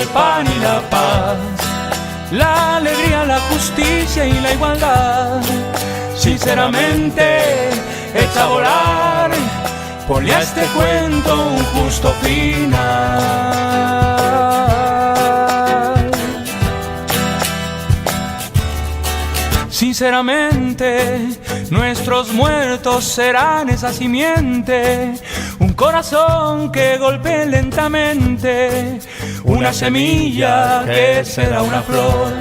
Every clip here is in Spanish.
el pan y la paz, la alegría, la justicia y la igualdad. Sinceramente, echa a volar, ponle a este cuento un justo final. Sinceramente, nuestros muertos serán esa simiente, un corazón que golpee lentamente, una semilla que será una flor.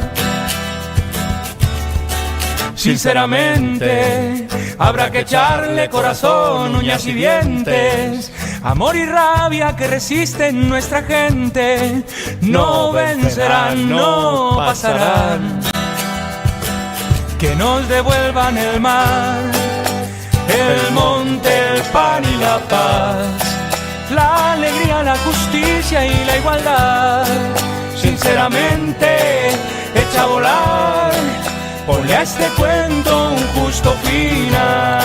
Sinceramente, habrá que echarle corazón, uñas y dientes, amor y rabia que resisten nuestra gente. No vencerán, no pasarán. Que nos devuelvan el mar, el monte, el pan y la paz, la alegría, la justicia y la igualdad. Sinceramente, echa a volar, ponle a este cuento un justo final.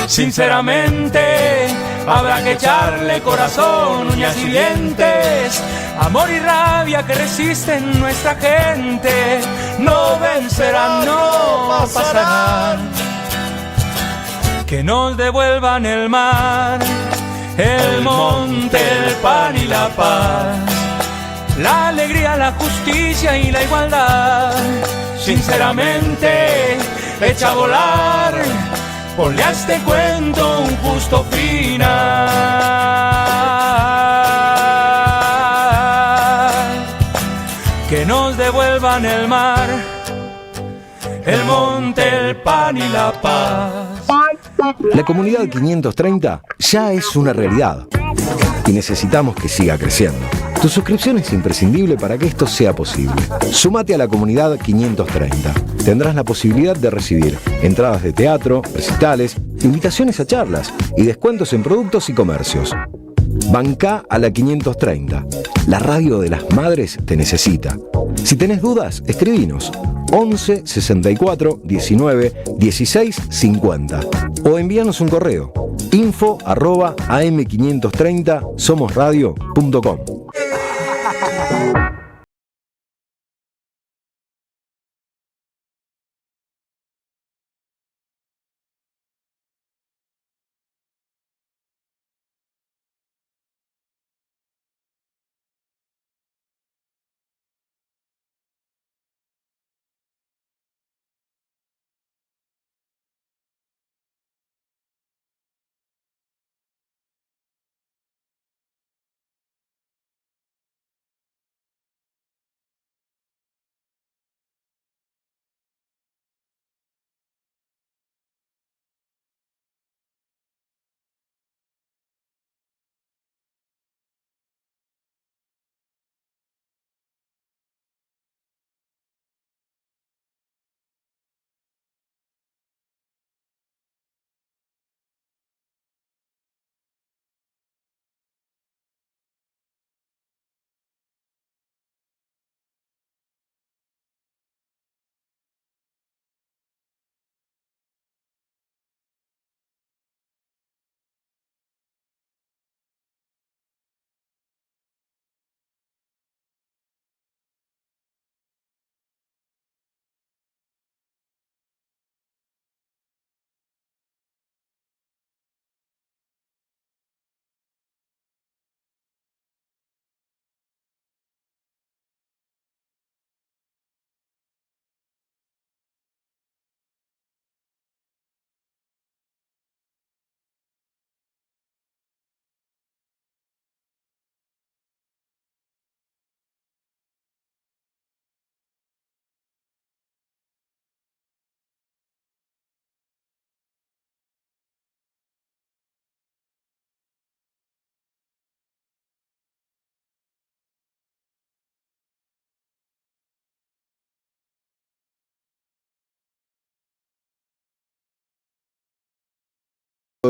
Sinceramente, habrá que echarle corazón, uñas y dientes, amor y rabia que resisten nuestra gente. No vencerán, no pasarán. Que nos devuelvan el mar, el monte, el pan y la paz, la alegría, la justicia y la igualdad. Sinceramente, echa a volar, ponle a este cuento un justo final. Que nos devuelvan el mar, el monte, el pan y la paz. La comunidad 530 ya es una realidad y necesitamos que siga creciendo. Tu suscripción es imprescindible para que esto sea posible. Súmate a la comunidad 530. Tendrás la posibilidad de recibir entradas de teatro, recitales, invitaciones a charlas y descuentos en productos y comercios. Banca a la 530. La radio de las madres te necesita. Si tenés dudas, escribinos 11 64 19 16 50 o envíanos un correo info@am530somosradio.com.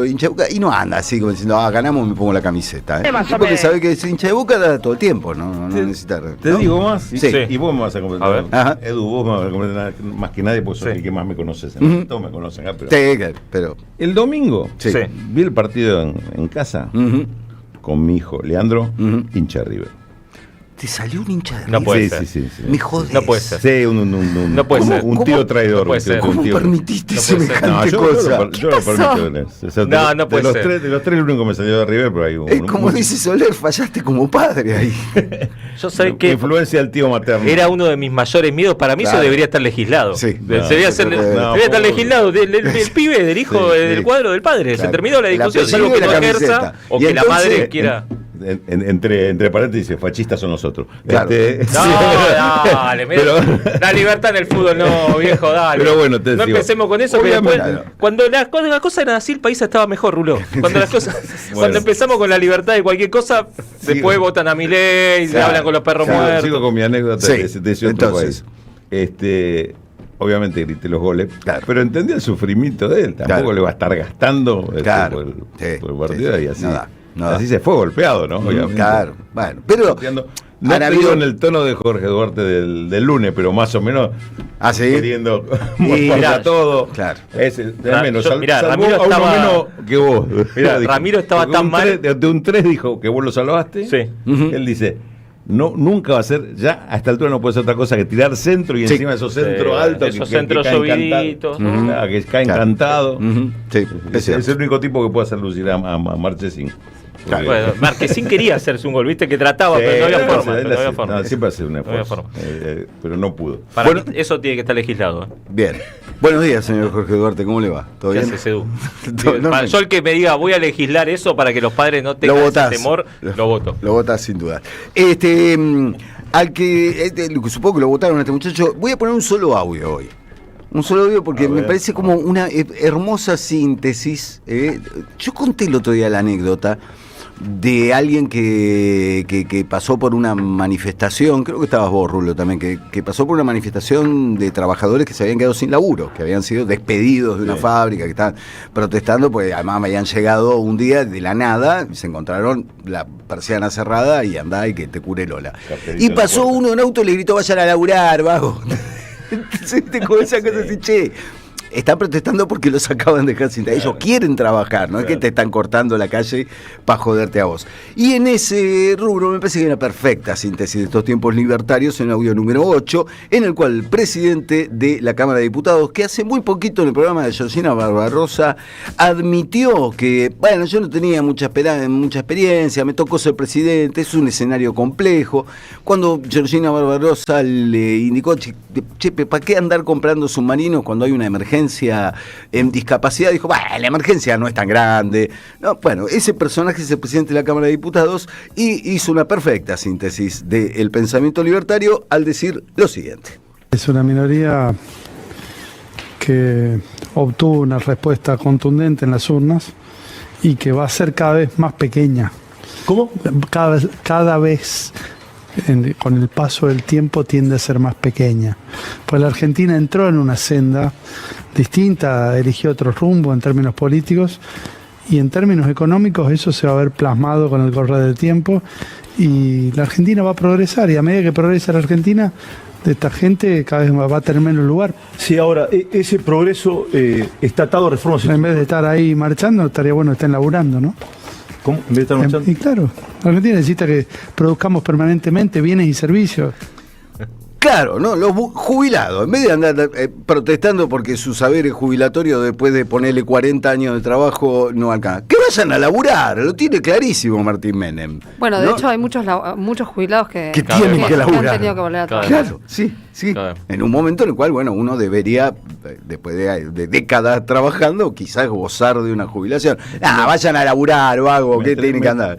hincha de Boca y no anda así como diciendo, ganamos, me pongo la camiseta. Porque sabe que es hincha de Boca da todo el tiempo, no necesita. Te digo más, Sí. y vos me vas a comentar. Ajá. Edu, vos me vas a comentar más que nadie, porque sos el que más me conoces. Todos me conocen, pero Sí, claro, pero. el domingo Sí. vi el partido en casa con mi hijo Leandro, hincha de River. ¿Te salió un hincha de No River? puede Sí, ser. sí. Me jodés. No puede ser. Sí, No puede ser. un tío traidor. No puede ser. ¿Cómo un tío- permitiste No puede ser. semejante yo cosa? yo lo permito. O sea, No puede ser. De los tres, el único que me salió de River, pero hay uno. Es como dice Soler, fallaste como padre ahí. Yo sé que Influencia del tío materno. era uno de mis mayores miedos. Para mí Claro. eso debería estar legislado. Sí. Debería estar legislado. El pibe, del hijo, Sí, del sí. cuadro del padre. Claro. Se terminó la El discusión. apellido Salvo que y la no ejerza camiseta. o Y que la entonces, madre quiera. Entre paréntesis, fascistas son nosotros. Claro. No, dale, mira, la libertad en el fútbol, no, viejo, dale. Pero bueno, te no digo, empecemos con eso, que obviamente, después, claro. cuando las cosas eran así, el país estaba mejor, Rulo. Cuando las cosas, cuando empezamos con la libertad de cualquier cosa, después votan a Milei, Claro, hablan con los perros claro, muertos. Sigo con mi anécdota Sí, de ese otro entonces. país. Obviamente grité los goles, Claro. pero entendí el sufrimiento de él. Tampoco Claro. le va a estar gastando Claro. por Sí, el partido sí. y así. No da. Así se fue golpeado, ¿no? Obviamente. Claro, bueno, pero Entiendo. No han te habido- digo en el tono de Jorge Duarte del lunes, pero más o menos ¿Ah, sí? queriendo Y morfar mirá, a todo. claro. Es al menos, Mirá, salvó Ramiro a uno estaba- menos que vos. Mirá, Dijo. Ramiro estaba Porque tan mal. De un 3 dijo que vos lo salvaste. Sí. Él dice, nunca va a ser, ya a esta altura no puede ser otra cosa que tirar centro y Sí. encima esos centros Sí, altos esos que centros caen lloviditos. cantados. Claro, que caen Claro. cantados. Sí, Es el único tipo que puede hacer lucir a Marchesín. Porque- Bueno, Marquesín quería hacerse un gol, viste que trataba, Sí, pero no había él forma. hace- No había forma. no, siempre hace un No había esfuerzo, forma. pero no pudo. Para Bueno. mí eso tiene que estar legislado. Bien. Buenos días, señor Jorge Duarte, ¿cómo le va? ¿Todo ¿Qué bien? haces, Edu? No, no. Yo el que me diga voy a legislar eso para que los padres no tengan ese votás. temor, lo voto. Lo votás sin duda. Al que supongo que lo votaron a este muchacho, voy a poner un solo audio hoy. Un solo audio porque me parece como una hermosa síntesis. Yo conté el otro día la anécdota de alguien que pasó por una manifestación, creo que estabas vos, Rulo, también, que pasó por una manifestación de trabajadores que se habían quedado sin laburo, que habían sido despedidos de una fábrica, que estaban protestando, pues además me habían llegado un día de la nada, se encontraron la persiana cerrada y andá y que te cure Lola. Cartelito Y en pasó la puerta. uno en auto y le gritó, vayan a laburar, vago. Entonces te con esa cosa así, che, están protestando porque los acaban de dejar sin trabajo. Ellos quieren trabajar, no es que te están cortando la calle para joderte a vos. Y en ese rubro me parece que hay una perfecta síntesis de estos tiempos libertarios en el audio número 8, en el cual el presidente de la Cámara de Diputados, que hace muy poquito en el programa de Georgina Barbarosa, admitió que, bueno, yo no tenía mucha experiencia, me tocó ser presidente, es un escenario complejo. Cuando Georgina Barbarosa le indicó, che, ¿para qué andar comprando submarinos cuando hay una emergencia en discapacidad? Dijo, bueno, la emergencia no es tan grande. No, bueno, ese personaje es el presidente de la Cámara de Diputados y hizo una perfecta síntesis del pensamiento libertario al decir lo siguiente. Es una minoría que obtuvo una respuesta contundente en las urnas y que va a ser cada vez más pequeña. ¿Cómo? Cada vez con el paso del tiempo tiende a ser más pequeña. Pues la Argentina entró en una senda distinta, eligió otro rumbo en términos políticos y en términos económicos eso se va a ver plasmado con el correr del tiempo y la Argentina va a progresar y a medida que progresa la Argentina, de esta gente cada vez va a tener menos lugar. Sí, ahora, ese progreso está atado a reformas. En vez de estar ahí marchando, estaría bueno que estén laburando, ¿no? ¿Cómo? En vez de estar marchando. Y claro, la Argentina necesita que produzcamos permanentemente bienes y servicios. Claro, ¿no? Los jubilados, en vez de andar protestando porque su saber es jubilatorio después de ponerle 40 años de trabajo no alcanza. Que vayan a laburar, lo tiene clarísimo Martín Menem. Bueno, de ¿no? hecho hay muchos jubilados que tienen que laburar. han tenido que volver a trabajar. Claro, sí. Claro. En un momento en el cual, bueno, uno debería, después de décadas trabajando, quizás gozar de una jubilación. Vayan a laburar, vago, ¿qué tienen que andar?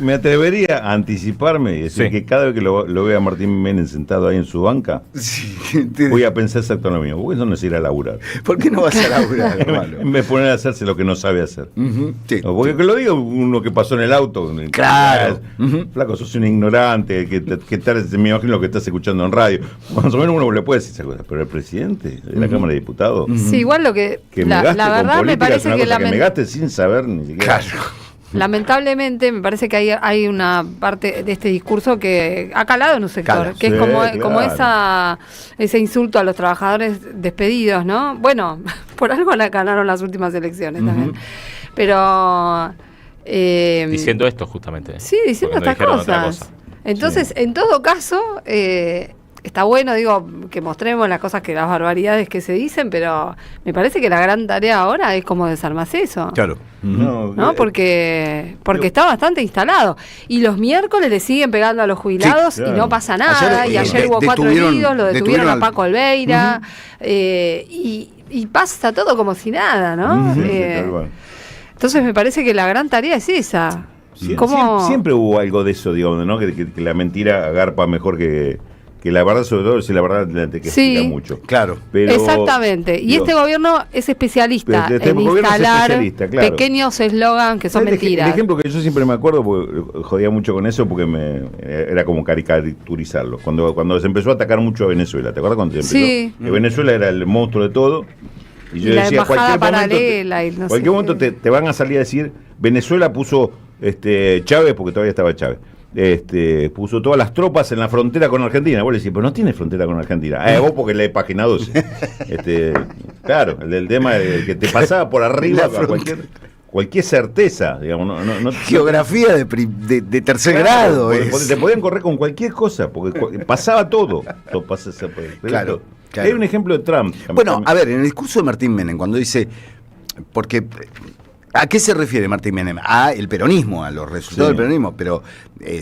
Me atrevería a anticiparme y decir Sí. que cada vez que lo vea Martín Menem sentado ahí en su banca, Sí, voy a pensar exactamente lo mismo. Porque eso no es ir a laburar. ¿Por qué no vas a laburar, hermano? Me poner a hacerse lo que no sabe hacer. Ujú, sí. No, porque que lo diga uno que pasó en el auto. Claro. Ujú. Flaco, sos un ignorante, que me imagino lo que estás escuchando en radio. más o menos uno le puede decir esa cosa, pero el presidente de la Cámara de Diputados, Sí, igual lo que que me la gaste con verdad me política es parece una que cosa que me gaste sin saber ni siquiera. Claro. lamentablemente me parece que hay una parte de este discurso que ha calado en un sector, Cala. que Sí, es como claro. ese insulto a los trabajadores despedidos, ¿no? Bueno, por algo la ganaron las últimas elecciones también. Pero Diciendo esto justamente. sí, diciendo porque no estas dijeron otra cosas. cosa. Entonces, en todo caso, está bueno, digo, que mostremos las cosas, que las barbaridades que se dicen, pero me parece que la gran tarea ahora es como desarmar eso. Claro. ¿No? Porque está bastante instalado. Y los miércoles le siguen pegando a los jubilados Sí, claro. y no pasa nada. Ayer, y ayer hubo 4 detuvieron- heridos, lo detuvieron a al- Paco Olveira. Y pasa todo como si nada, ¿no? Sí, tal cual. Entonces me parece que la gran tarea es esa. Siempre, siempre hubo algo de eso, digamos, ¿no? Que la mentira agarpa mejor que la verdad, sobre todo si la verdad te que Sí. explica mucho. Claro. Pero, Exactamente. Y digo, este gobierno es especialista Pero este en gobierno es instalar especialista, claro. pequeños eslogans que son el mentiras. ejemplo que yo siempre me acuerdo, porque jodía mucho con eso, porque era como caricaturizarlo. Cuando se empezó a atacar mucho a Venezuela, ¿te acuerdas cuando se empezó? Sí. Que Venezuela era el monstruo de todo. Y yo Y la decía, embajada cualquier momento, paralela y no sé cualquier momento qué. te van a salir a decir, Venezuela puso Chávez, porque todavía estaba Chávez. Puso todas las tropas en la frontera con Argentina. Vos le decís, pero no tiene frontera con Argentina. Vos porque lees página 12. Claro, el del tema de que te pasaba por arriba La a cualquier certeza, digamos. No, Geografía de tercer claro, grado. porque te podían correr con cualquier cosa, porque pasaba todo. Claro. Hay un ejemplo de Trump. Bueno, a ver, en el discurso de Martín Menem, cuando dice, porque ¿a qué se refiere Martín Menem? A el peronismo, a los resultados Sí. del peronismo, pero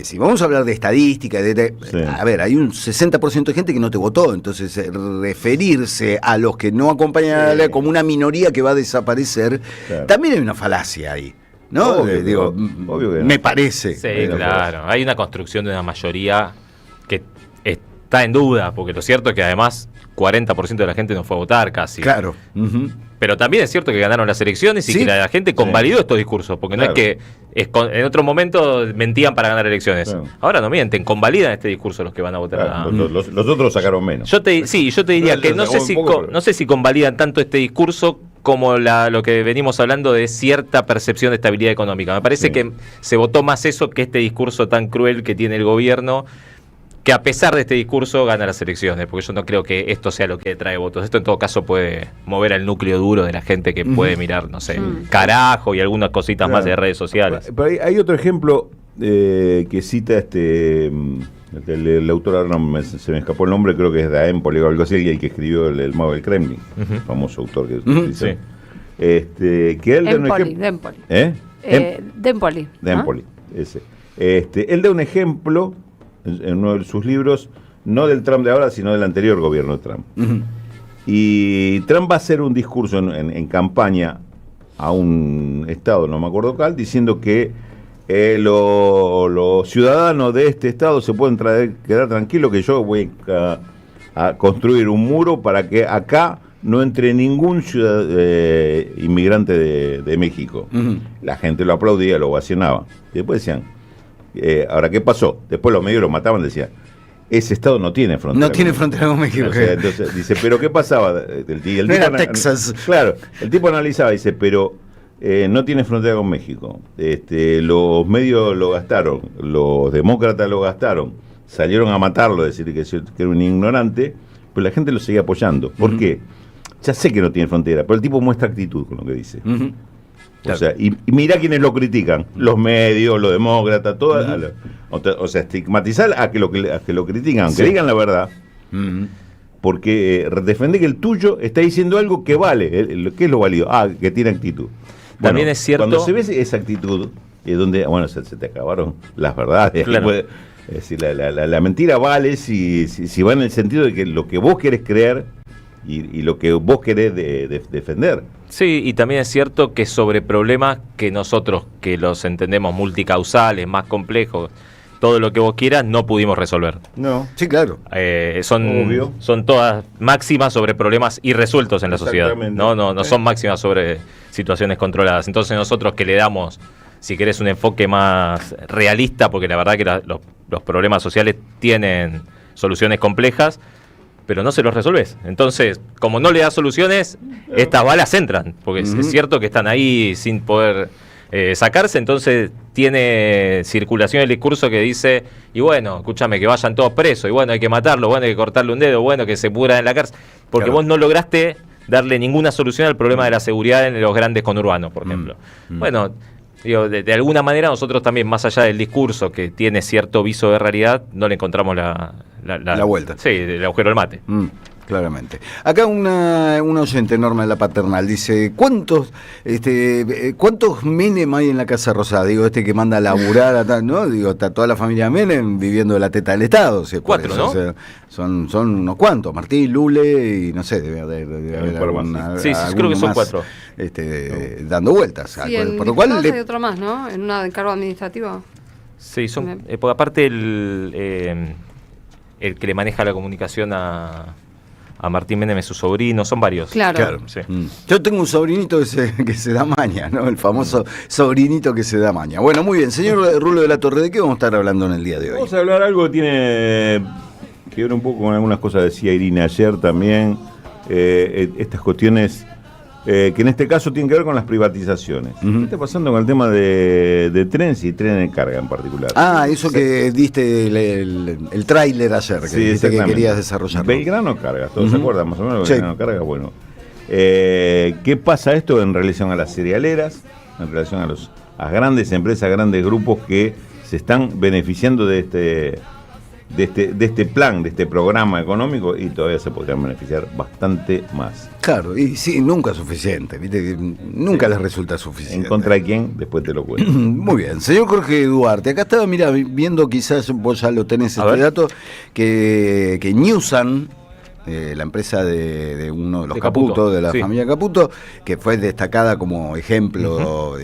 si vamos a hablar de estadística, Sí. a ver, hay un 60% de gente que no te votó, entonces referirse a los que no acompañan a la ley como una minoría que va a desaparecer, Claro. también hay una falacia ahí, ¿no? Obvio, obvio que no. Me parece. Sí, Bueno, claro. Hay una construcción de una mayoría que está en duda, porque lo cierto es que además 40% de la gente no fue a votar casi. Claro. Ujú. Pero también es cierto que ganaron las elecciones y Sí. que la gente convalidó estos discursos, porque Claro. no es que en otro momento mentían para ganar elecciones. Claro. Ahora no mienten, convalidan este discurso los que van a votar. Claro, los otros sacaron menos. Yo te diría No, que lo no sé sacamos si un poco, pero- no sé si convalidan tanto este discurso como lo que venimos hablando de cierta percepción de estabilidad económica. Me parece Sí. que se votó más eso que este discurso tan cruel que tiene el gobierno, que a pesar de este discurso gana las elecciones, porque yo no creo que esto sea lo que trae votos. Esto en todo caso puede mover al núcleo duro de la gente que puede mirar, no sé, carajo y algunas cositas más de redes sociales. Pero hay otro ejemplo que cita el autor, ahora se me escapó el nombre, creo que es de Empoli o algo así, el que escribió el Mago del Kremlin, famoso autor que Sí. que él da un Empoli, ejemplo. Dempoli. Dempoli. De ¿no? Empoli, ese. Él da un ejemplo en uno de sus libros, no del Trump de ahora, sino del anterior gobierno de Trump. Y Trump va a hacer un discurso en campaña a un estado, no me acuerdo cuál, diciendo que los ciudadanos de este estado se pueden quedar tranquilos, que yo voy a construir un muro para que acá no entre ningún inmigrante de México. La gente lo aplaudía, lo ovacionaba. Y después decían, ahora, ¿qué pasó? Después los medios lo mataban, decían, ese estado no tiene frontera. No tiene frontera con México. O sea, entonces dice, ¿pero qué pasaba? No era Texas. Claro, el tipo analizaba, dice, pero no tiene frontera con México. Los medios lo gastaron, los demócratas lo gastaron, salieron a matarlo, decir que era un ignorante, pero la gente lo seguía apoyando. ¿Por qué? Ya sé que no tiene frontera, pero el tipo muestra actitud con lo que dice. Claro. O sea, y mira quienes lo critican, los medios, los demócratas, todo, o sea, estigmatizar a que lo critican, aunque digan la verdad, porque defender que el tuyo está diciendo algo que vale, ¿qué es lo válido? Que tiene actitud. También es cierto- Cuando se ve esa actitud, es donde, bueno, se te acabaron las verdades. Claro. Es decir, la mentira vale si va en el sentido de que lo que vos querés creer y lo que vos querés defender. Sí, y también es cierto que sobre problemas que nosotros, que los entendemos multicausales, más complejos, todo lo que vos quieras, no pudimos resolver. No. Sí, claro. Son todas máximas sobre problemas irresueltos en la sociedad. Exactamente. No son máximas sobre situaciones controladas. Entonces nosotros que le damos, si querés, un enfoque más realista, porque la verdad que los problemas sociales tienen soluciones complejas, pero no se los resolvés. Entonces, como no le das soluciones, estas balas entran, porque es cierto que están ahí sin poder sacarse, entonces tiene circulación el discurso que dice, y bueno, escúchame, que vayan todos presos, y bueno, hay que matarlo, bueno, hay que cortarle un dedo, bueno, que se pudran en la cárcel, porque Claro. vos no lograste darle ninguna solución al problema de la seguridad en los grandes conurbanos, por ejemplo. Bueno, digo, de alguna manera nosotros también, más allá del discurso que tiene cierto viso de realidad, no le encontramos la vuelta. Sí, el agujero del mate. Claramente. Acá un oyente, Norma de la Paternal, dice, ¿cuántos Menem hay en la Casa Rosada? Digo, que manda a laburar, ¿no? Digo, está toda la familia Menem viviendo de la teta del Estado. ¿Sí? 4, ¿no? O sea, son unos cuantos, Martín, Lule y no sé, debe haber Sí, creo que son más, 4. dando vueltas. Sí, en por lo cual Diputados hay otro más, ¿no? En una de cargo administrativo. Sí, son, porque aparte el que le maneja la comunicación a Martín Menem es su sobrino, son varios. Claro. Sí. Yo tengo un sobrinito que se da maña, ¿no? El famoso sobrinito que se da maña. Bueno, muy bien. Señor Rulo de la Torre, ¿de qué vamos a estar hablando en el día de hoy? Vamos a hablar algo que tiene que ver un poco con algunas cosas, decía Irina ayer también, estas cuestiones que en este caso tienen que ver con las privatizaciones. ¿Qué está pasando con el tema de trenes y trenes de carga en particular? Ah, eso que diste el tráiler ayer, que Sí, dijiste que exactamente. querías desarrollar. Belgrano Cargas, ¿todos se acuerdan más o menos de Sí. Belgrano Cargas? Bueno, ¿qué pasa esto en relación a las cerealeras, en relación a las grandes empresas, grandes grupos que se están beneficiando de este plan, de este programa económico, y todavía se podrían beneficiar bastante más? Claro, y sí, nunca es suficiente, ¿viste? Nunca les resulta suficiente. ¿En contra de quién? Después te lo cuento. Muy bien, señor Jorge Duarte, acá estaba, mira, viendo, quizás vos ya lo tenés A este ver. dato, que Newsan, la empresa de uno de los De Caputo, Caputo, de la sí. familia Caputo, que fue destacada como ejemplo,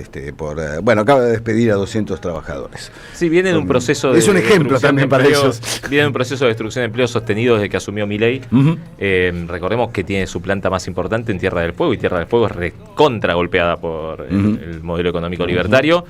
bueno, acaba de despedir a 200 trabajadores. Sí, viene de un proceso de Es un ejemplo destrucción también de para empleo, ellos. Viene de un proceso de destrucción de empleo sostenido desde que asumió Milei. Recordemos que tiene su planta más importante en Tierra del Fuego, y Tierra del Fuego es recontra golpeada por el modelo económico libertario.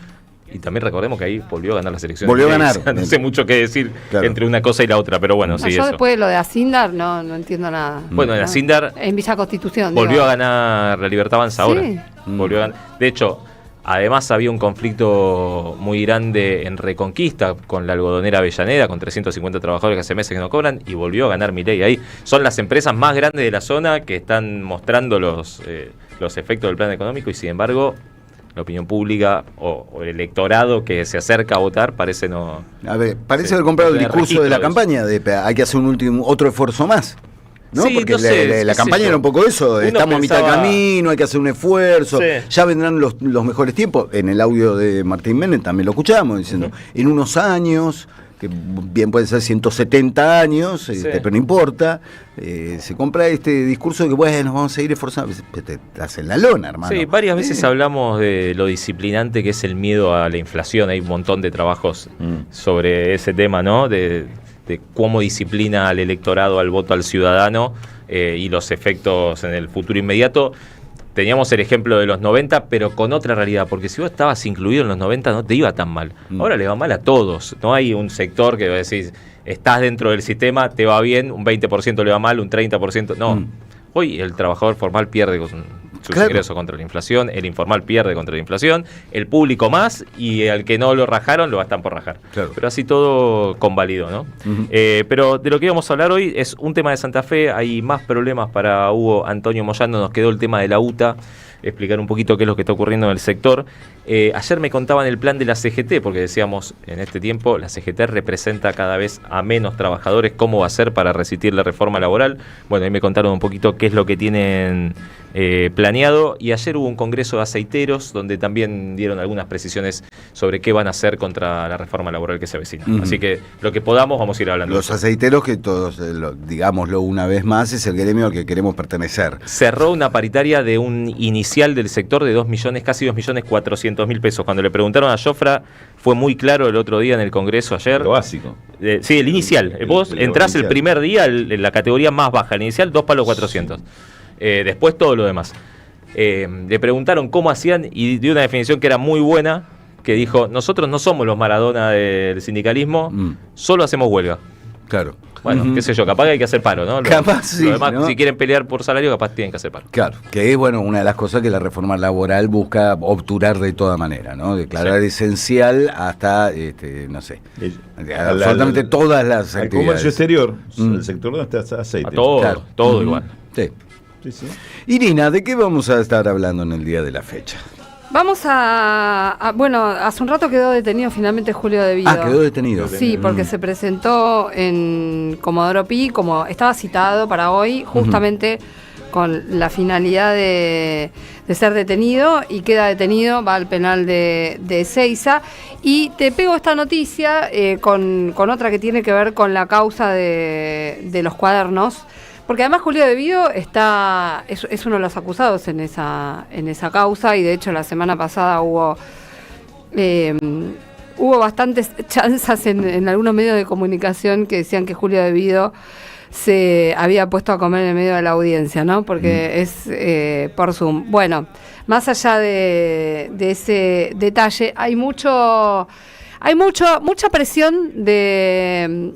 Y también recordemos que ahí volvió a ganar las elecciones. Volvió a Milei. ganar. O sea, no sé mucho qué decir Claro. entre una cosa y la otra, pero bueno, sí, yo eso. después de lo de Acindar no entiendo nada. Bueno, en No. Acindar En Villa Constitución. volvió digo. a ganar la Libertad Avanza ahora. Sí. Volvió a ganar. De hecho, además había un conflicto muy grande en Reconquista con la algodonera Avellaneda, con 350 trabajadores que hace meses que no cobran, y volvió a ganar Milei ahí. Son las empresas más grandes de la zona que están mostrando los efectos del plan económico, y sin embargo la opinión pública o el electorado que se acerca a votar parece no... A ver, parece Sí, haber comprado el tener discurso de la registro de eso. campaña, hay que hacer otro esfuerzo más. ¿No? Sí, Porque no sé, la qué campaña sé yo. era un poco eso, Uno estamos a mitad de pensaba- camino, hay que hacer un esfuerzo, Sí. ya vendrán los mejores tiempos. En el audio de Martín Menem también lo escuchamos, diciendo, en unos años, que bien pueden ser 170 años, pero no importa, se compra este discurso de que, bueno, vamos a seguir esforzando, te hacen la lona, hermano. Sí, varias veces hablamos de lo disciplinante que es el miedo a la inflación. Hay un montón de trabajos sobre ese tema, ¿no? De cómo disciplina al electorado, al voto, al ciudadano, y los efectos en el futuro inmediato. Teníamos el ejemplo de los 90, pero con otra realidad, porque si vos estabas incluido en los 90 no te iba tan mal. Ahora le va mal a todos. No hay un sector que decís, estás dentro del sistema, te va bien, un 20% le va mal, un 30%. No. Hoy el trabajador formal pierde con sus Claro. ingresos contra la inflación, el informal pierde contra la inflación, el público más, y al que no lo rajaron lo están por rajar. Claro. Pero así todo convalido, ¿no? Pero de lo que íbamos a hablar hoy es un tema de Santa Fe. Hay más problemas para Hugo Antonio Moyano. Nos quedó el tema de la UTA, explicar un poquito qué es lo que está ocurriendo en el sector. Ayer me contaban el plan de la CGT, porque decíamos, en este tiempo la CGT representa cada vez a menos trabajadores. ¿Cómo va a ser para resistir la reforma laboral? Bueno, ahí me contaron un poquito qué es lo que tienen planeado. Y ayer hubo un congreso de aceiteros donde también dieron algunas precisiones sobre qué van a hacer contra la reforma laboral que se avecina. Así que lo que podamos vamos a ir hablando. Los aceiteros, que todos, digámoslo una vez más, es el gremio al que queremos pertenecer. Cerró una paritaria de un inicial del sector de 2 millones, casi 2.400.000 pesos. Cuando le preguntaron a Jofra, fue muy claro el otro día en el Congreso ayer. Lo básico. Sí, el inicial. Vos entrás el inicial. primer día en la categoría más baja, el inicial 2.400. Después todo lo demás. Le preguntaron cómo hacían y dio una definición que era muy buena, que dijo, nosotros no somos los Maradona del sindicalismo, solo hacemos huelga. Claro. Bueno, qué sé yo, capaz que hay que hacer paro, ¿no? Capaz sí, lo demás, ¿no? si quieren pelear por salario, capaz tienen que hacer paro. Claro, que es bueno una de las cosas que la reforma laboral busca obturar de toda manera, ¿no? Declarar esencial hasta, no sé, absolutamente todas las El actividades. comercio exterior, el sector donde está aceite. A todo, Claro. todo igual. Sí. Sí, sí. Irina, ¿de qué vamos a estar hablando en el día de la fecha? Vamos bueno, hace un rato quedó detenido finalmente Julio De Vido. Ah, quedó detenido. Sí, porque se presentó en Comodoro Pi, como estaba citado para hoy, justamente con la finalidad de ser detenido, y queda detenido, va al penal de Ezeiza. Y te pego esta noticia con otra que tiene que ver con la causa de los cuadernos. Porque además Julio De Vido es uno de los acusados en esa causa, y de hecho la semana pasada hubo bastantes chanzas en algunos medios de comunicación que decían que Julio De Vido se había puesto a comer en medio de la audiencia, ¿no? Porque es por Zoom. Bueno, más allá de ese detalle, hay mucha presión de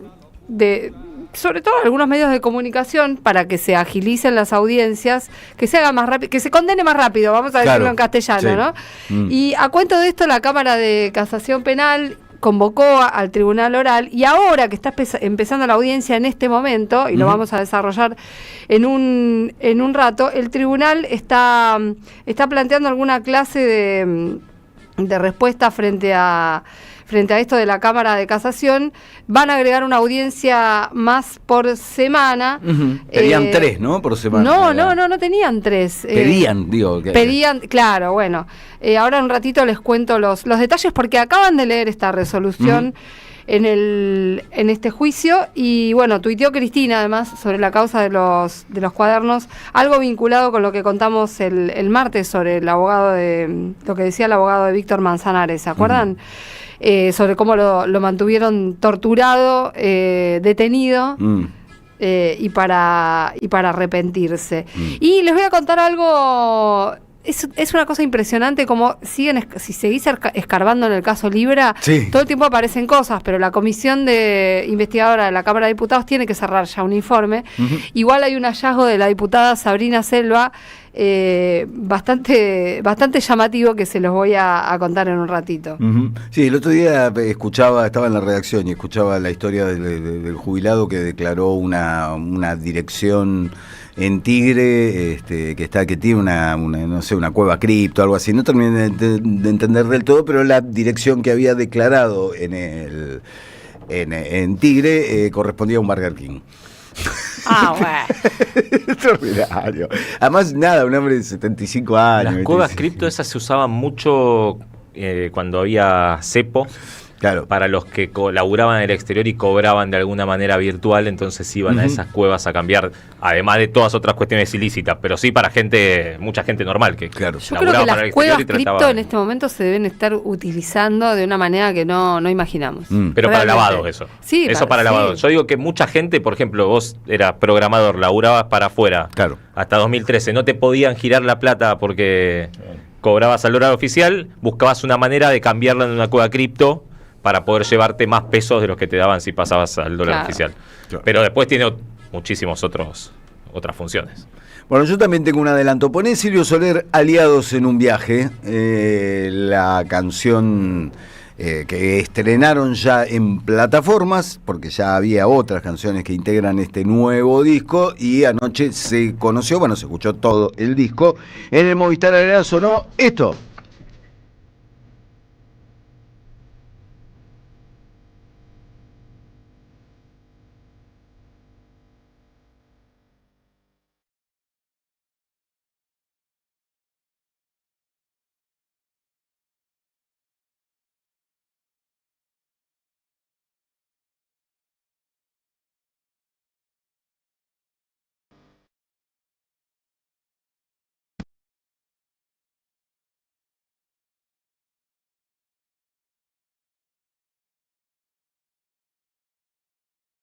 sobre todo algunos medios de comunicación, para que se agilicen las audiencias, que se haga más rápido, que se condene más rápido, vamos a decirlo en castellano, sí. ¿no? Y a cuento de esto, la Cámara de Casación Penal convocó al Tribunal Oral, y ahora que está empezando la audiencia en este momento, y lo vamos a desarrollar en un rato, el tribunal está planteando alguna clase de respuesta frente a esto de la Cámara de Casación. Van a agregar una audiencia más por semana. Pedían 3, ¿no? Por semana. No tenían 3. Pedían, claro, bueno. Ahora en un ratito les cuento los detalles, porque acaban de leer esta resolución en este juicio, y bueno, tuiteó Cristina además sobre la causa de los cuadernos, algo vinculado con lo que contamos el martes sobre lo que decía el abogado de Víctor Manzanares, ¿se acuerdan? Sobre cómo lo mantuvieron torturado, detenido, y para arrepentirse. Y les voy a contar algo. Es una cosa impresionante como si seguís escarbando en el caso Libra, todo el tiempo aparecen cosas, pero la comisión investigadora de la Cámara de Diputados tiene que cerrar ya un informe. Igual hay un hallazgo de la diputada Sabrina Selva, bastante llamativo, que se los voy a contar en un ratito. Sí, el otro día estaba en la redacción y escuchaba la historia del jubilado que declaró una dirección en Tigre, que tiene una cueva cripto, algo así. No terminé de entender del todo, pero la dirección que había declarado en Tigre correspondía a un Burger King. Bueno. Extraordinario. Además, un hombre de 75 años. Las cuevas cripto esas se usaban mucho cuando había cepo. Claro. Para los que laburaban en el exterior y cobraban de alguna manera virtual, entonces iban a esas cuevas a cambiar, además de todas otras cuestiones ilícitas, pero sí para mucha gente normal que claro. Yo creo que las cuevas cripto en este momento se deben estar utilizando de una manera que no imaginamos. Pero realmente. Para lavado eso. Sí, eso para lavado. Yo digo que mucha gente, por ejemplo, vos eras programador, laburabas para afuera, claro, hasta 2013, no te podían girar la plata porque cobrabas al dólar oficial, buscabas una manera de cambiarla en una cueva cripto para poder llevarte más pesos de los que te daban si pasabas al dólar oficial. Claro. Pero después tiene muchísimos otras funciones. Bueno, yo también tengo un adelanto. Poné Silvio Soler, Aliados en un viaje, la canción que estrenaron ya en plataformas, porque ya había otras canciones que integran este nuevo disco, y anoche se escuchó todo el disco. En el Movistar Arena sonó esto.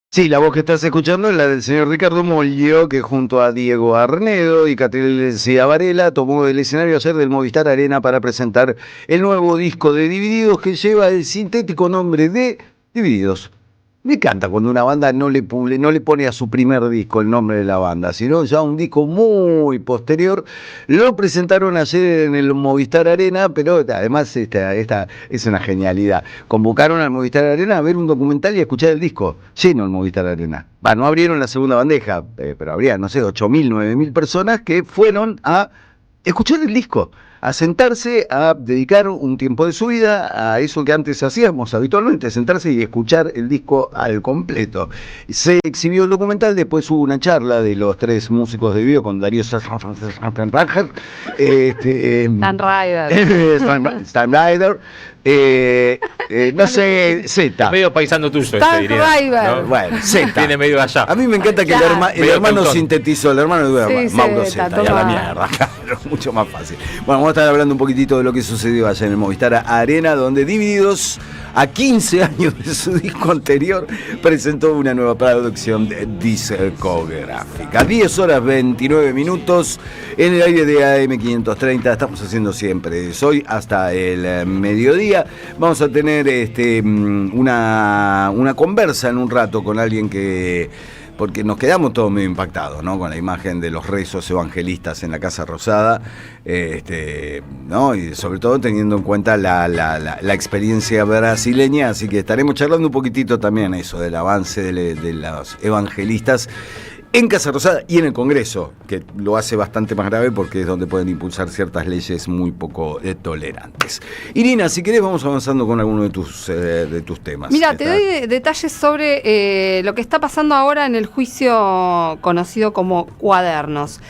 Sí, la voz que estás escuchando es la del señor Ricardo Mollo, que junto a Diego Arnedo y Catriel Varela tomó el escenario ayer del Movistar Arena para presentar el nuevo disco de Divididos, que lleva el sintético nombre de Divididos. Me encanta cuando una banda no le pone a su primer disco el nombre de la banda, sino ya un disco muy posterior. Lo presentaron ayer en el Movistar Arena, pero además esta es una genialidad. Convocaron al Movistar Arena a ver un documental y a escuchar el disco. Lleno el Movistar Arena. No abrieron la segunda bandeja, pero habría, no sé, 8.000, 9.000 personas que fueron a escuchar el disco, a sentarse, a dedicar un tiempo de su vida a eso que antes hacíamos habitualmente, sentarse y escuchar el disco al completo. Se exhibió el documental, después hubo una charla de los 3 músicos de video con Darío Stanrider, no sé, Z. Medio paisano tuyo, ¿no? Bueno, Z. Tiene medio allá. A mí me encanta que el hermano sintetizó, el hermano de Mauro Z, y a la mierda, claro, mucho más fácil. Bueno, vamos a estar hablando un poquitito de lo que sucedió allá en el Movistar Arena, donde Divididos, a 15 años de su disco anterior, presentó una nueva producción discográfica. 10:29 en el aire de AM530. Estamos haciendo siempre hoy hasta el mediodía. Vamos a tener una conversa en un rato con alguien porque nos quedamos todos medio impactados, ¿no? Con la imagen de los rezos evangelistas en la Casa Rosada, ¿no? Y sobre todo teniendo en cuenta la experiencia brasileña, así que estaremos charlando un poquitito también eso del avance de los evangelistas en Casa Rosada y en el Congreso, que lo hace bastante más grave porque es donde pueden impulsar ciertas leyes muy poco tolerantes. Irina, si querés vamos avanzando con alguno de tus temas. Mira, te doy detalles sobre lo que está pasando ahora en el juicio conocido como Cuadernos.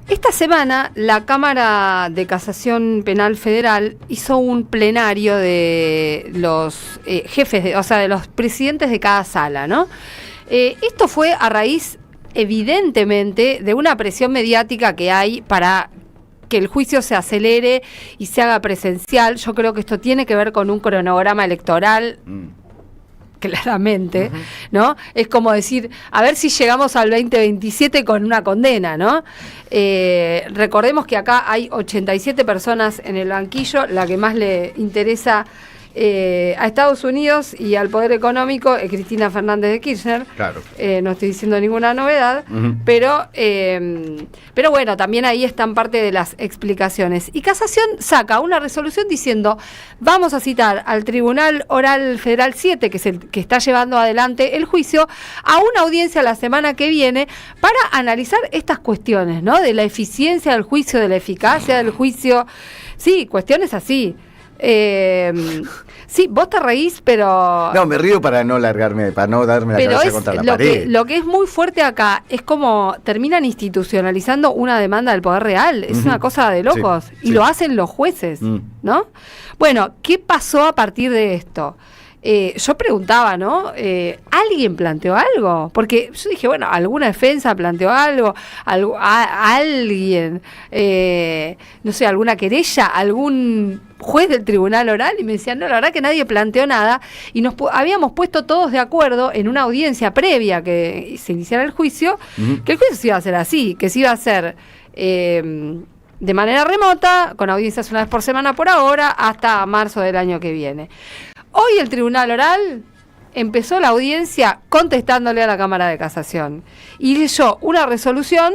Esta semana la Cámara de Casación Penal Federal hizo un plenario de los jefes, de los presidentes de cada sala, ¿no? Esto fue a raíz, evidentemente, de una presión mediática que hay para que el juicio se acelere y se haga presencial. Yo creo que esto tiene que ver con un cronograma electoral, claramente, ¿no? Es como decir, a ver si llegamos al 2027 con una condena, ¿no? Recordemos que acá hay 87 personas en el banquillo, la que más le interesa a Estados Unidos y al poder económico es Cristina Fernández de Kirchner. Claro. No estoy diciendo ninguna novedad, pero bueno, también ahí están parte de las explicaciones. Y Casación saca una resolución diciendo: vamos a citar al Tribunal Oral Federal 7, que es el que está llevando adelante el juicio, a una audiencia la semana que viene para analizar estas cuestiones, ¿no? De la eficiencia del juicio, de la eficacia del juicio. Sí, cuestiones así. Sí, vos te reís, pero... No, me río para no largarme, para no darme la cabeza contra la pared. Lo que es muy fuerte acá es como terminan institucionalizando una demanda del poder real. Es una cosa de locos. Sí, y lo hacen los jueces, ¿no? Bueno, ¿qué pasó a partir de esto? Yo preguntaba, ¿no? ¿Alguien planteó algo? Porque yo dije, bueno, ¿alguna defensa planteó algo? ¿Alguien? No sé, ¿alguna querella? ¿Algún juez del tribunal oral? Y me decían, no, la verdad que nadie planteó nada. Y habíamos puesto todos de acuerdo en una audiencia previa que se iniciara el juicio, que el juicio se iba a hacer así, que se iba a hacer de manera remota, con audiencias una vez por semana por ahora, hasta marzo del año que viene. Hoy el Tribunal Oral empezó la audiencia contestándole a la Cámara de Casación y leyó una resolución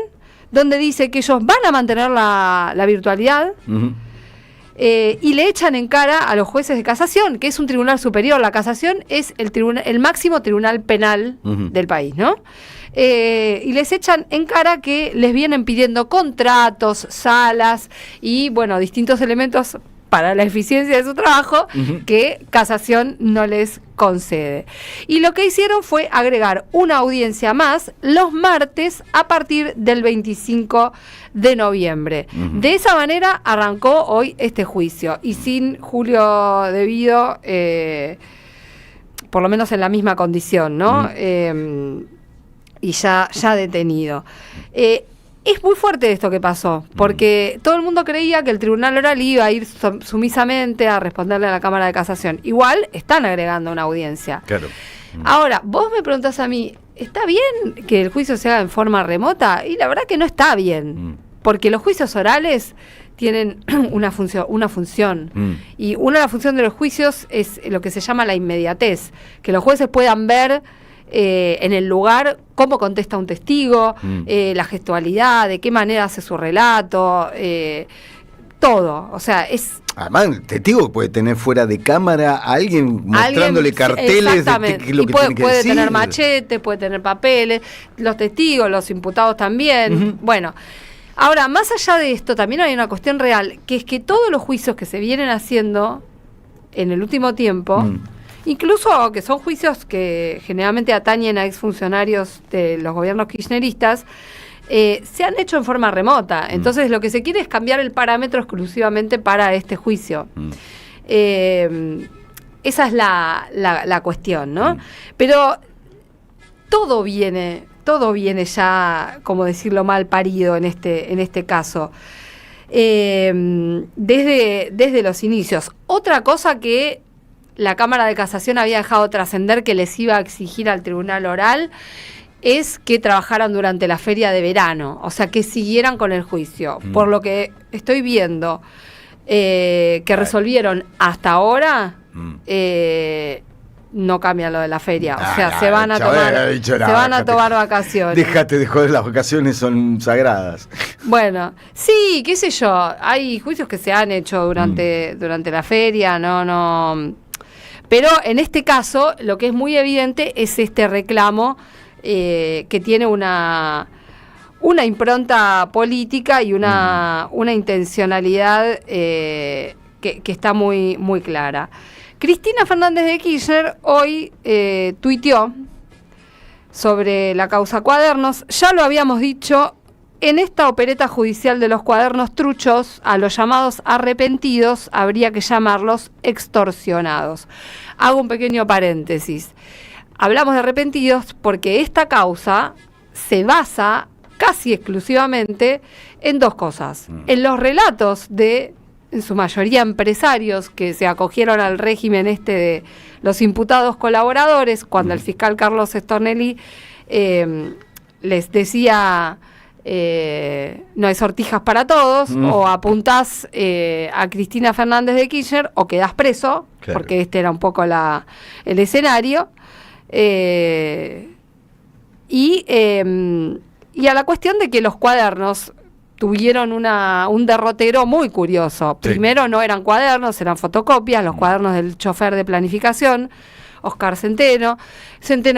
donde dice que ellos van a mantener la virtualidad y le echan en cara a los jueces de casación, que es un tribunal superior. La casación es el máximo tribunal penal del país, ¿no? Y les echan en cara que les vienen pidiendo contratos, salas y, bueno, distintos elementos para la eficiencia de su trabajo que Casación no les concede. Y lo que hicieron fue agregar una audiencia más los martes a partir del 25 de noviembre. De esa manera arrancó hoy este juicio y sin Julio Devido, por lo menos en la misma condición, ¿no? Y ya detenido. Es muy fuerte esto que pasó, porque todo el mundo creía que el Tribunal Oral iba a ir sumisamente a responderle a la Cámara de Casación. Igual están agregando una audiencia. Claro. Ahora, vos me preguntás a mí, ¿está bien que el juicio se haga en forma remota? Y la verdad que no está bien, porque los juicios orales tienen una función. Y una de las funciones de los juicios es lo que se llama la inmediatez, que los jueces puedan ver en el lugar, cómo contesta un testigo, la gestualidad, de qué manera hace su relato, todo. O sea, es... Además, el testigo puede tener fuera de cámara a alguien mostrándole carteles de qué es lo y que puede, tiene que puede decir. tener machete, puede tener papeles, los testigos, los imputados también. Bueno, ahora, más allá de esto, también hay una cuestión real, que es que todos los juicios que se vienen haciendo en el último tiempo, incluso que son juicios que generalmente atañen a exfuncionarios de los gobiernos kirchneristas, se han hecho en forma remota. Entonces lo que se quiere es cambiar el parámetro exclusivamente para este juicio. Esa es la cuestión, ¿no? Pero todo viene ya, como decirlo, mal parido en este caso. Desde los inicios. Otra cosa que la Cámara de Casación había dejado trascender, que les iba a exigir al Tribunal Oral, es que trabajaran durante la feria de verano, o sea, que siguieran con el juicio. Por lo que estoy viendo que resolvieron hasta ahora, no cambia lo de la feria. O sea, se van a tomar vacaciones. Déjate de joder, las vacaciones son sagradas. Bueno, sí, qué sé yo, hay juicios que se han hecho durante la feria, no. Pero en este caso, lo que es muy evidente es este reclamo que tiene una impronta política y una intencionalidad que está muy, muy clara. Cristina Fernández de Kirchner hoy tuiteó sobre la causa Cuadernos. Ya lo habíamos dicho, en esta opereta judicial de los cuadernos truchos, a los llamados arrepentidos habría que llamarlos extorsionados. Hago un pequeño paréntesis. Hablamos de arrepentidos porque esta causa se basa casi exclusivamente en dos cosas. En los relatos de, en su mayoría, empresarios que se acogieron al régimen de los imputados colaboradores, cuando el fiscal Carlos Stornelli les decía no hay sortijas para todos, o apuntás a Cristina Fernández de Kirchner o quedás preso, claro, porque este era un poco el escenario. Y a la cuestión de que los cuadernos tuvieron un derrotero muy curioso. Sí. Primero no eran cuadernos, eran fotocopias, los cuadernos del chofer de planificación, Oscar Centeno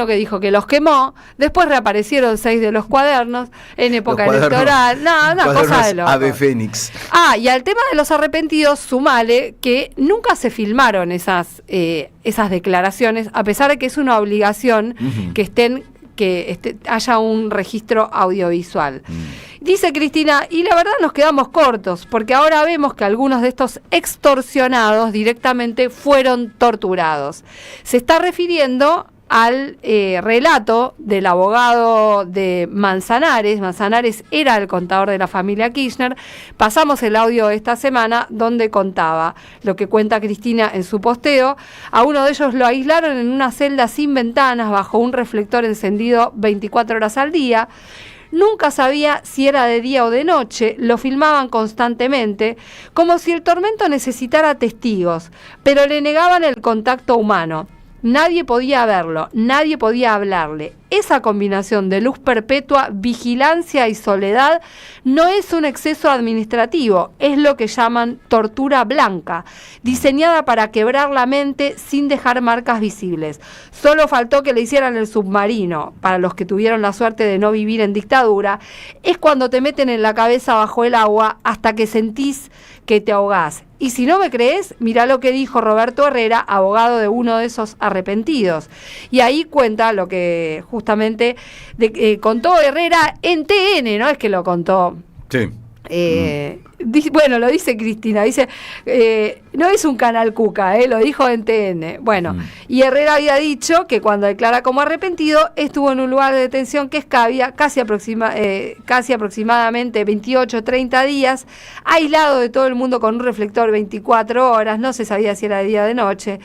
que dijo que los quemó. Después reaparecieron 6 de los cuadernos en época electoral. No, una cosa de loco. Ave Fénix. Y al tema de los arrepentidos, sumale que nunca se filmaron esas declaraciones, a pesar de que es una obligación que haya un registro audiovisual. Dice Cristina, y la verdad nos quedamos cortos, porque ahora vemos que algunos de estos extorsionados directamente fueron torturados. Se está refiriendo al relato del abogado de Manzanares. Manzanares era el contador de la familia Kirchner. Pasamos el audio esta semana donde contaba lo que cuenta Cristina en su posteo. A uno de ellos lo aislaron en una celda sin ventanas, bajo un reflector encendido 24 horas al día. Nunca sabía si era de día o de noche, lo filmaban constantemente, como si el tormento necesitara testigos, pero le negaban el contacto humano. Nadie podía verlo, nadie podía hablarle. Esa combinación de luz perpetua, vigilancia y soledad no es un exceso administrativo, es lo que llaman tortura blanca, diseñada para quebrar la mente sin dejar marcas visibles. Solo faltó que le hicieran el submarino. Para los que tuvieron la suerte de no vivir en dictadura, es cuando te meten en la cabeza bajo el agua hasta que sentís que te ahogás. Y si no me crees, mirá lo que dijo Roberto Herrera, abogado de uno de esos arrepentidos. Y ahí cuenta lo que justamente contó Herrera en TN, no es que lo contó. Sí. Bueno, lo dice Cristina, dice, no es un canal Cuca, lo dijo en TN. Bueno, y Herrera había dicho que cuando declara como arrepentido estuvo en un lugar de detención que es Cavia, casi aproximadamente 28-30 días, aislado de todo el mundo con un reflector 24 horas, no se sabía si era de día o de noche.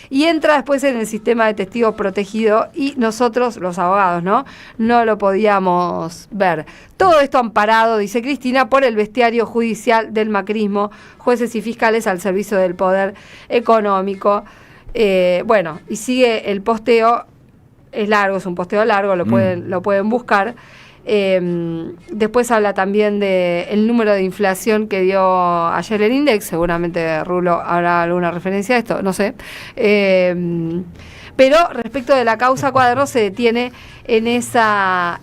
Y entra después en el sistema de testigos protegido y nosotros, los abogados, no lo podíamos ver. Todo esto amparado, dice Cristina, por el bestiario judicial del macrismo, jueces y fiscales al servicio del poder económico. Y sigue el posteo es largo, es un posteo largo, lo pueden buscar. Después habla también del número de inflación que dio ayer el INDEX, seguramente Rulo habrá alguna referencia a esto, no sé. Pero respecto de la causa Cuadernos se detiene en esa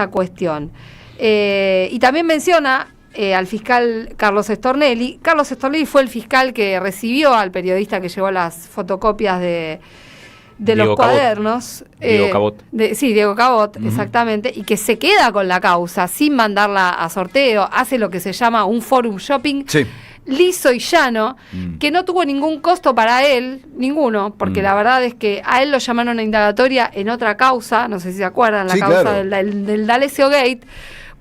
cuestión. Y también menciona al fiscal Carlos Stornelli. Carlos Stornelli fue el fiscal que recibió al periodista que llevó las fotocopias de los cuadernos. Diego Cabot. Diego Cabot, exactamente, y que se queda con la causa sin mandarla a sorteo, hace lo que se llama un forum shopping liso y llano, que no tuvo ningún costo para él, ninguno, porque la verdad es que a él lo llamaron a indagatoria en otra causa, no sé si se acuerdan, la causa del D'Alessio Gate,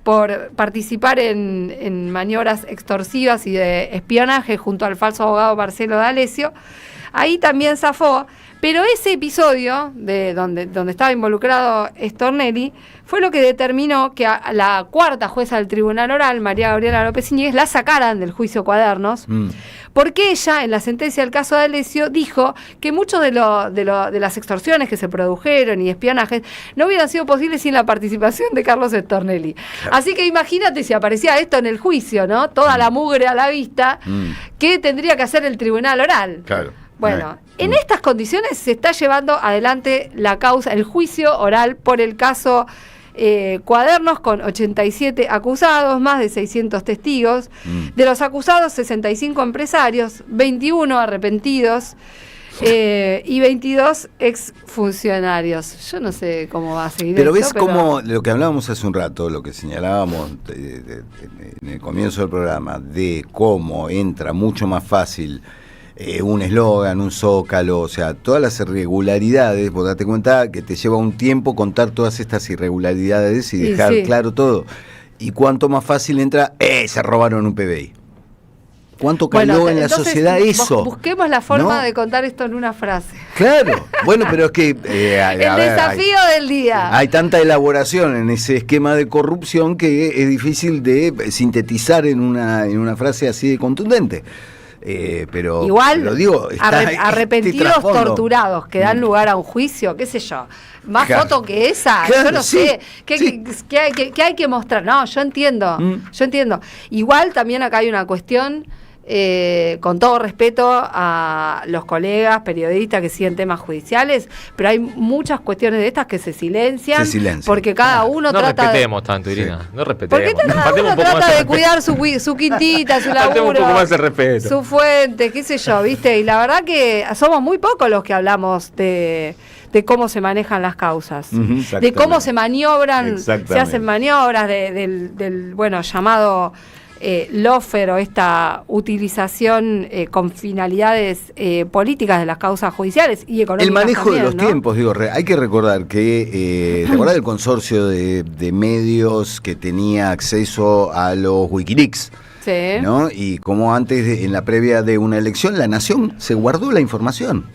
por participar en maniobras extorsivas y de espionaje junto al falso abogado Marcelo D'Alessio. Ahí también zafó. Pero ese episodio de donde estaba involucrado Stornelli fue lo que determinó que a la cuarta jueza del Tribunal Oral, María Gabriela López Iñiguez, la sacaran del juicio Cuadernos, porque ella, en la sentencia del caso de D'Alessio, dijo que muchos de las extorsiones que se produjeron y espionajes no hubieran sido posibles sin la participación de Carlos Stornelli. Claro. Así que imagínate si aparecía esto en el juicio, ¿no? Toda la mugre a la vista, ¿qué tendría que hacer el Tribunal Oral? Claro. Bueno, en estas condiciones se está llevando adelante la causa, el juicio oral por el caso Cuadernos, con 87 acusados, más de 600 testigos. De los acusados, 65 empresarios, 21 arrepentidos y 22 exfuncionarios. Yo no sé cómo va a seguir pero esto. Pero ves como lo que hablábamos hace un rato, lo que señalábamos en el comienzo del programa, de cómo entra mucho más fácil un eslogan, un zócalo, o sea, todas las irregularidades. Vos date cuenta que te lleva un tiempo contar todas estas irregularidades y dejar claro todo. Y cuanto más fácil entra, se robaron un PBI. ¿Cuánto caló en la sociedad eso? Busquemos la forma de contar esto en una frase. Claro, bueno, pero es que... el desafío del día. Hay tanta elaboración en ese esquema de corrupción que es difícil de sintetizar en una frase así de contundente. Pero igual, pero digo, arrepentidos, torturados, que dan lugar a un juicio, qué sé yo, más foto que esa, yo no sé, ¿qué hay que mostrar? No, yo entiendo. Igual también acá hay una cuestión, con todo respeto a los colegas periodistas que siguen temas judiciales, pero hay muchas cuestiones de estas que se silencian. Porque cada uno trata respetemos tanto, Irina, no respetemos. Porque cada uno trata de cuidar su quintita, su laburo, un poco más de respeto, su fuente, qué sé yo, ¿viste? Y la verdad que somos muy pocos los que hablamos de cómo se manejan las causas, de cómo se maniobran, se hacen maniobras del bueno, llamado lawfare, o esta utilización con finalidades políticas de las causas judiciales y económicas. El manejo también, de los tiempos, digo, hay que recordar que, ¿te acordás del consorcio de medios que tenía acceso a los Wikileaks? Sí. ¿No? Y como antes, en la previa de una elección, La Nación se guardó la información.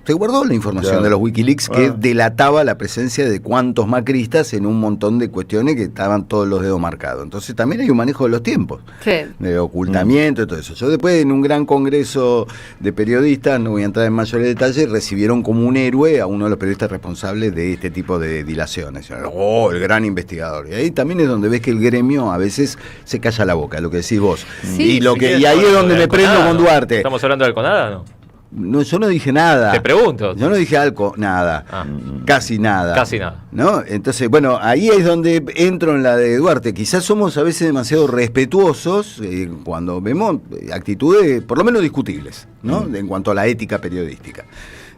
Se guardó la información de los Wikileaks que delataba la presencia de cuantos macristas en un montón de cuestiones que estaban todos los dedos marcados. Entonces también hay un manejo de los tiempos, de ocultamiento y todo eso. Yo después, en un gran congreso de periodistas, no voy a entrar en mayores detalles, recibieron como un héroe a uno de los periodistas responsables de este tipo de dilaciones. ¡Oh, el gran investigador! Y ahí también es donde ves que el gremio a veces se calla la boca, lo que decís vos. Y ahí es donde me prendo con Duarte. ¿Estamos hablando del CONADA, no? No, yo no dije nada. Te pregunto. Yo no dije algo, nada. Casi nada. Casi nada. ¿No? Entonces, bueno, ahí es donde entro en la de Duarte. Quizás somos a veces demasiado respetuosos cuando vemos actitudes, por lo menos discutibles, ¿no? En cuanto a la ética periodística.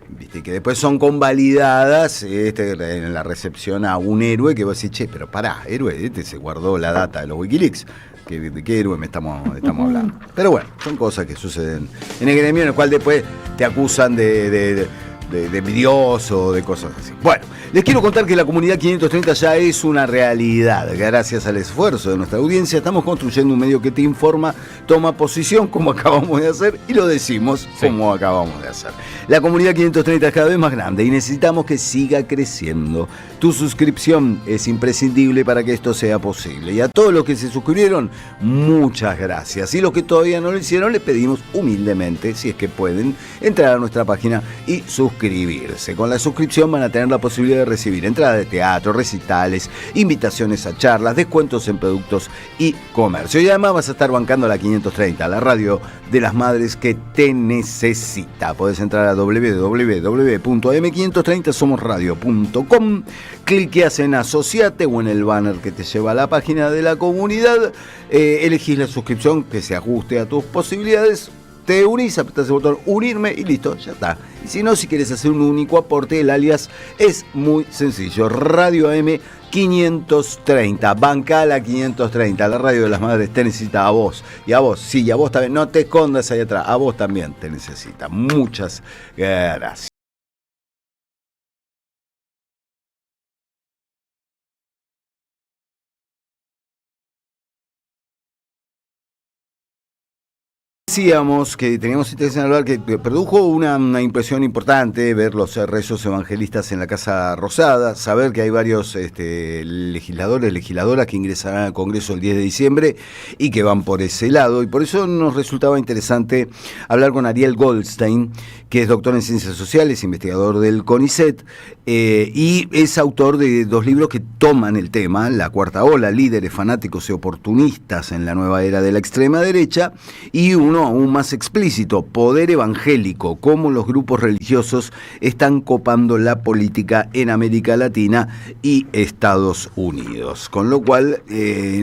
Viste, que después son convalidadas en la recepción a un héroe que vos decís, che, pero pará, héroe, se guardó la data de los Wikileaks. ¿De qué héroe estamos hablando? Pero bueno, son cosas que suceden en el gremio, en el cual después te acusan de envidioso o de cosas así. Bueno, les quiero contar que la comunidad 530 ya es una realidad. Gracias al esfuerzo de nuestra audiencia estamos construyendo un medio que te informa, toma posición como acabamos de hacer y lo decimos como acabamos de hacer. La comunidad 530 es cada vez más grande y necesitamos que siga creciendo. Tu suscripción es imprescindible para que esto sea posible. Y a todos los que se suscribieron, muchas gracias. Y los que todavía no lo hicieron, les pedimos humildemente, si es que pueden, entrar a nuestra página y suscribirse. suscribirse. Con la suscripción van a tener la posibilidad de recibir entradas de teatro, recitales, invitaciones a charlas, descuentos en productos y comercio. Y además vas a estar bancando la 530, la radio de las madres que te necesita. Podés entrar a www.m530somosradio.com, cliqueas en asociate o en el banner que te lleva a la página de la comunidad, elegís la suscripción que se ajuste a tus posibilidades, te unís, apretás el botón unirme y listo, ya está. Y si no, si quieres hacer un único aporte, el alias es muy sencillo, Radio AM 530, banca la 530, la radio de las madres te necesita a vos, y a vos, sí, y a vos también, no te escondas ahí atrás, a vos también te necesita. Muchas gracias. Decíamos que teníamos interés en hablar, que produjo una impresión importante ver los rezos evangelistas en la Casa Rosada, saber que hay varios legisladoras que ingresarán al Congreso el 10 de diciembre y que van por ese lado, y por eso nos resultaba interesante hablar con Ariel Goldstein, que es doctor en Ciencias Sociales, investigador del CONICET, y es autor de 2 libros que toman el tema: La Cuarta Ola, líderes fanáticos y oportunistas en la nueva era de la extrema derecha, y uno aún más explícito, Poder Evangélico, cómo los grupos religiosos están copando la política en América Latina y Estados Unidos. Con lo cual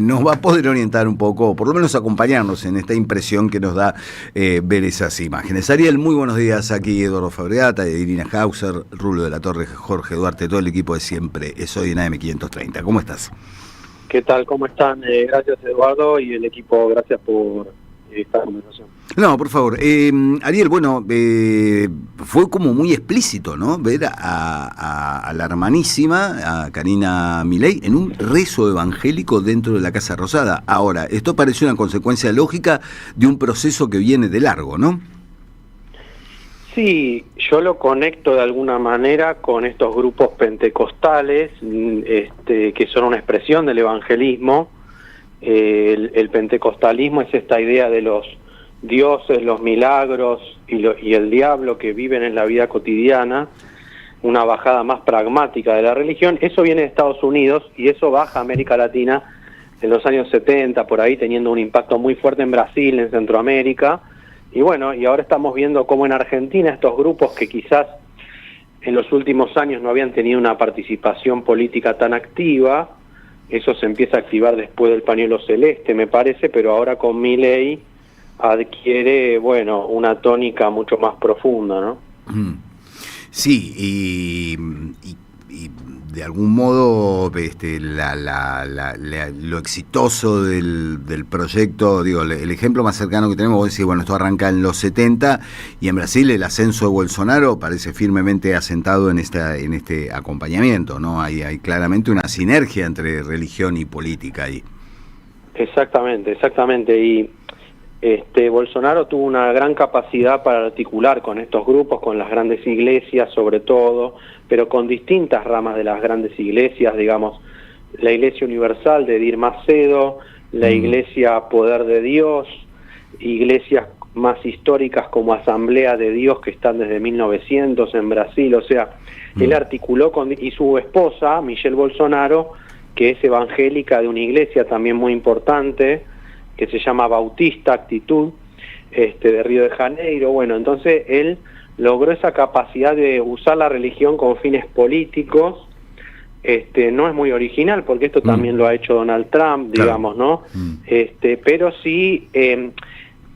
nos va a poder orientar un poco, o por lo menos acompañarnos en esta impresión que nos da ver esas imágenes. Ariel, muy buenos días. Aquí Eduardo Fabreata, Irina Hauser, Rulo de la Torre, Jorge Duarte, todo el equipo de siempre. Soy en AM530. ¿Cómo estás? ¿Qué tal? ¿Cómo están? Gracias, Eduardo, y el equipo, gracias por esta conversación. No, por favor. Ariel, bueno, fue como muy explícito, ¿no? Ver a la hermanísima, a Karina Milei, en un rezo evangélico dentro de la Casa Rosada. Ahora, esto parece una consecuencia lógica de un proceso que viene de largo, ¿no? Sí, yo lo conecto de alguna manera con estos grupos pentecostales, que son una expresión del evangelismo. El pentecostalismo es esta idea de los dioses, los milagros y el diablo que viven en la vida cotidiana, una bajada más pragmática de la religión. Eso viene de Estados Unidos y eso baja a América Latina en los años 70, por ahí, teniendo un impacto muy fuerte en Brasil, en Centroamérica. Y bueno, y ahora estamos viendo cómo en Argentina estos grupos que quizás en los últimos años no habían tenido una participación política tan activa, eso se empieza a activar después del pañuelo celeste, me parece, pero ahora con Milei adquiere, bueno, una tónica mucho más profunda, ¿no? Sí, y de algún modo lo exitoso del proyecto, digo, el ejemplo más cercano que tenemos, vos decís, bueno, esto arranca en los 70 y en Brasil el ascenso de Bolsonaro parece firmemente asentado en este acompañamiento, ¿no? Hay claramente una sinergia entre religión y política ahí. Exactamente, y Bolsonaro tuvo una gran capacidad para articular con estos grupos, con las grandes iglesias sobre todo, pero con distintas ramas de las grandes iglesias, digamos, la Iglesia Universal de Edir Macedo, la Iglesia Poder de Dios, iglesias más históricas como Asamblea de Dios que están desde 1900 en Brasil, o sea, él articuló y su esposa, Michelle Bolsonaro, que es evangélica de una iglesia también muy importante, que se llama Bautista Actitud, de Río de Janeiro. Bueno, entonces él logró esa capacidad de usar la religión con fines políticos. No es muy original, porque esto también lo ha hecho Donald Trump, digamos, ¿no? Pero sí,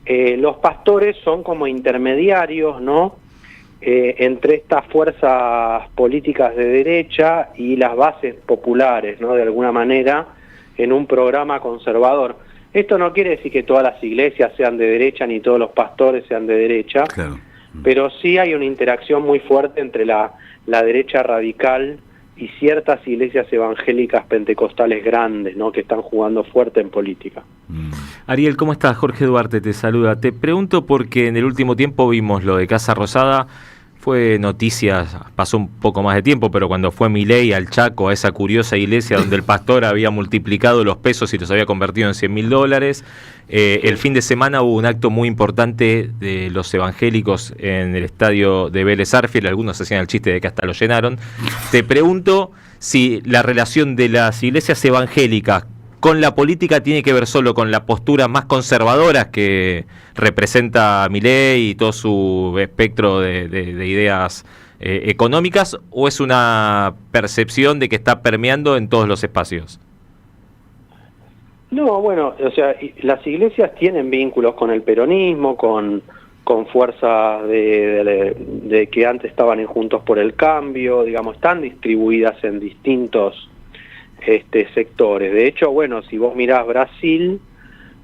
los pastores son como intermediarios, ¿no? Entre estas fuerzas políticas de derecha y las bases populares, ¿no? De alguna manera, en un programa conservador. Esto no quiere decir que todas las iglesias sean de derecha ni todos los pastores sean de derecha, claro. Pero sí hay una interacción muy fuerte entre la derecha radical y ciertas iglesias evangélicas pentecostales grandes, ¿no? Que están jugando fuerte en política. Ariel, ¿cómo estás? Jorge Duarte te saluda. Te pregunto porque en el último tiempo vimos lo de Casa Rosada, Fue noticia, pasó un poco más de tiempo, pero cuando fue Milei al Chaco, a esa curiosa iglesia donde el pastor había multiplicado los pesos y los había convertido en $100.000, el fin de semana hubo un acto muy importante de los evangélicos en el estadio de Vélez Arfiel, algunos hacían el chiste de que hasta lo llenaron. Te pregunto si la relación de las iglesias evangélicas con la política tiene que ver solo con las posturas más conservadoras que representa Milei y todo su espectro de ideas económicas, o es una percepción de que está permeando en todos los espacios. No, bueno, o sea, las iglesias tienen vínculos con el peronismo, con fuerzas de que antes estaban en Juntos por el Cambio, digamos, están distribuidas en distintos sectores. De hecho, bueno, si vos mirás Brasil,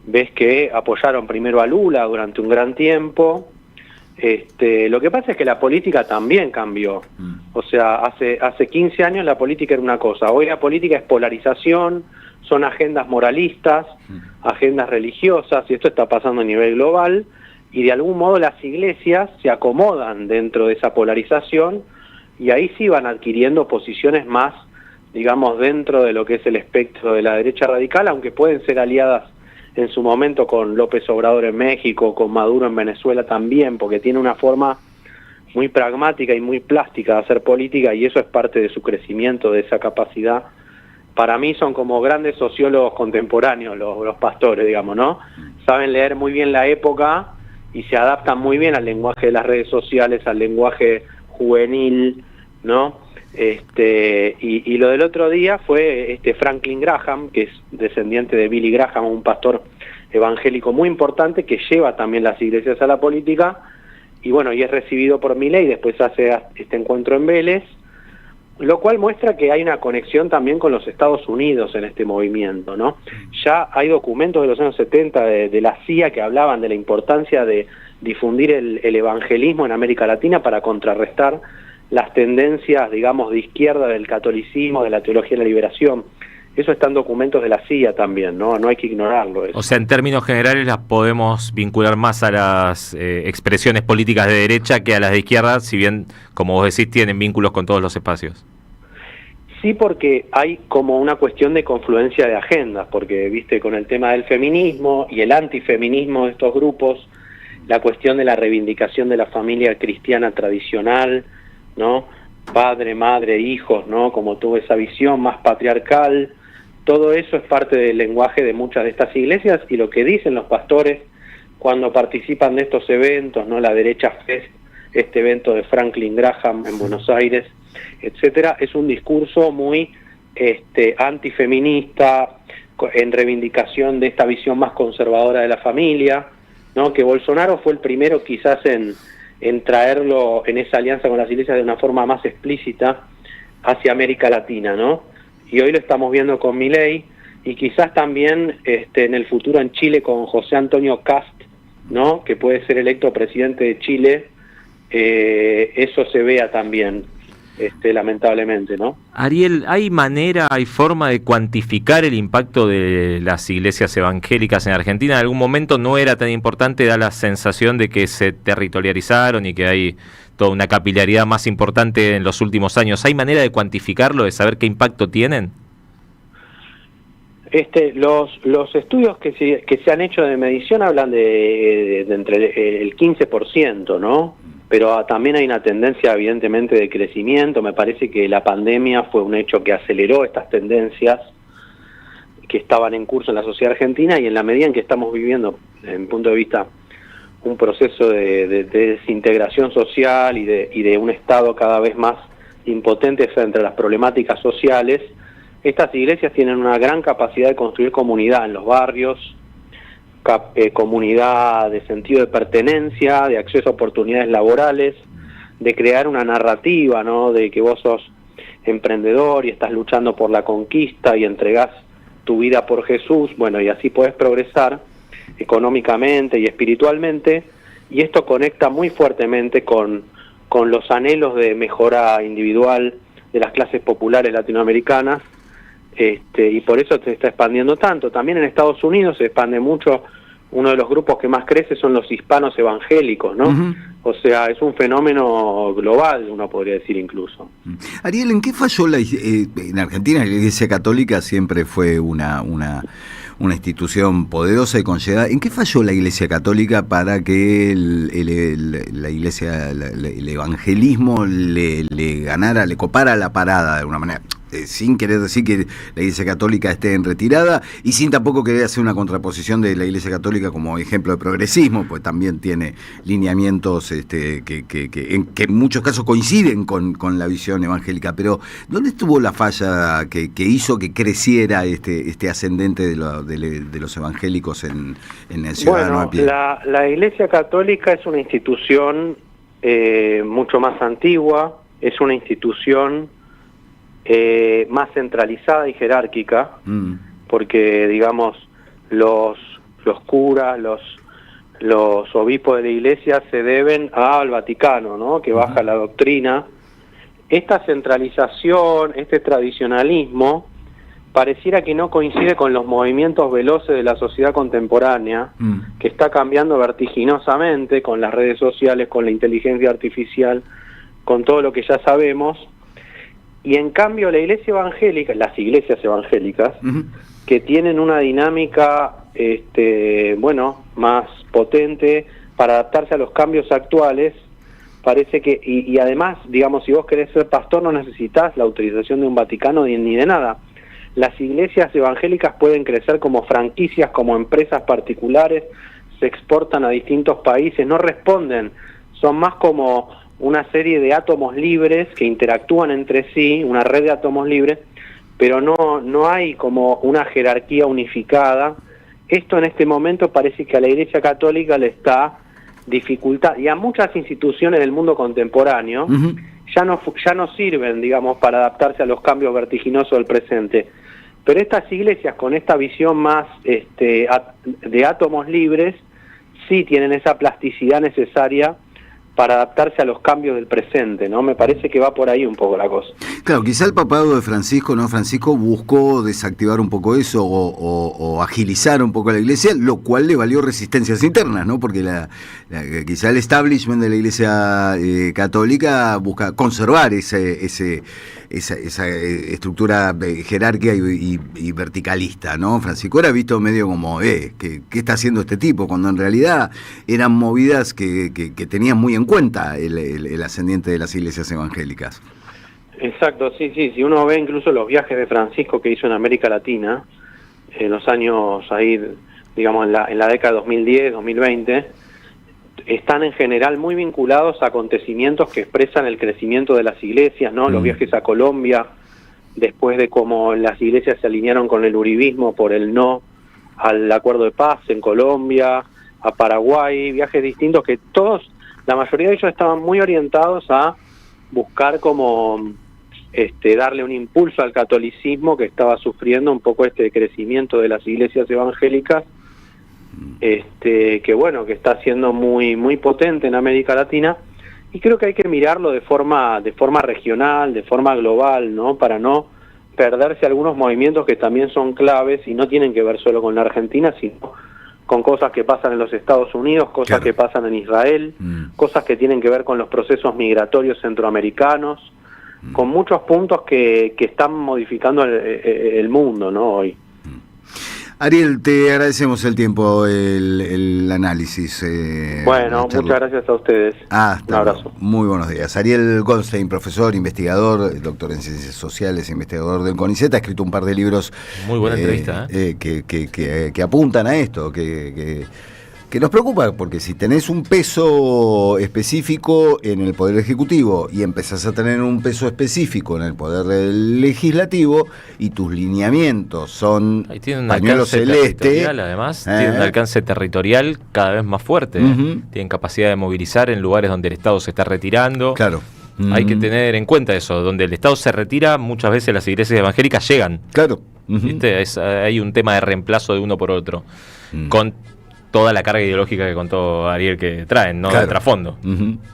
ves que apoyaron primero a Lula durante un gran tiempo. Lo que pasa es que la política también cambió. O sea, hace 15 años la política era una cosa, hoy la política es polarización, son agendas moralistas, agendas religiosas, y esto está pasando a nivel global, y de algún modo las iglesias se acomodan dentro de esa polarización, y ahí sí van adquiriendo posiciones más, digamos, dentro de lo que es el espectro de la derecha radical, aunque pueden ser aliadas en su momento con López Obrador en México, con Maduro en Venezuela también, porque tiene una forma muy pragmática y muy plástica de hacer política, y eso es parte de su crecimiento, de esa capacidad. Para mí son como grandes sociólogos contemporáneos los pastores, digamos, ¿no? Saben leer muy bien la época y se adaptan muy bien al lenguaje de las redes sociales, al lenguaje juvenil, ¿no? Y lo del otro día fue Franklin Graham, que es descendiente de Billy Graham, un pastor evangélico muy importante que lleva también las iglesias a la política, y bueno, y es recibido por Milei, después hace este encuentro en Vélez, lo cual muestra que hay una conexión también con los Estados Unidos en este movimiento, ¿no? Ya hay documentos de los años 70 de la CIA que hablaban de la importancia de difundir el evangelismo en América Latina para contrarrestar las tendencias, digamos, de izquierda del catolicismo, de la teología de la liberación. Eso está en documentos de la CIA también, ¿no? No hay que ignorarlo eso. O sea, en términos generales las podemos vincular más a las expresiones políticas de derecha que a las de izquierda, si bien, como vos decís, tienen vínculos con todos los espacios. Sí, porque hay como una cuestión de confluencia de agendas, porque, viste, con el tema del feminismo y el antifeminismo de estos grupos, la cuestión de la reivindicación de la familia cristiana tradicional, ¿no? Padre, madre, hijos, ¿no? Como tuvo esa visión más patriarcal, todo eso es parte del lenguaje de muchas de estas iglesias, y lo que dicen los pastores cuando participan de estos eventos, ¿no? La Derecha Fest, este evento de Franklin Graham en Buenos Aires, etcétera, es un discurso muy antifeminista, en reivindicación de esta visión más conservadora de la familia, ¿no? Que Bolsonaro fue el primero quizás en traerlo en esa alianza con las iglesias de una forma más explícita hacia América Latina, ¿no? Y hoy lo estamos viendo con Milei, y quizás también en el futuro en Chile con José Antonio Kast, ¿no? Que puede ser electo presidente de Chile, eso se vea también, lamentablemente, ¿no? Ariel, ¿hay forma de cuantificar el impacto de las iglesias evangélicas en Argentina? En algún momento no era tan importante, da la sensación de que se territorializaron y que hay toda una capilaridad más importante en los últimos años. ¿Hay manera de cuantificarlo, de saber qué impacto tienen? Los estudios que se han hecho de medición hablan de entre el 15%, ¿no? Pero también hay una tendencia evidentemente de crecimiento. Me parece que la pandemia fue un hecho que aceleró estas tendencias que estaban en curso en la sociedad argentina, y en la medida en que estamos viviendo, desde mi punto de vista, un proceso de desintegración social y de un Estado cada vez más impotente frente a las problemáticas sociales, estas iglesias tienen una gran capacidad de construir comunidad en los barrios, comunidad de sentido de pertenencia, de acceso a oportunidades laborales, de crear una narrativa, ¿no? De que vos sos emprendedor y estás luchando por la conquista y entregás tu vida por Jesús, bueno, y así podés progresar económicamente y espiritualmente, y esto conecta muy fuertemente con los anhelos de mejora individual de las clases populares latinoamericanas, y por eso se está expandiendo tanto. También en Estados Unidos se expande mucho uno de los grupos que más crece son los hispanos evangélicos, ¿no? Uh-huh. O sea, es un fenómeno global, uno podría decir incluso. Ariel, ¿en qué falló en Argentina? La Iglesia Católica siempre fue una institución poderosa y considerada. ¿En qué falló la Iglesia Católica para que la Iglesia, el evangelismo le ganara, le copara la parada de alguna manera? Sin querer decir que la Iglesia Católica esté en retirada y sin tampoco querer hacer una contraposición de la Iglesia Católica como ejemplo de progresismo, pues también tiene lineamientos que en muchos casos coinciden con la visión evangélica. Pero ¿dónde estuvo la falla que hizo que creciera este ascendente de los evangélicos en el ciudadano a pie? La Iglesia Católica es una institución mucho más antigua, es una institución más centralizada y jerárquica, porque digamos los curas, los obispos de la Iglesia se deben al Vaticano, ¿no? Que baja la doctrina. Esta centralización, este tradicionalismo, pareciera que no coincide con los movimientos veloces de la sociedad contemporánea, que está cambiando vertiginosamente con las redes sociales, con la inteligencia artificial, con todo lo que ya sabemos. Y en cambio la iglesia evangélica, las iglesias evangélicas, que tienen una dinámica más potente para adaptarse a los cambios actuales, parece que, y además, digamos, si vos querés ser pastor no necesitas la autorización de un Vaticano ni de nada. Las iglesias evangélicas pueden crecer como franquicias, como empresas particulares, se exportan a distintos países, no responden, son más como una serie de átomos libres que interactúan entre sí, una red de átomos libres, pero no hay como una jerarquía unificada. Esto en este momento parece que a la Iglesia Católica le está dificultando, y a muchas instituciones del mundo contemporáneo ya no sirven, digamos, para adaptarse a los cambios vertiginosos del presente. Pero estas iglesias con esta visión más de átomos libres sí tienen esa plasticidad necesaria para adaptarse a los cambios del presente, ¿no? Me parece que va por ahí un poco la cosa. Claro, quizá el papado de Francisco, ¿no? Francisco buscó desactivar un poco eso o agilizar un poco a la iglesia, lo cual le valió resistencias internas, ¿no? Porque quizá el establishment de la Iglesia Católica busca conservar esa estructura jerárquica y verticalista, ¿no? Francisco era visto medio como, ¿qué está haciendo este tipo? Cuando en realidad eran movidas que tenían muy en cuenta el ascendiente de las iglesias evangélicas. Exacto, sí, si uno ve incluso los viajes de Francisco que hizo en América Latina, en los años ahí, digamos en la década de 2010, 2020, están en general muy vinculados a acontecimientos que expresan el crecimiento de las iglesias, ¿no? Los viajes a Colombia, después de cómo las iglesias se alinearon con el uribismo por el no al acuerdo de paz en Colombia, a Paraguay, viajes distintos que todos, la mayoría de ellos estaban muy orientados a buscar como darle un impulso al catolicismo que estaba sufriendo un poco este crecimiento de las iglesias evangélicas, que está siendo muy muy potente en América Latina, y creo que hay que mirarlo de forma regional, de forma global, ¿no? Para no perderse algunos movimientos que también son claves y no tienen que ver solo con la Argentina, sino con cosas que pasan en los Estados Unidos, cosas que pasan en Israel, cosas que tienen que ver con los procesos migratorios centroamericanos, con muchos puntos que están modificando el mundo, ¿no? Hoy. Ariel, te agradecemos el tiempo, el análisis. Bueno, muchas gracias a ustedes. Un abrazo. Muy buenos días. Ariel Goldstein, profesor, investigador, doctor en Ciencias Sociales, investigador del CONICET, ha escrito un par de libros. Muy buena entrevista. Que apuntan a esto, que nos preocupa, porque si tenés un peso específico en el Poder Ejecutivo y empezás a tener un peso específico en el Poder Legislativo y tus lineamientos son pañuelo celeste, además tienen un alcance territorial cada vez más fuerte, tienen capacidad de movilizar en lugares donde el Estado se está retirando. Claro. Hay que tener en cuenta eso, donde el Estado se retira, muchas veces las iglesias evangélicas llegan. Claro. ¿Viste? Hay un tema de reemplazo de uno por otro, con toda la carga ideológica que contó Ariel que traen, ¿no? De trasfondo.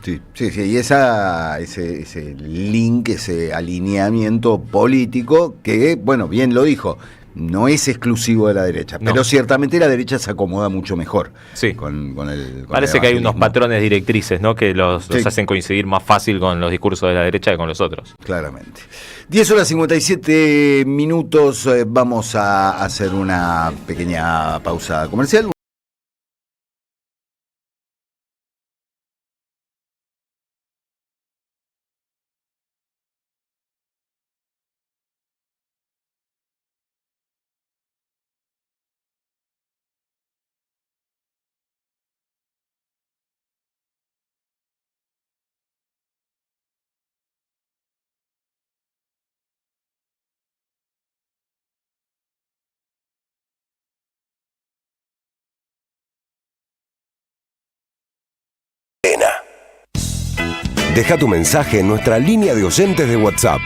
Sí, y ese link, ese alineamiento político que, bueno, bien lo dijo, no es exclusivo de la derecha, No. pero ciertamente la derecha se acomoda mucho mejor. Sí. Con Parece que hay unos patrones directrices, ¿no? Que los Sí. hacen coincidir más fácil con los discursos de la derecha que con los otros. Claramente. 10:57. Vamos a hacer una pequeña pausa comercial. Deja tu mensaje en nuestra línea de oyentes de WhatsApp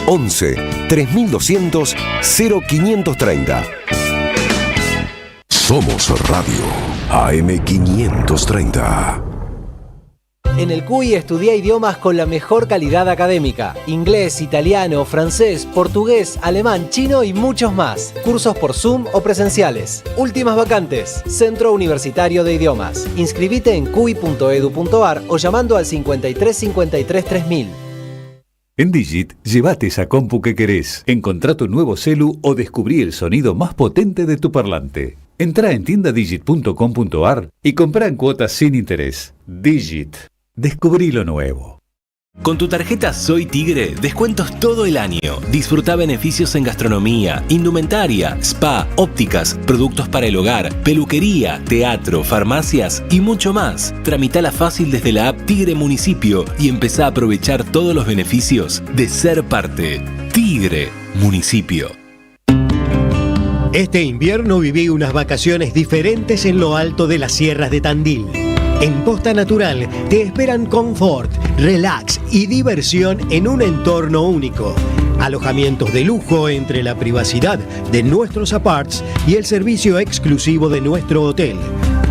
11 3200 0530. Somos Radio AM530. En el CUI estudia idiomas con la mejor calidad académica. Inglés, italiano, francés, portugués, alemán, chino y muchos más. Cursos por Zoom o presenciales. Últimas vacantes. Centro Universitario de Idiomas. Inscribite en cui.edu.ar o llamando al 53 53 3000. En Digit, llévate esa compu que querés. Encontrá tu nuevo celu o descubrí el sonido más potente de tu parlante. Entrá en tiendadigit.com.ar y comprá en cuotas sin interés. Digit. Descubrí lo nuevo. Con tu tarjeta Soy Tigre, descuentos todo el año. Disfruta beneficios en gastronomía, indumentaria, spa, ópticas, productos para el hogar, peluquería, teatro, farmacias y mucho más. Tramitala fácil desde la app Tigre Municipio y empezá a aprovechar todos los beneficios de ser parte. Tigre Municipio. Este invierno viví unas vacaciones diferentes en lo alto de las sierras de Tandil. En Posta Natural te esperan confort, relax y diversión en un entorno único. Alojamientos de lujo entre la privacidad de nuestros aparts y el servicio exclusivo de nuestro hotel.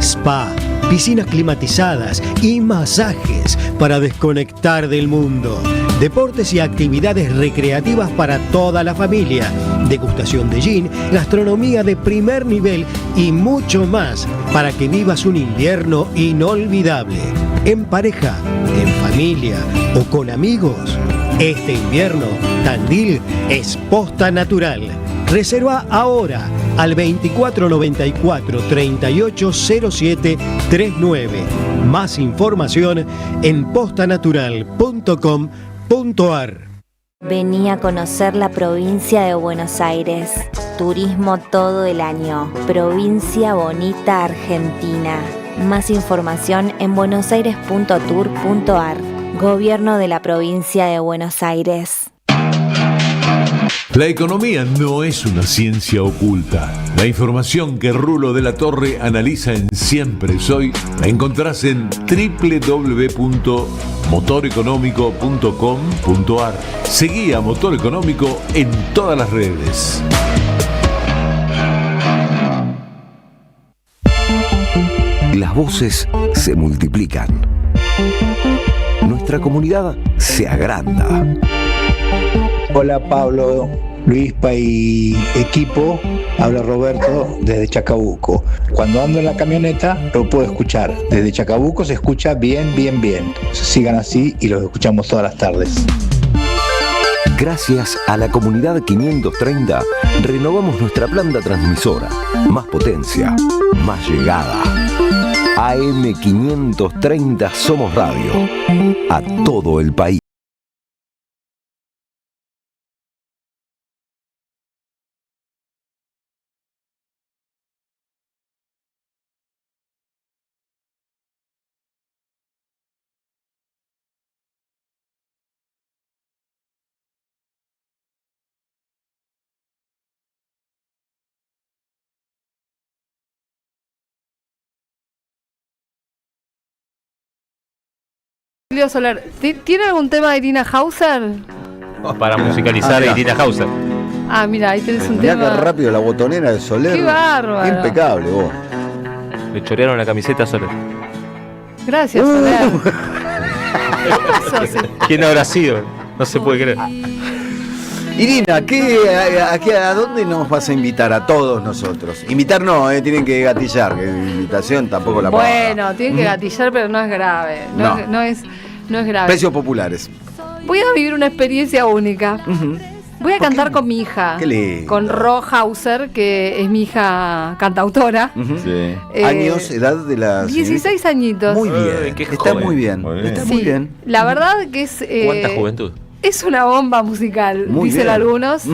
Spa, piscinas climatizadas y masajes para desconectar del mundo. Deportes y actividades recreativas para toda la familia. Degustación de gin, gastronomía de primer nivel y mucho más para que vivas un invierno inolvidable. En pareja, en familia o con amigos. Este invierno, Tandil es Posta Natural. Reserva ahora al 2494 3807 39. Más información en postanatural.com.ar. Vení a conocer la provincia de Buenos Aires. Turismo todo el año. Provincia bonita Argentina. Más información en buenosaires.tour.ar. Gobierno de la provincia de Buenos Aires. La economía no es una ciencia oculta. La información que Rulo de la Torre analiza en Siempre Soy la encontrás en www.motoreconómico.com.ar. Seguí a Motor Económico en todas las redes. Las voces se multiplican. Nuestra comunidad se agranda. Hola Pablo, Luispa y equipo, habla Roberto desde Chacabuco. Cuando ando en la camioneta lo puedo escuchar. Desde Chacabuco se escucha bien, bien, bien. Sigan así y los escuchamos todas las tardes. Gracias a la comunidad 530, renovamos nuestra planta transmisora. Más potencia, más llegada. AM530 Somos Radio. A todo el país. Solar, ¿tiene algún tema de Irina Hauser? Para musicalizar a Irina Hauser. Ah, mira, ahí tenés un Mirá tema. que rápido la botonera de Soler. Qué bárbaro. Impecable, vos. Le chorearon la camiseta a Soler. Gracias, Soler. ¿Qué pasó? ¿Quién habrá sido? No se puede creer. Irina, ¿a dónde nos vas a invitar a todos nosotros? Invitar no, tienen que gatillar, que invitación tampoco la Bueno, tienen que gatillar, pero no es grave. No es grave. Precios populares. Voy a vivir una experiencia única. Voy a cantar con mi hija, con Ro Hauser, que es mi hija cantautora. ¿Años, edad de las...? 16 añitos. Muy bien, está muy bien. Está muy bien. La verdad que es... ¿Cuánta juventud? Es una bomba musical, dicen algunos.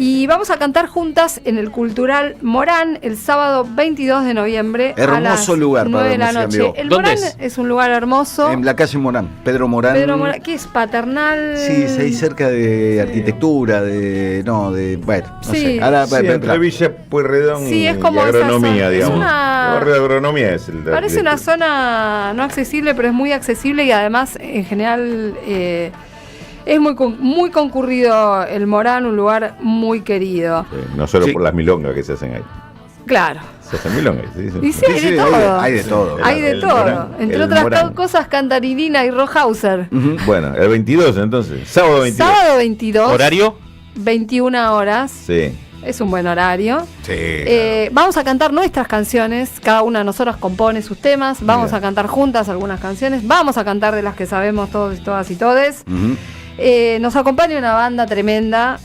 Y vamos a cantar juntas en el Cultural Morán el sábado 22 de noviembre. Hermoso lugar para la noche. El Morán es un lugar hermoso. En la calle Morán, Pedro Morán. ¿Qué es? Paternal. Sí, ahí cerca de arquitectura, bueno, no sé. Ahora, entre Villa Pueyrredón es como y agronomía, digamos. Barrio de agronomía es el parece una zona no accesible, pero es muy accesible y además, en general, es muy concurrido el Morán, un lugar muy querido. No solo por las milongas que se hacen ahí. Claro. Se hacen milongas, se dicen. Y sí, hay de todo. Hay de todo. Hay de todo. Morán, entre otras cosas, cantan Irina y Rohauser. Bueno, el 22 entonces. Sábado 22. Sábado 22. ¿Horario? 21 horas. Sí. Es un buen horario. Sí. Vamos a cantar nuestras canciones. Cada una de nosotras compone sus temas. Vamos a cantar juntas algunas canciones. Vamos a cantar de las que sabemos todos, todas y todes. Nos acompaña una banda tremenda.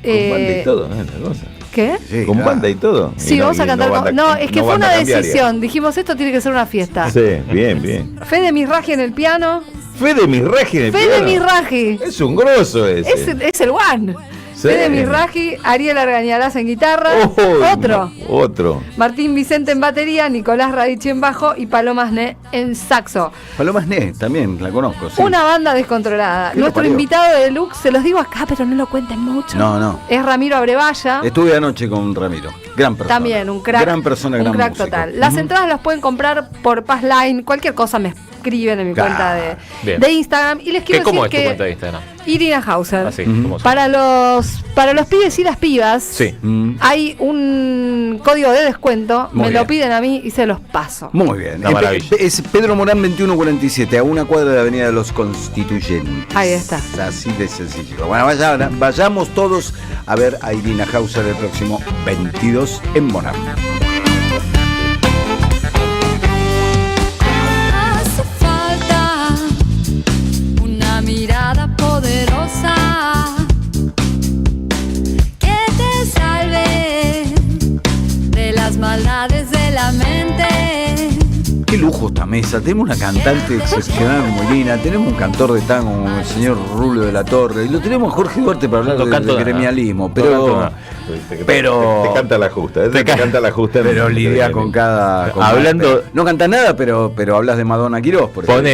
Con banda y todo, la cosa. ¿Qué? Sí, con banda y todo. Sí, vamos a cantar. Es que fue una decisión. Dijimos, esto tiene que ser una fiesta. Sí, bien. Fede Misraji en el piano. Fede Misraji. Es un grosso ese. Es el one. Sí. Fede Misraji, Ariel Argañarás en guitarra. Otro. Martín Vicente en batería, Nicolás Radici en bajo y Paloma Sné en saxo. Paloma Sné, también la conozco. Sí. Una banda descontrolada. Nuestro invitado de deluxe, se los digo acá, pero no lo cuenten mucho. No. Es Ramiro Abrevaya. Estuve anoche con Ramiro. Gran persona. También, un crack. Gran persona, un gran crack músico. total. Las entradas las pueden comprar por Passline. Cualquier cosa me escriben en mi cuenta de Instagram. Y les quiero ¿Cómo decir es tu que cuenta de Instagram? Irina Hauser. Así, para los pibes y las pibas, hay un código de descuento. Me lo piden a mí y se los paso. Muy bien. Maravilla. Es Pedro Morán 2147, a una cuadra de la Avenida de los Constituyentes. Ahí está. Así de sencillo. Bueno, vayamos todos a ver a Irina Hauser el próximo 22 en Morán. Hace falta una mirada poderosa que te salve de las maldades de la mente. Qué lujo esta mesa. Tenemos una cantante excepcional como Irina, tenemos un cantor de tango como el señor Rulio de la Torre, y lo tenemos a Jorge Duarte para hablar de gremialismo, pero te canta la justa, te canta la justa, pero lidia con cada hablando, no canta nada, pero hablas de Madonna Quirós, por ejemplo.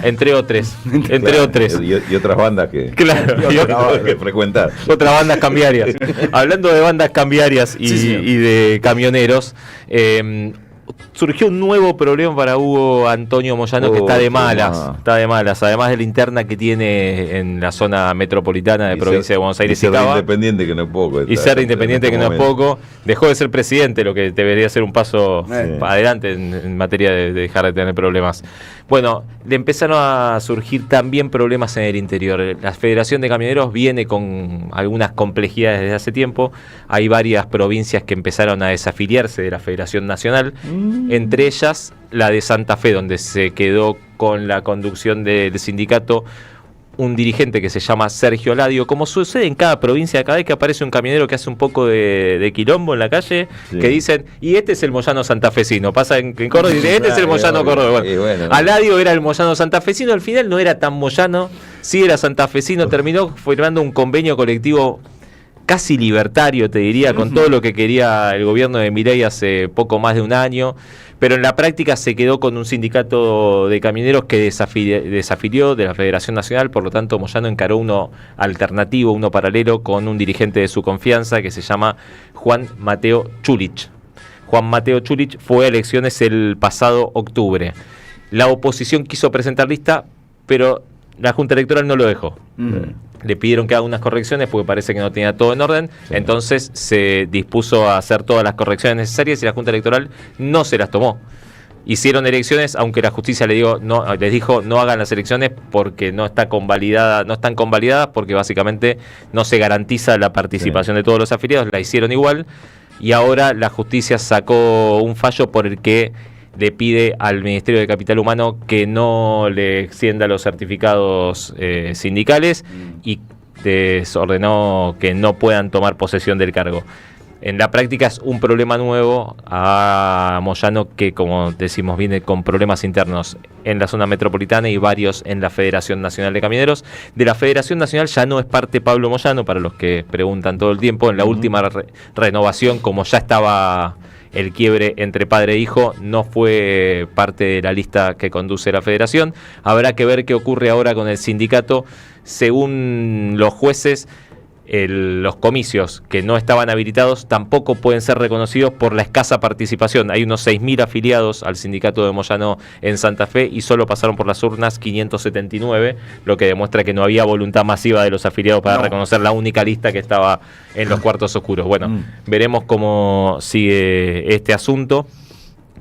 Entre otros y otras bandas que que frecuentar, otras bandas cambiarias. Hablando de bandas cambiarias y de camioneros, surgió un nuevo problema para Hugo Antonio Moyano, que está de malas, además de la interna que tiene en la zona metropolitana de provincia de Buenos Aires y ser independiente, que no es poco. Dejó de ser presidente, lo que debería ser un paso adelante en materia de dejar de tener problemas. Bueno, le empezaron a surgir también problemas en el interior. La Federación de Camioneros viene con algunas complejidades desde hace tiempo. Hay varias provincias que empezaron a desafiliarse de la Federación Nacional, entre ellas la de Santa Fe, donde se quedó con la conducción del sindicato un dirigente que se llama Sergio Ladio. Como sucede en cada provincia, cada vez que aparece un camionero que hace un poco de quilombo en la calle, que dicen, y este es el Moyano santafesino. Pasa en Córdoba y dicen, este es el Moyano Córdoba. Bueno, a Ladio era el Moyano santafesino, al final no era tan Moyano, sí era santafesino, terminó firmando un convenio colectivo casi libertario, te diría, con todo lo que quería el gobierno de Milei hace poco más de un año, pero en la práctica se quedó con un sindicato de camioneros que desafilió de la Federación Nacional. Por lo tanto, Moyano encaró uno alternativo, uno paralelo, con un dirigente de su confianza que se llama Juan Mateo Chulich. Juan Mateo Chulich fue a elecciones el pasado octubre. La oposición quiso presentar lista, pero la Junta Electoral no lo dejó. Le pidieron que haga unas correcciones porque parece que no tenía todo en orden. Entonces se dispuso a hacer todas las correcciones necesarias y la Junta Electoral no se las tomó. hicieron elecciones, aunque la justicia les dijo no hagan las elecciones porque no están convalidadas, porque básicamente no se garantiza la participación de todos los afiliados. La hicieron igual, y ahora la justicia sacó un fallo por el que le pide al Ministerio de Capital Humano que no le extienda los certificados sindicales, y les ordenó que no puedan tomar posesión del cargo. En la práctica es un problema nuevo a Moyano, que, como decimos, viene con problemas internos en la zona metropolitana y varios en la Federación Nacional de Camioneros. De la Federación Nacional ya no es parte Pablo Moyano, para los que preguntan todo el tiempo. En la última renovación, como ya estaba el quiebre entre padre e hijo, no fue parte de la lista que conduce la Federación. Habrá que ver qué ocurre ahora con el sindicato. Según los jueces, los comicios que no estaban habilitados tampoco pueden ser reconocidos por la escasa participación. Hay unos 6.000 afiliados al sindicato de Moyano en Santa Fe y solo pasaron por las urnas 579, lo que demuestra que no había voluntad masiva de los afiliados para reconocer la única lista que estaba en los cuartos oscuros. Bueno, veremos cómo sigue este asunto,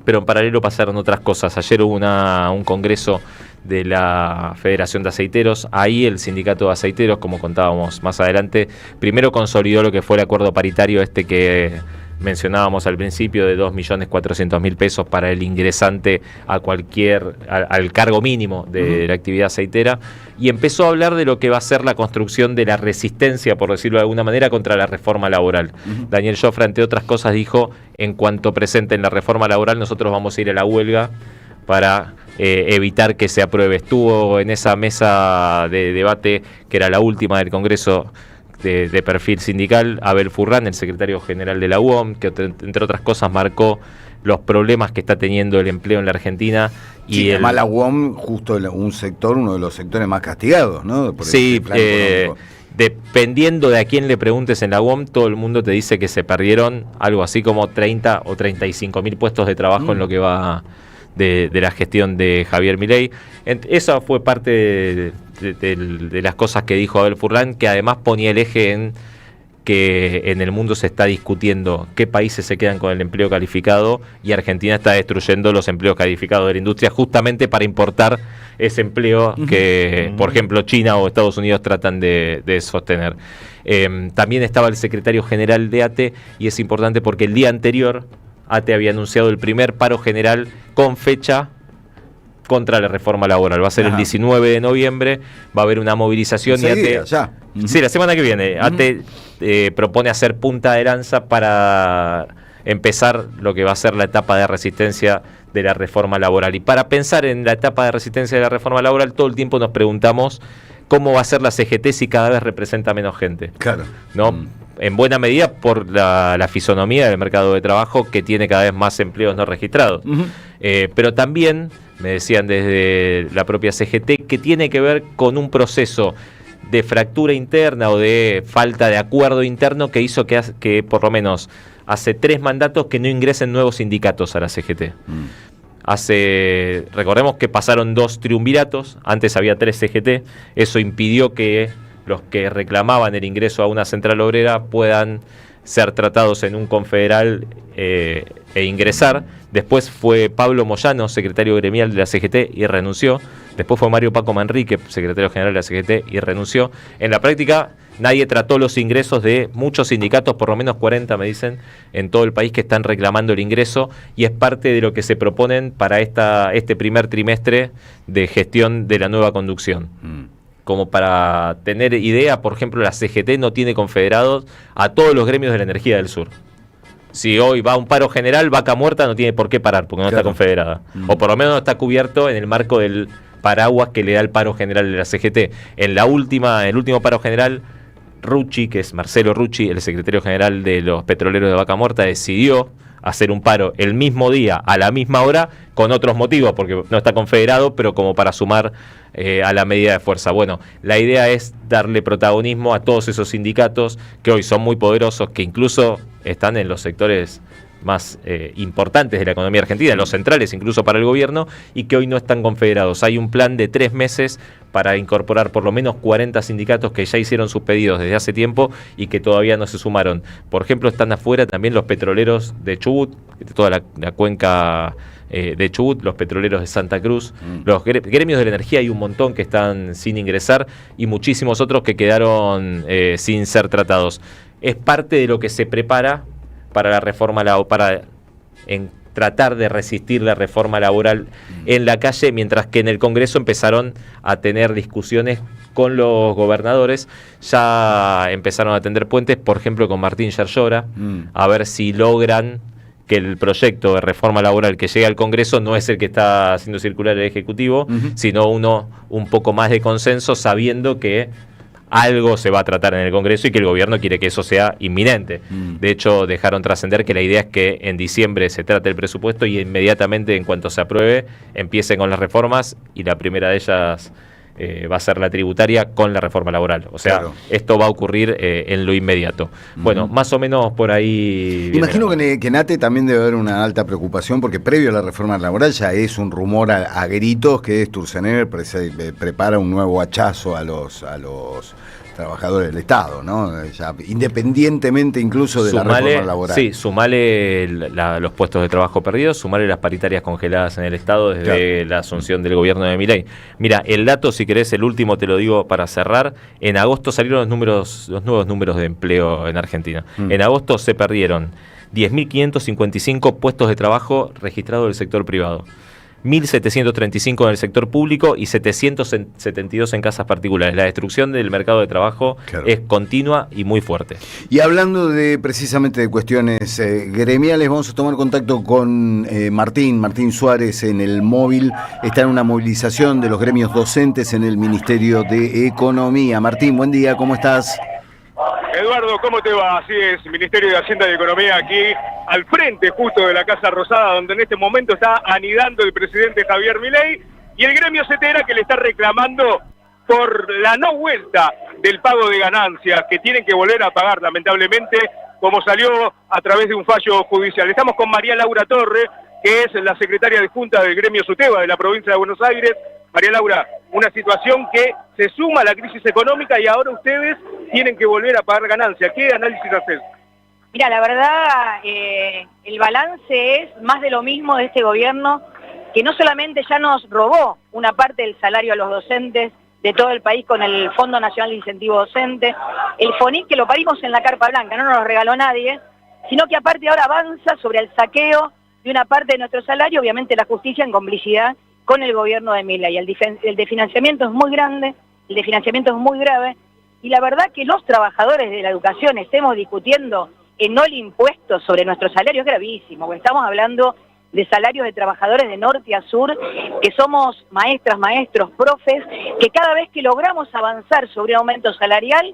pero en paralelo pasaron otras cosas. Ayer hubo un congreso de la Federación de Aceiteros. Ahí el sindicato de aceiteros, como contábamos más adelante, primero consolidó lo que fue el acuerdo paritario que mencionábamos al principio, de 2.400.000 pesos para el ingresante al cargo mínimo de la actividad aceitera, y empezó a hablar de lo que va a ser la construcción de la resistencia, por decirlo de alguna manera, contra la reforma laboral. Daniel Joffre, entre otras cosas, dijo: en cuanto presenten la reforma laboral, nosotros vamos a ir a la huelga para evitar que se apruebe. Estuvo en esa mesa de debate, que era la última del Congreso, de perfil sindical, Abel Furran, el secretario general de la UOM, que entre otras cosas marcó los problemas que está teniendo el empleo en la Argentina. Y además la UOM, justo uno de los sectores más castigados, ¿no? Sí, dependiendo de a quién le preguntes en la UOM, todo el mundo te dice que se perdieron algo así como 30 o 35.000 puestos de trabajo en lo que va de la gestión de Javier Milei. Esa fue parte de las cosas que dijo Abel Furlan, que además ponía el eje en que en el mundo se está discutiendo qué países se quedan con el empleo calificado, y Argentina está destruyendo los empleos calificados de la industria justamente para importar ese empleo que, por ejemplo, China o Estados Unidos tratan de sostener. También estaba el secretario general de ATE, y es importante porque el día anterior ATE había anunciado el primer paro general con fecha contra la reforma laboral. Va a ser el 19 de noviembre, va a haber una movilización. Enseguida, y ATE, sí, la semana que viene, ATE propone hacer punta de lanza para empezar lo que va a ser la etapa de resistencia de la reforma laboral. Y para pensar en la etapa de resistencia de la reforma laboral, todo el tiempo nos preguntamos cómo va a ser la CGT si cada vez representa menos gente. Claro. ¿No? En buena medida por la fisonomía del mercado de trabajo, que tiene cada vez más empleos no registrados. Pero también, me decían desde la propia CGT, que tiene que ver con un proceso de fractura interna o de falta de acuerdo interno que hizo que por lo menos hace 3 mandatos que no ingresen nuevos sindicatos a la CGT. Recordemos que pasaron 2 triunviratos, antes había 3 CGT, eso impidió que los que reclamaban el ingreso a una central obrera puedan ser tratados en un confederal e ingresar. Después fue Pablo Moyano, secretario gremial de la CGT, y renunció. Después fue Mario Paco Manrique, secretario general de la CGT, y renunció. En la práctica, nadie trató los ingresos de muchos sindicatos, por lo menos 40 me dicen, en todo el país, que están reclamando el ingreso, y es parte de lo que se proponen para este primer trimestre de gestión de la nueva conducción. Como para tener idea, por ejemplo, la CGT no tiene confederados a todos los gremios de la energía del sur. Si hoy va a un paro general, Vaca Muerta no tiene por qué parar, porque no está confederada. O por lo menos no está cubierto en el marco del paraguas que le da el paro general de la CGT. En el último paro general, Rucci, que es Marcelo Rucci, el secretario general de los petroleros de Vaca Muerta, decidió hacer un paro el mismo día, a la misma hora, con otros motivos, porque no está confederado, pero como para sumar a la medida de fuerza. Bueno, la idea es darle protagonismo a todos esos sindicatos que hoy son muy poderosos, que incluso están en los sectores más importantes de la economía argentina, los centrales incluso para el gobierno, y que hoy no están confederados. Hay un plan de 3 meses para incorporar por lo menos 40 sindicatos que ya hicieron sus pedidos desde hace tiempo y que todavía no se sumaron. Por ejemplo, están afuera también los petroleros de Chubut, de toda la cuenca de Chubut, los petroleros de Santa Cruz, los gremios de la energía, hay un montón que están sin ingresar y muchísimos otros que quedaron sin ser tratados. Es parte de lo que se prepara para la reforma laboral, tratar de resistir la reforma laboral en la calle, mientras que en el Congreso empezaron a tener discusiones con los gobernadores, ya empezaron a tender puentes, por ejemplo con Martín Yerllora, a ver si logran que el proyecto de reforma laboral que llegue al Congreso no es el que está haciendo circular el Ejecutivo, sino uno un poco más de consenso, sabiendo que algo se va a tratar en el Congreso y que el gobierno quiere que eso sea inminente. De hecho, dejaron trascender que la idea es que en diciembre se trate el presupuesto y inmediatamente, en cuanto se apruebe, empiecen con las reformas, y la primera de ellas va a ser la tributaria con la reforma laboral. O sea, esto va a ocurrir en lo inmediato. Bueno, más o menos por ahí. Imagino que en ATE también debe haber una alta preocupación, porque previo a la reforma laboral ya es un rumor a gritos que Sturzenegger prepara un nuevo hachazo a los trabajadores del Estado, ¿no? Ya, independientemente incluso de la reforma laboral. Sí, sumale los puestos de trabajo perdidos, sumale las paritarias congeladas en el Estado desde la asunción del gobierno de Milei. Mira, el dato, si querés, el último te lo digo para cerrar. En agosto salieron los nuevos números de empleo en Argentina. En agosto se perdieron 10.555 puestos de trabajo registrados del sector privado, 1.735 en el sector público y 772 en casas particulares. La destrucción del mercado de trabajo es continua y muy fuerte. Y hablando precisamente de cuestiones gremiales, vamos a tomar contacto con Martín Suárez en el móvil. Está en una movilización de los gremios docentes en el Ministerio de Economía. Martín, buen día, ¿cómo estás? Eduardo, ¿cómo te va? Así es, Ministerio de Hacienda y Economía aquí al frente justo de la Casa Rosada, donde en este momento está anidando el presidente Javier Milei y el gremio CETERA, que le está reclamando por la no vuelta del pago de ganancias, que tienen que volver a pagar lamentablemente, como salió a través de un fallo judicial. Estamos con María Laura Torre, que es la secretaria adjunta del gremio SUTEBA de la provincia de Buenos Aires. María Laura, una situación que se suma a la crisis económica y ahora ustedes tienen que volver a pagar ganancias. ¿Qué análisis haces? Mira, la verdad, el balance es más de lo mismo de este gobierno, que no solamente ya nos robó una parte del salario a los docentes de todo el país con el Fondo Nacional de Incentivo Docente, el FONIC, que lo parimos en la carpa blanca, no nos lo regaló nadie, sino que aparte ahora avanza sobre el saqueo de una parte de nuestro salario, obviamente la justicia en complicidad con el gobierno de Milei. El desfinanciamiento es muy grande, el desfinanciamiento es muy grave, y la verdad que los trabajadores de la educación estemos discutiendo en no el impuesto sobre nuestro salario es gravísimo, porque estamos hablando de salarios de trabajadores de norte a sur, que somos maestras, maestros, profes, que cada vez que logramos avanzar sobre un aumento salarial,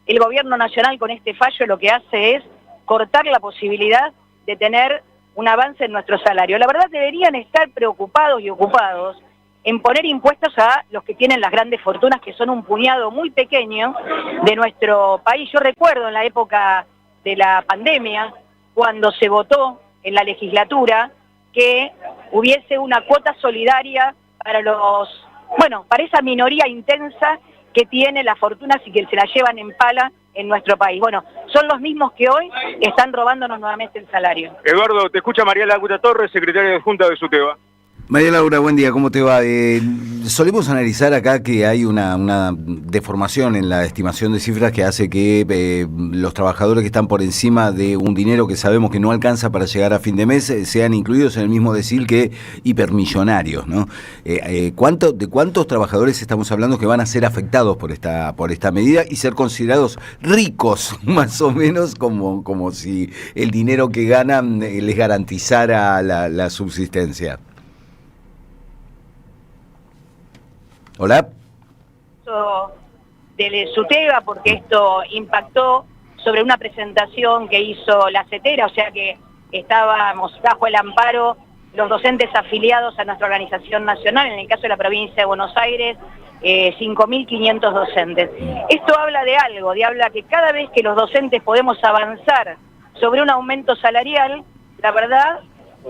el gobierno nacional con este fallo lo que hace es cortar la posibilidad de tener un avance en nuestro salario. La verdad deberían estar preocupados y ocupados en poner impuestos a los que tienen las grandes fortunas, que son un puñado muy pequeño de nuestro país. Yo recuerdo en la época de la pandemia, cuando se votó en la legislatura que hubiese una cuota solidaria para para esa minoría intensa que tiene las fortunas y que se las llevan en pala en nuestro país. Bueno, son los mismos que hoy están robándonos nuevamente el salario. Eduardo, te escucha María Laura Torres, secretaria adjunta de SUTEBA. María Laura, buen día, ¿cómo te va? Solemos analizar acá que hay una deformación en la estimación de cifras que hace que los trabajadores que están por encima de un dinero que sabemos que no alcanza para llegar a fin de mes sean incluidos en el mismo decil que hipermillonarios, ¿no? ¿De cuántos trabajadores estamos hablando que van a ser afectados por esta medida y ser considerados ricos, más o menos como si el dinero que ganan les garantizara la subsistencia? Hola. De SUTEBA, porque esto impactó sobre una presentación que hizo la CETERA, o sea que estábamos bajo el amparo los docentes afiliados a nuestra organización nacional, en el caso de la provincia de Buenos Aires, 5.500 docentes. Esto habla de algo, habla que cada vez que los docentes podemos avanzar sobre un aumento salarial, la verdad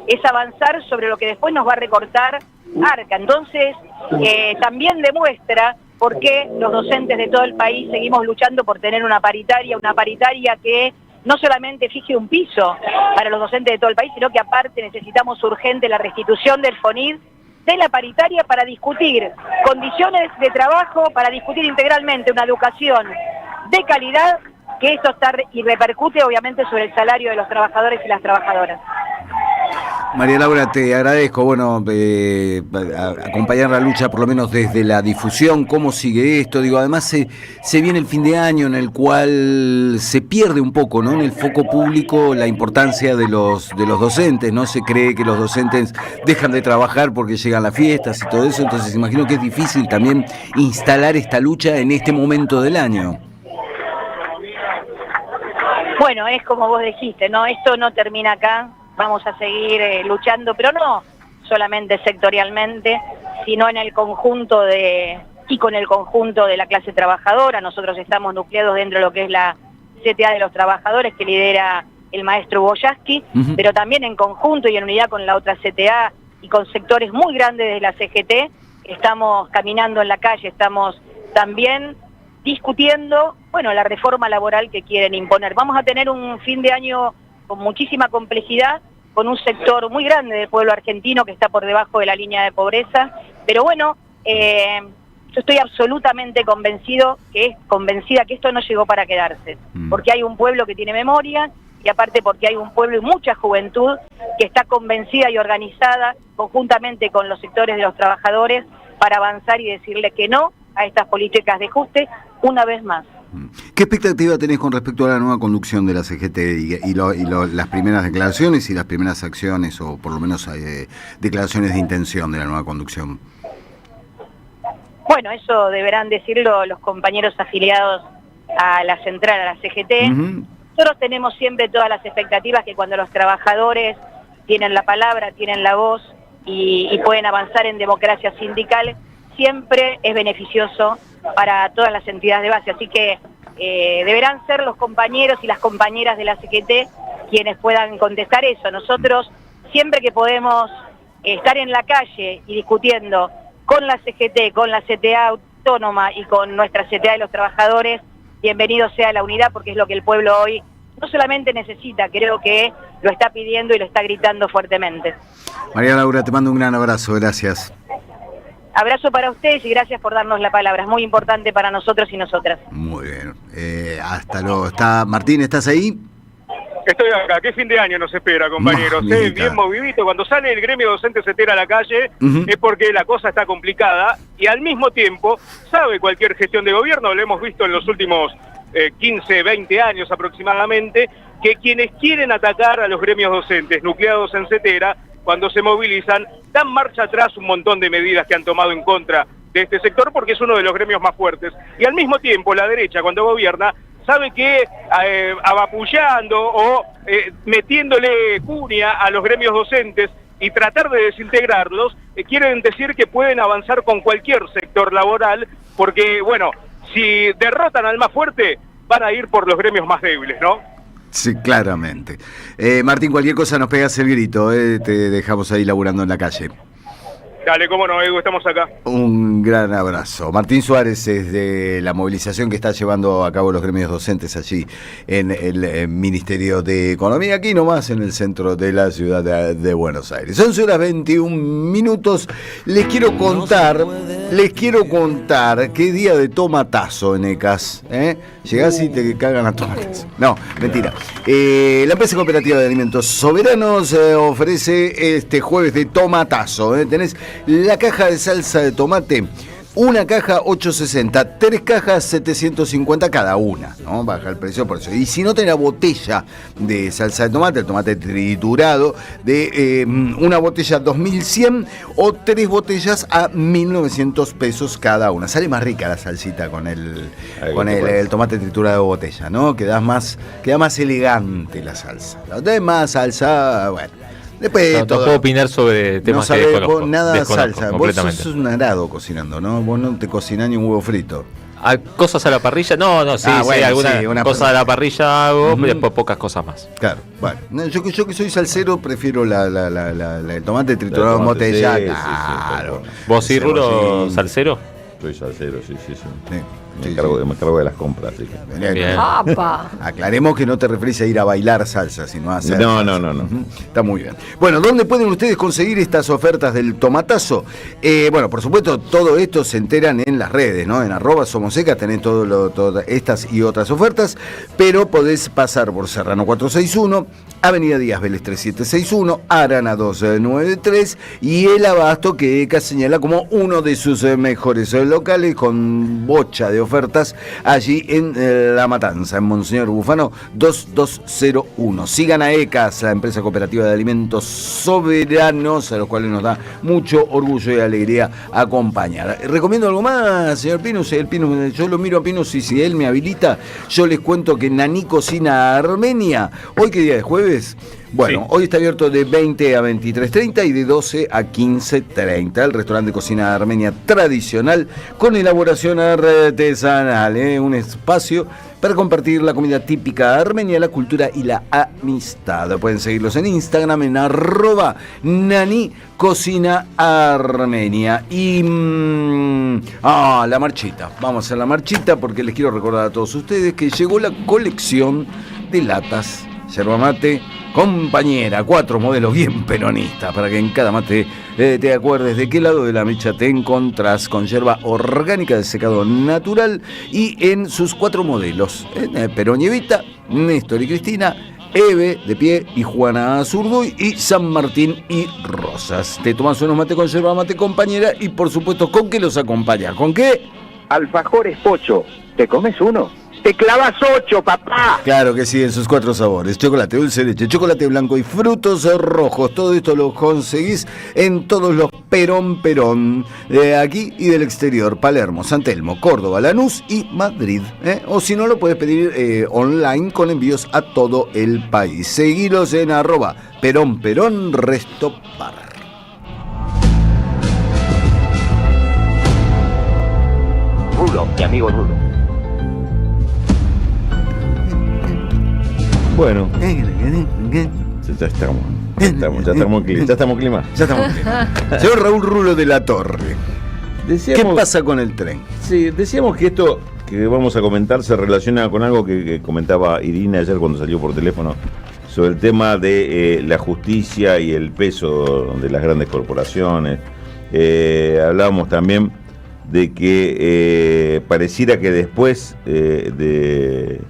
es avanzar sobre lo que después nos va a recortar ARCA. Entonces, también demuestra por qué los docentes de todo el país seguimos luchando por tener una paritaria que no solamente fije un piso para los docentes de todo el país, sino que aparte necesitamos urgente la restitución del FONID, de la paritaria, para discutir condiciones de trabajo, para discutir integralmente una educación de calidad, que esto está y repercute obviamente sobre el salario de los trabajadores y las trabajadoras. María Laura, te agradezco, acompañar la lucha por lo menos desde la difusión, cómo sigue esto, además se viene el fin de año en el cual se pierde un poco, ¿no?, en el foco público la importancia de los docentes, ¿no? Se cree que los docentes dejan de trabajar porque llegan las fiestas y todo eso, entonces imagino que es difícil también instalar esta lucha en este momento del año. Bueno, es como vos dijiste, ¿no? Esto no termina acá. Vamos a seguir luchando, pero no solamente sectorialmente, sino en el conjunto con el conjunto de la clase trabajadora. Nosotros estamos nucleados dentro de lo que es la CTA de los trabajadores, que lidera el maestro Boyaski, pero también en conjunto y en unidad con la otra CTA y con sectores muy grandes de la CGT, estamos caminando en la calle, estamos también discutiendo, la reforma laboral que quieren imponer. Vamos a tener un fin de año con muchísima complejidad, con un sector muy grande del pueblo argentino que está por debajo de la línea de pobreza, pero yo estoy absolutamente convencida que esto no llegó para quedarse, porque hay un pueblo que tiene memoria, y aparte porque hay un pueblo y mucha juventud que está convencida y organizada conjuntamente con los sectores de los trabajadores para avanzar y decirle que no a estas políticas de ajuste una vez más. ¿Qué expectativa tenés con respecto a la nueva conducción de la CGT y las primeras declaraciones y las primeras acciones, o por lo menos declaraciones de intención de la nueva conducción? Bueno, eso deberán decirlo los compañeros afiliados a la central, a la CGT. Nosotros tenemos siempre todas las expectativas que cuando los trabajadores tienen la palabra, tienen la voz y pueden avanzar en democracia sindical, siempre es beneficioso para todas las entidades de base, así que deberán ser los compañeros y las compañeras de la CGT quienes puedan contestar eso. Nosotros, siempre que podemos estar en la calle y discutiendo con la CGT, con la CTA autónoma y con nuestra CTA de los trabajadores, bienvenido sea la unidad, porque es lo que el pueblo hoy no solamente necesita, creo que lo está pidiendo y lo está gritando fuertemente. María Laura, te mando un gran abrazo, gracias. Abrazo para ustedes y gracias por darnos la palabra. Es muy importante para nosotros y nosotras. Muy bien. Hasta luego. Martín, ¿estás ahí? Estoy acá. ¿Qué fin de año nos espera, compañeros? Bien movidito. Cuando sale el gremio docente CETERA a la calle es porque la cosa está complicada y al mismo tiempo sabe cualquier gestión de gobierno, lo hemos visto en los últimos 15, 20 años aproximadamente, que quienes quieren atacar a los gremios docentes nucleados en CETERA, cuando se movilizan, dan marcha atrás un montón de medidas que han tomado en contra de este sector porque es uno de los gremios más fuertes. Y al mismo tiempo la derecha, cuando gobierna, sabe que avapullando o metiéndole cuña a los gremios docentes y tratar de desintegrarlos, quieren decir que pueden avanzar con cualquier sector laboral porque, si derrotan al más fuerte, van a ir por los gremios más débiles, ¿no? Sí, claramente. Martín, cualquier cosa nos pegas el grito, te dejamos ahí laburando en la calle. Dale, cómo no, Edu, estamos acá. Un gran abrazo. Martín Suárez es de la movilización que está llevando a cabo los gremios docentes allí en el Ministerio de Economía, aquí nomás en el centro de la ciudad de Buenos Aires. 11:21. Les quiero contar qué día de tomatazo en ECAS. Llegás y te cagan a tomates. No, mentira. La empresa cooperativa de alimentos soberanos ofrece este jueves de tomatazo. Tenés la caja de salsa de tomate, una caja 8.60, 3 cajas 750 cada una, ¿no? Baja el precio por eso. Y si no tenés la botella de salsa de tomate, el tomate triturado, de una botella 2.100 o 3 botellas a 1.900 pesos cada una. Sale más rica la salsita con el tomate triturado de botella, ¿no? Queda más elegante la salsa. La demás salsa, después no puedo opinar sobre temas que desconozco. Nada de salsa. Vos sos un arado cocinando, ¿no? Vos no te cocinás ni un huevo frito. ¿Cosas a la parrilla? No, sí, alguna cosa a la parrilla hago, pero después pocas cosas más. Claro, yo que soy salsero prefiero el tomate triturado en botella. Claro. ¿Vos sí, Rulo, salsero? Soy salsero, sí. Me encargo de las compras. Así que. Bien. ¡Apa! Aclaremos que no te referís a ir a bailar salsa, sino a hacer. No. Está muy bien. Bueno, ¿dónde pueden ustedes conseguir estas ofertas del tomatazo? Bueno, por supuesto, todo esto se enteran en las redes, ¿no? En @Somoseca tenés todas estas y otras ofertas, pero podés pasar por Serrano 461, Avenida Díaz Vélez 3761, Arana 293 y El Abasto, que ECA señala como uno de sus mejores locales, con bocha de ofertas allí en La Matanza, en Monseñor Bufano 2201. Sigan a ECAS, la empresa cooperativa de alimentos soberanos, a los cuales nos da mucho orgullo y alegría acompañar. ¿Recomiendo algo más, señor Pinus? Yo lo miro a Pinus y si él me habilita, yo les cuento que Nani Cocina Armenia, ¿hoy qué día es? ¿Jueves? Bueno, sí. Hoy está abierto de 20 a 23:30 y de 12 a 15:30. El restaurante de cocina armenia tradicional con elaboración artesanal. Un espacio para compartir la comida típica armenia, la cultura y la amistad. Pueden seguirlos en Instagram en @Nani Cocina Armenia. Y la marchita. Vamos a hacer la marchita porque les quiero recordar a todos ustedes que llegó la colección de latas yerba mate compañera, 4 modelos bien peronistas, para que en cada mate te acuerdes de qué lado de la mecha te encontrás, con yerba orgánica de secado natural y en sus 4 modelos, Perón y Evita, Néstor y Cristina, Eve de Pie y Juana Zurduy y San Martín y Rosas. Te tomas unos mate con yerba mate compañera y por supuesto, ¿con qué los acompañas? ¿Con qué? Alfajores Pocho, ¿te comes uno? ¡Te clavas 8, papá! Claro que sí, en sus 4 sabores: chocolate, dulce de leche, chocolate blanco y frutos rojos. Todo esto lo conseguís en todos los Perón de aquí y del exterior: Palermo, San Telmo, Córdoba, Lanús y Madrid. O si no, lo puedes pedir online con envíos a todo el país. Seguilos en @Perón Restopar. Rulo, mi amigo Rulo. Bueno, ya estamos clima. Señor Raúl Rulo de la Torre, ¿qué pasa con el tren? Sí, decíamos que esto que vamos a comentar se relaciona con algo que comentaba Irina ayer cuando salió por teléfono sobre el tema de la justicia y el peso de las grandes corporaciones. Hablábamos también de que pareciera que después de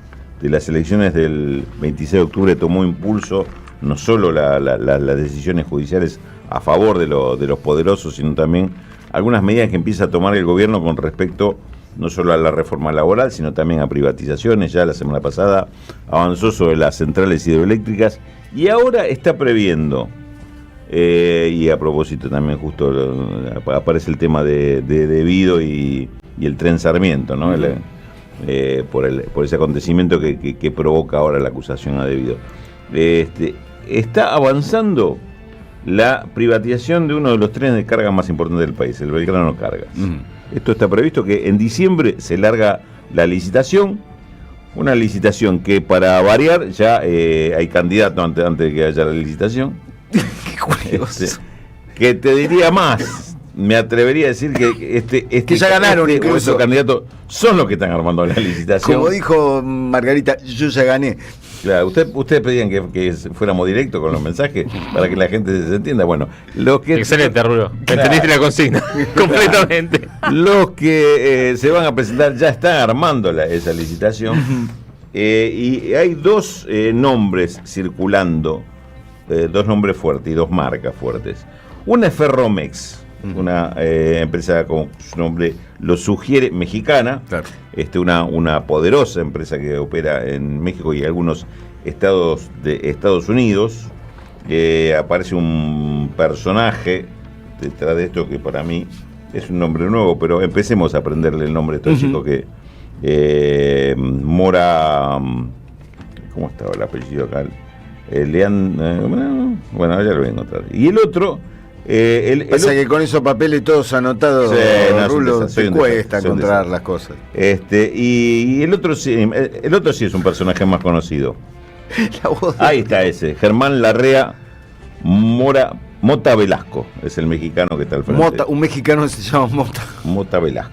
las elecciones del 26 de octubre tomó impulso no solo las decisiones judiciales a favor de los poderosos, sino también algunas medidas que empieza a tomar el gobierno con respecto no solo a la reforma laboral, sino también a privatizaciones. Ya la semana pasada avanzó sobre las centrales hidroeléctricas y ahora está previendo, y a propósito también justo aparece el tema de Debido y el tren Sarmiento, ¿no? Por ese acontecimiento que provoca ahora la acusación a Debido. Está avanzando la privatización de uno de los trenes de carga más importantes del país, el Belgrano Cargas. Esto está previsto que en diciembre se larga la licitación, una licitación que, para variar, ya hay candidato antes de que haya la licitación. Que te diría más. Me atrevería a decir que que ya ganaron, incluso los candidatos son los que están armando la licitación. Como dijo Margarita, yo ya gané. Claro, ustedes pedían que fuéramos directos con los mensajes para que la gente se entienda. Bueno, excelente, Rulo. Entendiste la consigna completamente. Los que se van a presentar ya están armando esa licitación. Y hay 2 nombres circulando, 2 nombres fuertes y 2 marcas fuertes. Una es Ferromex, una empresa, como su nombre lo sugiere, mexicana. Claro. Una poderosa empresa que opera en México y algunos estados de Estados Unidos. Aparece un personaje detrás de esto que para mí es un nombre nuevo, pero empecemos a aprenderle el nombre a estos chicos que Mora, ¿cómo estaba el apellido acá? Bueno, ya lo voy a encontrar. Y el otro, pasa que con esos papeles todos anotados, Rulo, te cuesta encontrar las cosas. Y el otro sí es un personaje más conocido. Ahí está ese, Germán Larrea Mota Velasco, es el mexicano que está al frente. Un mexicano se llama Mota Velasco.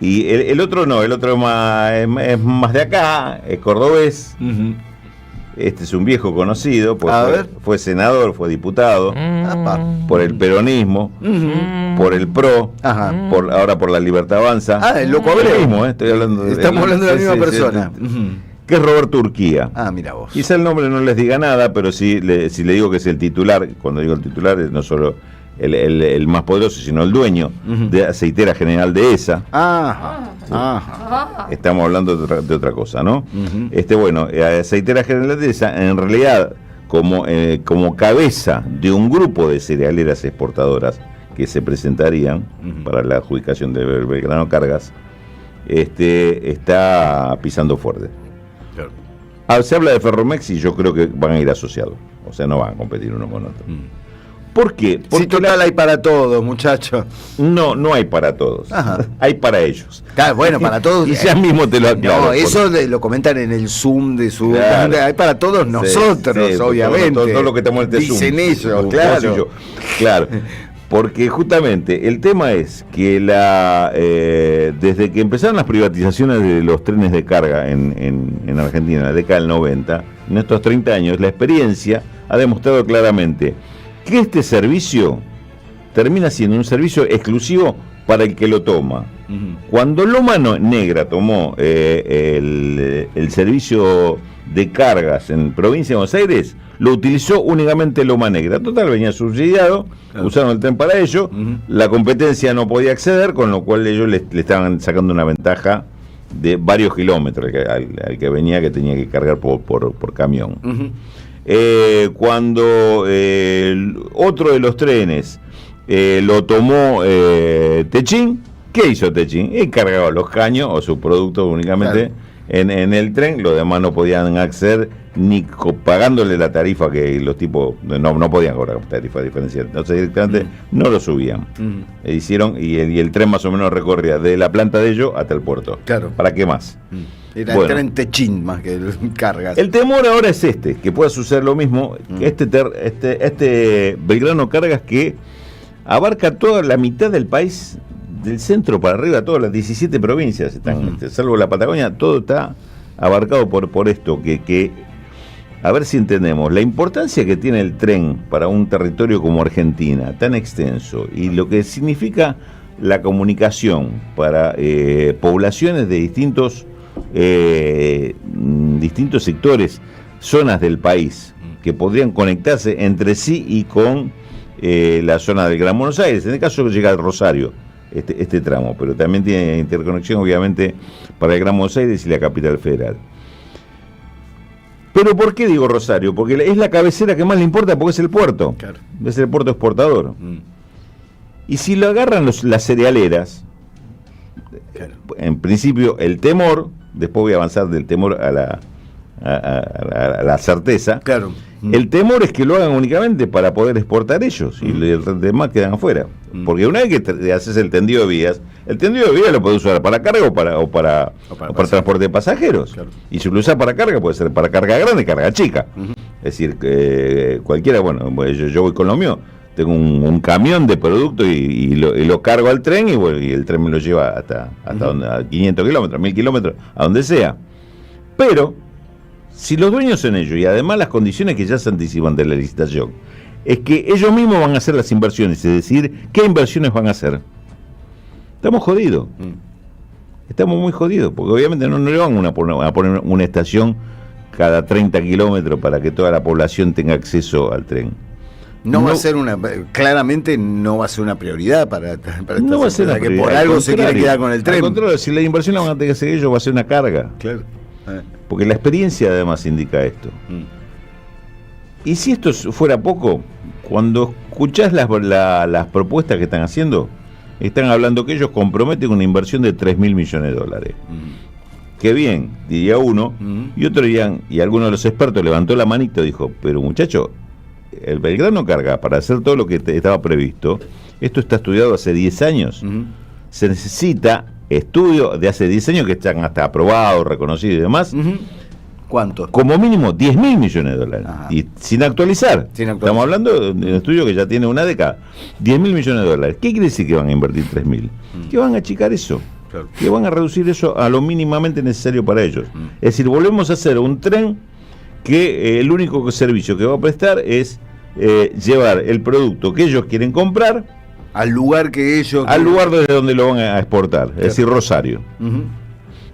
Y el otro no, el otro es más de acá, es cordobés. Este es un viejo conocido, pues fue senador, fue diputado, por el peronismo, por el PRO, ahora por la Libertad Avanza. El loco Abreu. Estamos hablando de la misma persona. Que es Roberto Urquía. Mira vos. Quizá el nombre no les diga nada, pero si le digo que es el titular, cuando digo el titular es no solo el más poderoso, sino el dueño de Aceitera General de ESA. Estamos hablando de otra cosa, ¿no? Bueno, Aceitera General de ESA, en realidad, como cabeza de un grupo de cerealeras exportadoras que se presentarían para la adjudicación de Belgrano Cargas, está pisando fuerte. Claro. Se habla de Ferromex y yo creo que van a ir asociados, o sea, no van a competir uno con otro. ¿Por qué? Porque si total hay para todos, muchachos. No hay para todos. Hay para ellos. Claro, bueno, para todos. Y ya mismo te lo aclaro. No, eso lo comentan en el Zoom de su... Claro. Hay para todos nosotros, obviamente. Todo lo que estamos en este Zoom. Dicen ellos, claro. Claro. Porque justamente el tema es que desde que empezaron las privatizaciones de los trenes de carga en Argentina, en la década del 90, en estos 30 años, la experiencia ha demostrado claramente que este servicio termina siendo un servicio exclusivo para el que lo toma. Cuando Loma Negra tomó el servicio de cargas en provincia de Buenos Aires, lo utilizó únicamente Loma Negra. Total, venía subsidiado, usaron el tren para ello, la competencia no podía acceder, con lo cual ellos le estaban sacando una ventaja de varios kilómetros al que venía, que tenía que cargar por camión. Cuando otro de los trenes lo tomó Techín, ¿qué hizo Techín? Cargaba los caños o sus productos únicamente en el tren, los demás no podían acceder ni pagándole la tarifa que los tipos no podían cobrar tarifa diferencial, entonces directamente no lo subían. Hicieron y el tren más o menos recorría de la planta de ellos hasta el puerto. Claro. ¿Para qué más? Era el tren Techín más que cargas. El temor ahora es que pueda suceder lo mismo, que este Belgrano Cargas, que abarca toda la mitad del país, del centro para arriba, todas las 17 provincias están, salvo la Patagonia, todo está abarcado por esto, que a ver si entendemos la importancia que tiene el tren para un territorio como Argentina, tan extenso, y lo que significa la comunicación para poblaciones de distintos sectores, zonas del país, que podrían conectarse entre sí y con la zona del Gran Buenos Aires. En el caso que llega al Rosario, este tramo, pero también tiene interconexión, obviamente, para el Gran Buenos Aires y la capital federal. Pero ¿por qué digo Rosario? Porque es la cabecera que más le importa, porque es el puerto. Claro. Es el puerto exportador. Y si lo agarran las cerealeras, en principio el temor, después voy a avanzar del temor a la certeza. Claro. El temor es que lo hagan únicamente para poder exportar ellos y los demás quedan afuera. Porque una vez que haces el tendido de vías lo puedes usar para carga o para transporte de pasajeros. Claro. Y si lo usas para carga, puede ser para carga grande, carga chica. Es decir, cualquiera, yo voy con lo mío. Tengo un camión de producto y lo cargo al tren y el tren me lo lleva hasta donde, a 500 kilómetros, 1000 kilómetros, a donde sea. Pero si los dueños son ellos y además las condiciones que ya se anticipan de la licitación es que ellos mismos van a hacer las inversiones, es decir, ¿qué inversiones van a hacer? Estamos jodidos. Estamos muy jodidos, porque obviamente no le van a poner una estación cada 30 kilómetros para que toda la población tenga acceso al tren. No va a ser claramente no va a ser una prioridad para no va a ser una que por algo se quiere quedar con el tren. Al contrario, si la inversión la van a tener que hacer ellos, va a ser una carga. Claro. Porque la experiencia además indica esto. Y si esto fuera poco, cuando escuchás las propuestas que están haciendo, están hablando que ellos comprometen una inversión de $3.000 millones. Qué bien, diría uno, y otro dirían, y alguno de los expertos levantó la manito y dijo, pero muchacho, el Belgrano Carga, para hacer todo lo que estaba previsto, esto está estudiado hace 10 años. Se necesita estudio de hace 10 años que están hasta aprobados, reconocidos y demás. ¿Cuánto? Como mínimo $10.000 millones. Y sin actualizar. Estamos hablando de un estudio que ya tiene una década. $10.000 millones. ¿Qué quiere decir que van a invertir 3.000? Que van a achicar eso. que van a reducir eso a lo mínimamente necesario para ellos. Es decir, volvemos a hacer un tren que el único servicio que va a prestar es llevar el producto que ellos quieren comprar al lugar que ellos al lugar desde donde lo van a exportar, es decir, Rosario.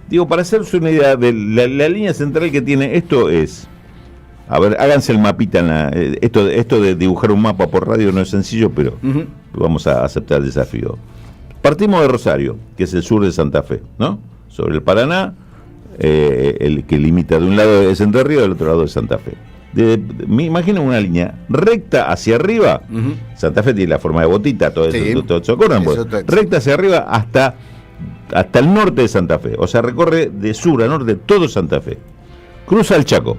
Digo, para hacerse una idea de la línea central que tiene esto es, a ver, háganse el mapita, esto de dibujar un mapa por radio no es sencillo, pero vamos a aceptar el desafío. Partimos de Rosario, que es el sur de Santa Fe, ¿no? Sobre el Paraná, el que limita de un lado es Entre Ríos, del otro lado es Santa Fe. Me imagino una línea recta hacia arriba. Santa Fe tiene la forma de botita, todo eso, ¿se acuerdan? Recta hacia arriba hasta el norte de Santa Fe. O sea, recorre de sur a norte todo Santa Fe. Cruza el Chaco.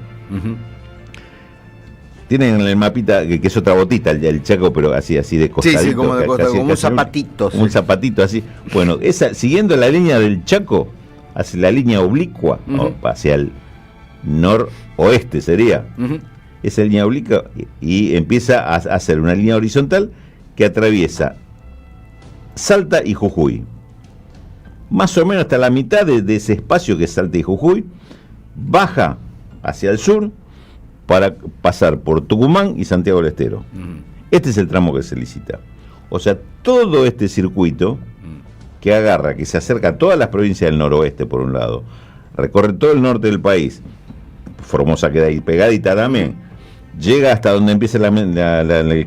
Tienen en el mapita que es otra botita, el Chaco, pero así de costadito. Sí, como de costado, como un zapatito. Un zapatito así. Bueno, siguiendo la línea del Chaco, hacia la línea oblicua, hacia el noroeste sería, esa línea oblicua, y empieza a hacer una línea horizontal que atraviesa Salta y Jujuy. Más o menos hasta la mitad de ese espacio que es Salta y Jujuy, baja hacia el sur para pasar por Tucumán y Santiago del Estero. Este es el tramo que se licita. O sea, todo este circuito que agarra, que se acerca a todas las provincias del noroeste por un lado, recorre todo el norte del país, Formosa queda ahí pegadita también, llega hasta donde empieza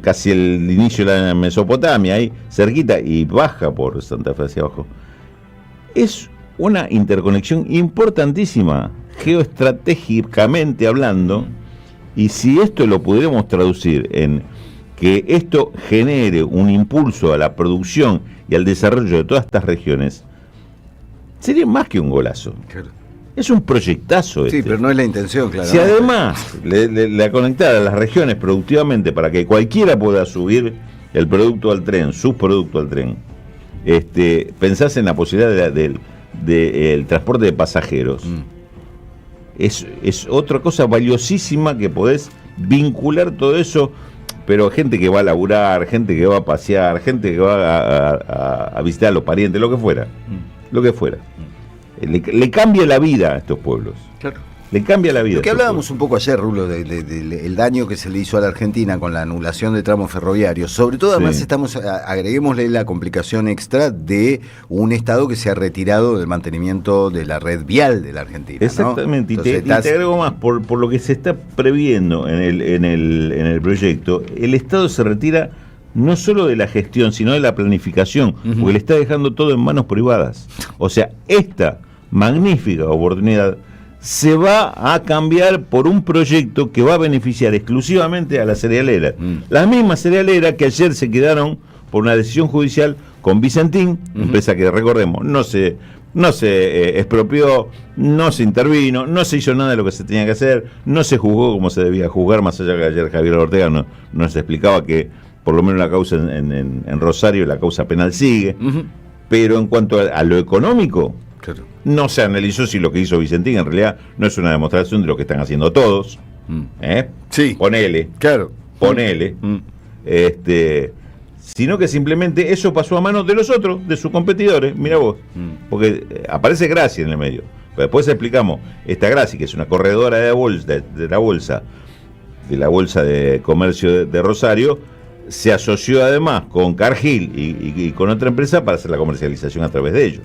casi el inicio de la Mesopotamia, ahí cerquita, y baja por Santa Fe hacia abajo. Es una interconexión importantísima, geoestratégicamente hablando, y si esto lo pudiéramos traducir en que esto genere un impulso a la producción y al desarrollo de todas estas regiones, sería más que un golazo. Claro. Es un proyectazo. Sí, pero no es la intención, claro. Si además le conectar a las regiones productivamente para que cualquiera pueda subir el producto al tren, sus productos al tren, pensás en la posibilidad del transporte de pasajeros. Es otra cosa valiosísima que podés vincular todo eso, pero gente que va a laburar, gente que va a pasear, gente que va a visitar a los parientes, lo que fuera. Lo que fuera. Le cambia la vida a estos pueblos. Claro. Le cambia la vida. Lo que hablábamos un poco ayer, Rulo, del daño que se le hizo a la Argentina con la anulación de tramos ferroviarios. Sobre todo, además, agreguémosle la complicación extra de un Estado que se ha retirado del mantenimiento de la red vial de la Argentina. Exactamente, ¿no? Entonces, y te agrego más, por lo que se está previendo en el proyecto, el Estado se retira no solo de la gestión, sino de la planificación, porque le está dejando todo en manos privadas. O sea, esta magnífica oportunidad se va a cambiar por un proyecto que va a beneficiar exclusivamente a la cerealera. La misma cerealera que ayer se quedaron por una decisión judicial con Vicentín, empresa que, recordemos, no se expropió, no se intervino, no se hizo nada de lo que se tenía que hacer, no se juzgó como se debía juzgar, más allá que ayer Javier Ortega nos explicaba que por lo menos la causa en Rosario, la causa penal sigue, pero en cuanto a lo económico, claro, no se analizó si lo que hizo Vicentín en realidad no es una demostración de lo que están haciendo todos. Sí. Ponele. Claro. Ponele. Sino que simplemente eso pasó a manos de los otros, de sus competidores. Mira vos. Porque aparece Graci en el medio. Pero después explicamos, esta Graci, que es una corredora de la bolsa de comercio de Rosario, se asoció además con Cargill y con otra empresa para hacer la comercialización a través de ellos.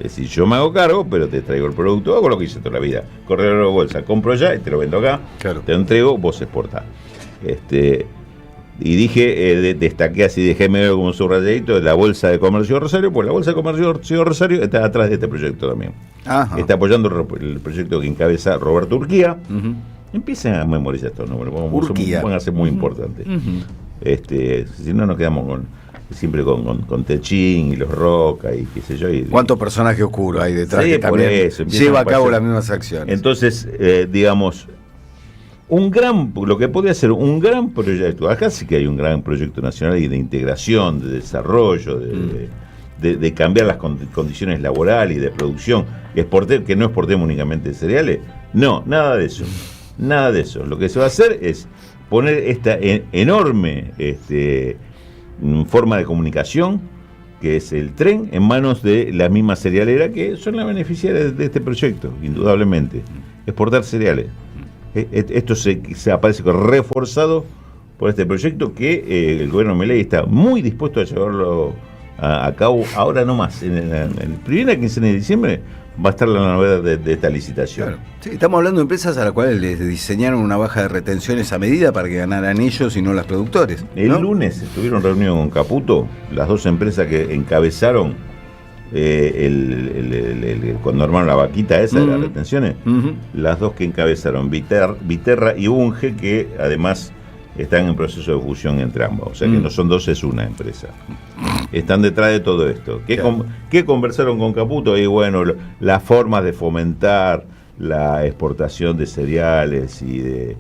Es decir, yo me hago cargo, pero te traigo el producto, hago lo que hice toda la vida. Corredor de bolsa, compro ya y te lo vendo acá, claro, te lo entrego, vos exportás. Y dije, destaqué así, dejéme ver como un subrayadito de la Bolsa de Comercio de Rosario, pues la Bolsa de Comercio de Rosario está atrás de este proyecto también. Ajá. Está apoyando el proyecto que encabeza Roberto Urquía. Empiecen a memorizar estos nombres, van a ser muy importantes. Si no nos quedamos siempre con Techín y los Roca y qué sé yo. ¿Cuántos personajes oscuros hay detrás que también lleva a cabo las mismas acciones? Entonces, digamos, lo que podría ser un gran proyecto, acá sí que hay un gran proyecto nacional y de integración, de desarrollo, de cambiar las condiciones laborales y de producción, que no exportemos únicamente cereales. No, nada de eso. Nada de eso. Lo que se va a hacer es poner esta enorme forma de comunicación que es el tren, en manos de la misma cerealera, que son las beneficiarias de este proyecto, indudablemente. Exportar cereales. Esto se aparece reforzado por este proyecto que el gobierno Milei está muy dispuesto a llevarlo a cabo ahora no más. En la primera quincena de diciembre va a estar la novedad de esta licitación. Claro. Sí, estamos hablando de empresas a las cuales les diseñaron una baja de retenciones a medida para que ganaran ellos y no los productores, ¿no? El lunes estuvieron reunidos con Caputo, las dos empresas que encabezaron cuando armaron la vaquita esa de las retenciones, las dos que encabezaron, Viterra y Bunge, que además están en proceso de fusión entre ambos. O sea que no son dos, es una empresa. Están detrás de todo esto. ¿Qué conversaron con Caputo? Y bueno, las formas de fomentar la exportación de cereales y de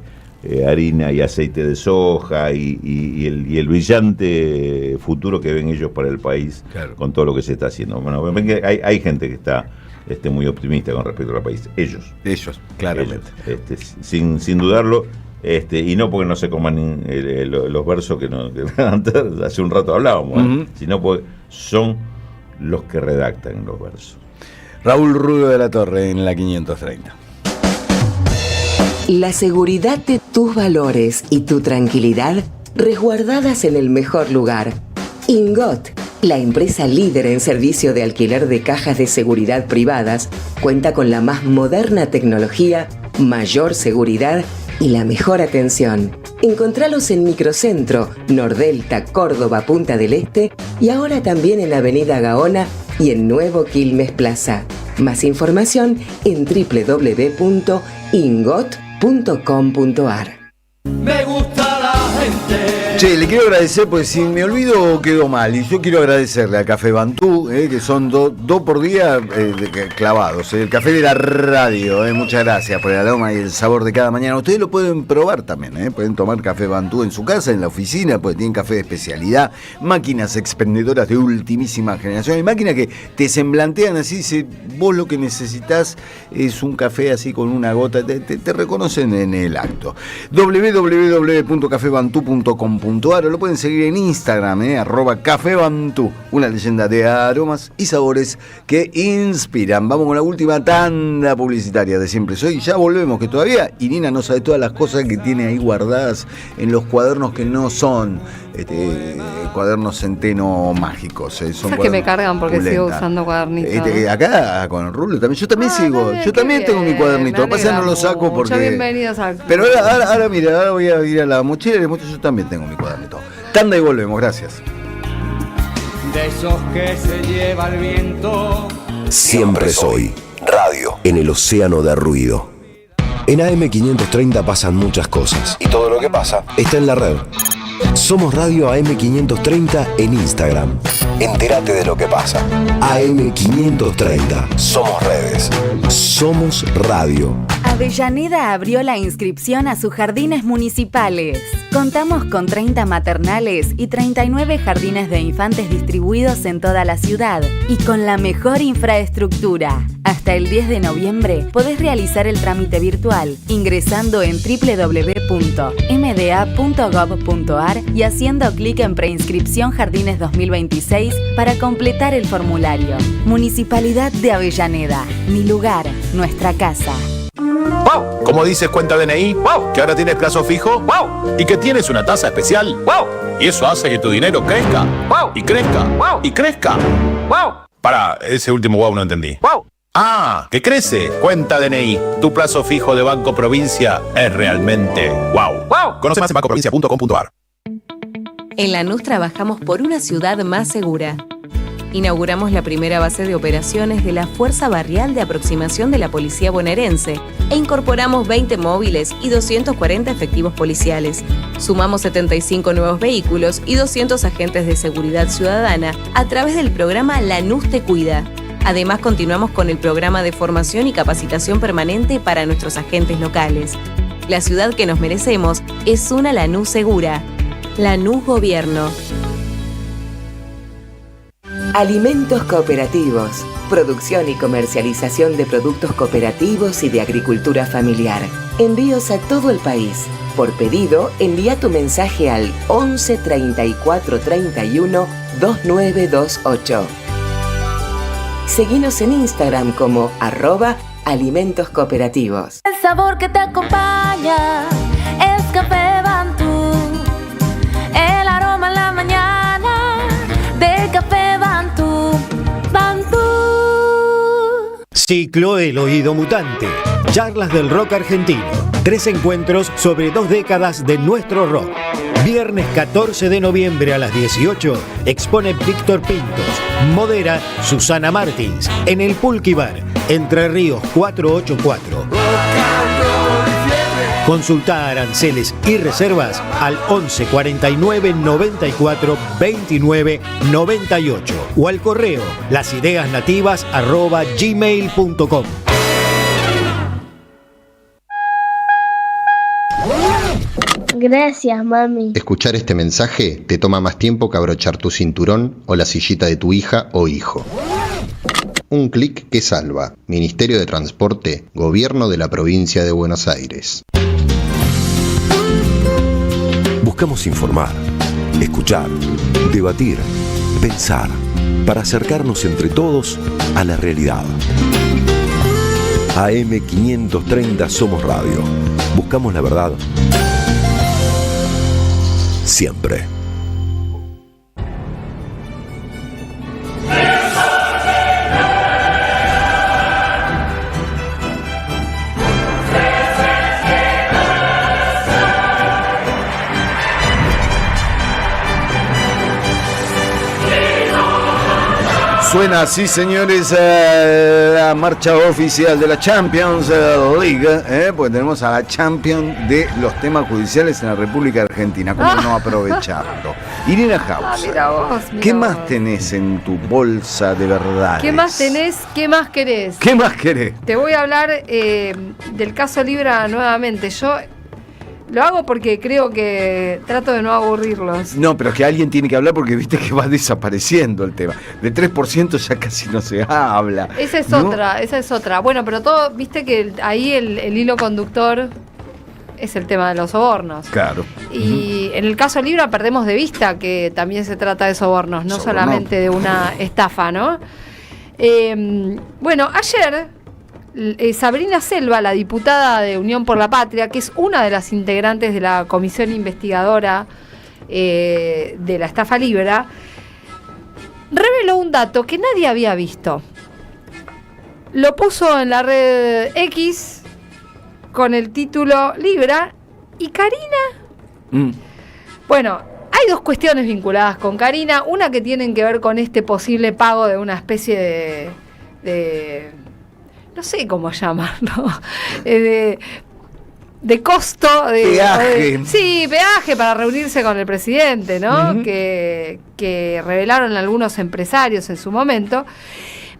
harina y aceite de soja y el brillante futuro que ven ellos para el país, claro, con todo lo que se está haciendo. Bueno, ven que hay gente que está muy optimista con respecto al país. Ellos, claramente. Sin dudarlo. Y no porque no se coman los versos que hace un rato hablábamos, sino porque son los que redactan los versos. Raúl Rudo de la Torre en la 530. La seguridad de tus valores y tu tranquilidad resguardadas en el mejor lugar. Ingot, la empresa líder en servicio de alquiler de cajas de seguridad privadas, cuenta con la más moderna tecnología, mayor seguridad y la mejor atención. Encontralos en Microcentro, Nordelta, Córdoba, Punta del Este y ahora también en Avenida Gaona y en Nuevo Quilmes Plaza. Más información en www.ingot.com.ar. Me gusta la gente. Che, le quiero agradecer, porque si me olvido quedó mal. Y yo quiero agradecerle a Café Bantú, que son dos por día clavados. El café de la radio. Muchas gracias por el aroma y el sabor de cada mañana. Ustedes lo pueden probar también. Pueden tomar Café Bantú en su casa, en la oficina, porque tienen café de especialidad. Máquinas expendedoras de ultimísima generación. Hay máquinas que te semblantean así. Dice, vos lo que necesitas es un café así con una gota. Te reconocen en el acto. www.cafebantú.com.ar. O lo pueden seguir en Instagram, @cafebantú, una leyenda de aromas y sabores que inspiran. Vamos con la última tanda publicitaria de Siempre Soy. Ya volvemos, que todavía Irina no sabe todas las cosas que tiene ahí guardadas en los cuadernos que no son cuadernos centeno mágicos. Son que me cargan porque sigo usando cuadernitos. Acá con el Rulo también. Yo también sigo. Yo también tengo mi cuadernito. Lo que pasa es que no lo saco porque. Bienvenidos al club. Pero ahora mira, ahora voy a ir a la mochila y les muestro. Yo también tengo mi cuadernito. Tanda y volvemos. Gracias. De esos que se lleva el viento. Siempre Soy. Radio en el océano de ruido. En AM530 pasan muchas cosas. Y todo lo que pasa está en la red. Somos Radio AM530 en Instagram. Entérate de lo que pasa. AM530. Somos redes. Somos radio. Avellaneda abrió la inscripción a sus jardines municipales. Contamos con 30 maternales y 39 jardines de infantes distribuidos en toda la ciudad y con la mejor infraestructura. Hasta el 10 de noviembre podés realizar el trámite virtual ingresando en www.mda.gov.ar y haciendo clic en Preinscripción Jardines 2026 para completar el formulario. Municipalidad de Avellaneda. Mi lugar, nuestra casa. ¡Wow! Como dices cuenta DNI, ¡wow! Que ahora tienes plazo fijo, ¡wow! Y que tienes una tasa especial, ¡wow! Y eso hace que tu dinero crezca, ¡wow! Y crezca, ¡wow! Y crezca, ¡wow! Pará, ese último wow no entendí. ¡Wow! ¡Ah! ¡Que crece! Cuenta DNI. Tu plazo fijo de Banco Provincia es realmente ¡wow! ¡Wow! Conoce más en bancoprovincia.com.ar. En Lanús trabajamos por una ciudad más segura. Inauguramos la primera base de operaciones de la Fuerza Barrial de Aproximación de la Policía Bonaerense e incorporamos 20 móviles y 240 efectivos policiales. Sumamos 75 nuevos vehículos y 200 agentes de seguridad ciudadana a través del programa Lanús Te Cuida. Además, continuamos con el programa de formación y capacitación permanente para nuestros agentes locales. La ciudad que nos merecemos es una Lanús segura. Lanús Gobierno. Alimentos cooperativos. Producción y comercialización de productos cooperativos y de agricultura familiar. Envíos a todo el país. Por pedido, envía tu mensaje al 11 34 31 2928. Seguinos en Instagram como @alimentos cooperativos. El sabor que te acompaña es Café Bantú. El aroma en la mañana del Café Bantú. Bantú. Ciclo El Oído Mutante. Charlas del rock argentino. 3 encuentros sobre 2 décadas de nuestro rock. Viernes 14 de noviembre a las 18 expone Víctor Pintos. Modera Susana Martins en el Pulqui Bar, Entre Ríos 484. Consulta aranceles y reservas al 11 49 94 29 98 o al correo lasideasnativas@gmail.com. Gracias, mami. Escuchar este mensaje te toma más tiempo que abrochar tu cinturón o la sillita de tu hija o hijo. Un clic que salva. Ministerio de Transporte, Gobierno de la Provincia de Buenos Aires. Buscamos informar, escuchar, debatir, pensar, para acercarnos entre todos a la realidad. AM530 Somos Radio. Buscamos la verdad siempre. Suena así, señores, la marcha oficial de la Champions League, pues tenemos a la champion de los temas judiciales en la República Argentina. ¿Cómo no aprovecharlo? Irina Hauser, ¿qué más tenés en tu bolsa de verdades? ¿Qué más tenés? ¿Qué más querés? ¿Qué más querés? Te voy a hablar del caso Libra nuevamente. Yo lo hago porque creo que trato de no aburrirlos. No, pero es que alguien tiene que hablar porque viste que va desapareciendo el tema. De 3% ya casi no se habla. Esa es ¿no? otra. Bueno, pero todo, viste que ahí el hilo conductor es el tema de los sobornos. Claro. Y en el caso Libra perdemos de vista que también se trata de sobornos, no solamente de una estafa, ¿no? Bueno, ayer Sabrina Selva, la diputada de Unión por la Patria, que es una de las integrantes de la comisión investigadora de la estafa Libra, reveló un dato que nadie había visto. Lo puso en la red X con el título Libra y Karina. Bueno, hay dos cuestiones vinculadas con Karina, una que tienen que ver con este posible pago de una especie de no sé cómo llamarlo, de costo, peaje. Sí, peaje para reunirse con el presidente, ¿no? Que revelaron algunos empresarios en su momento.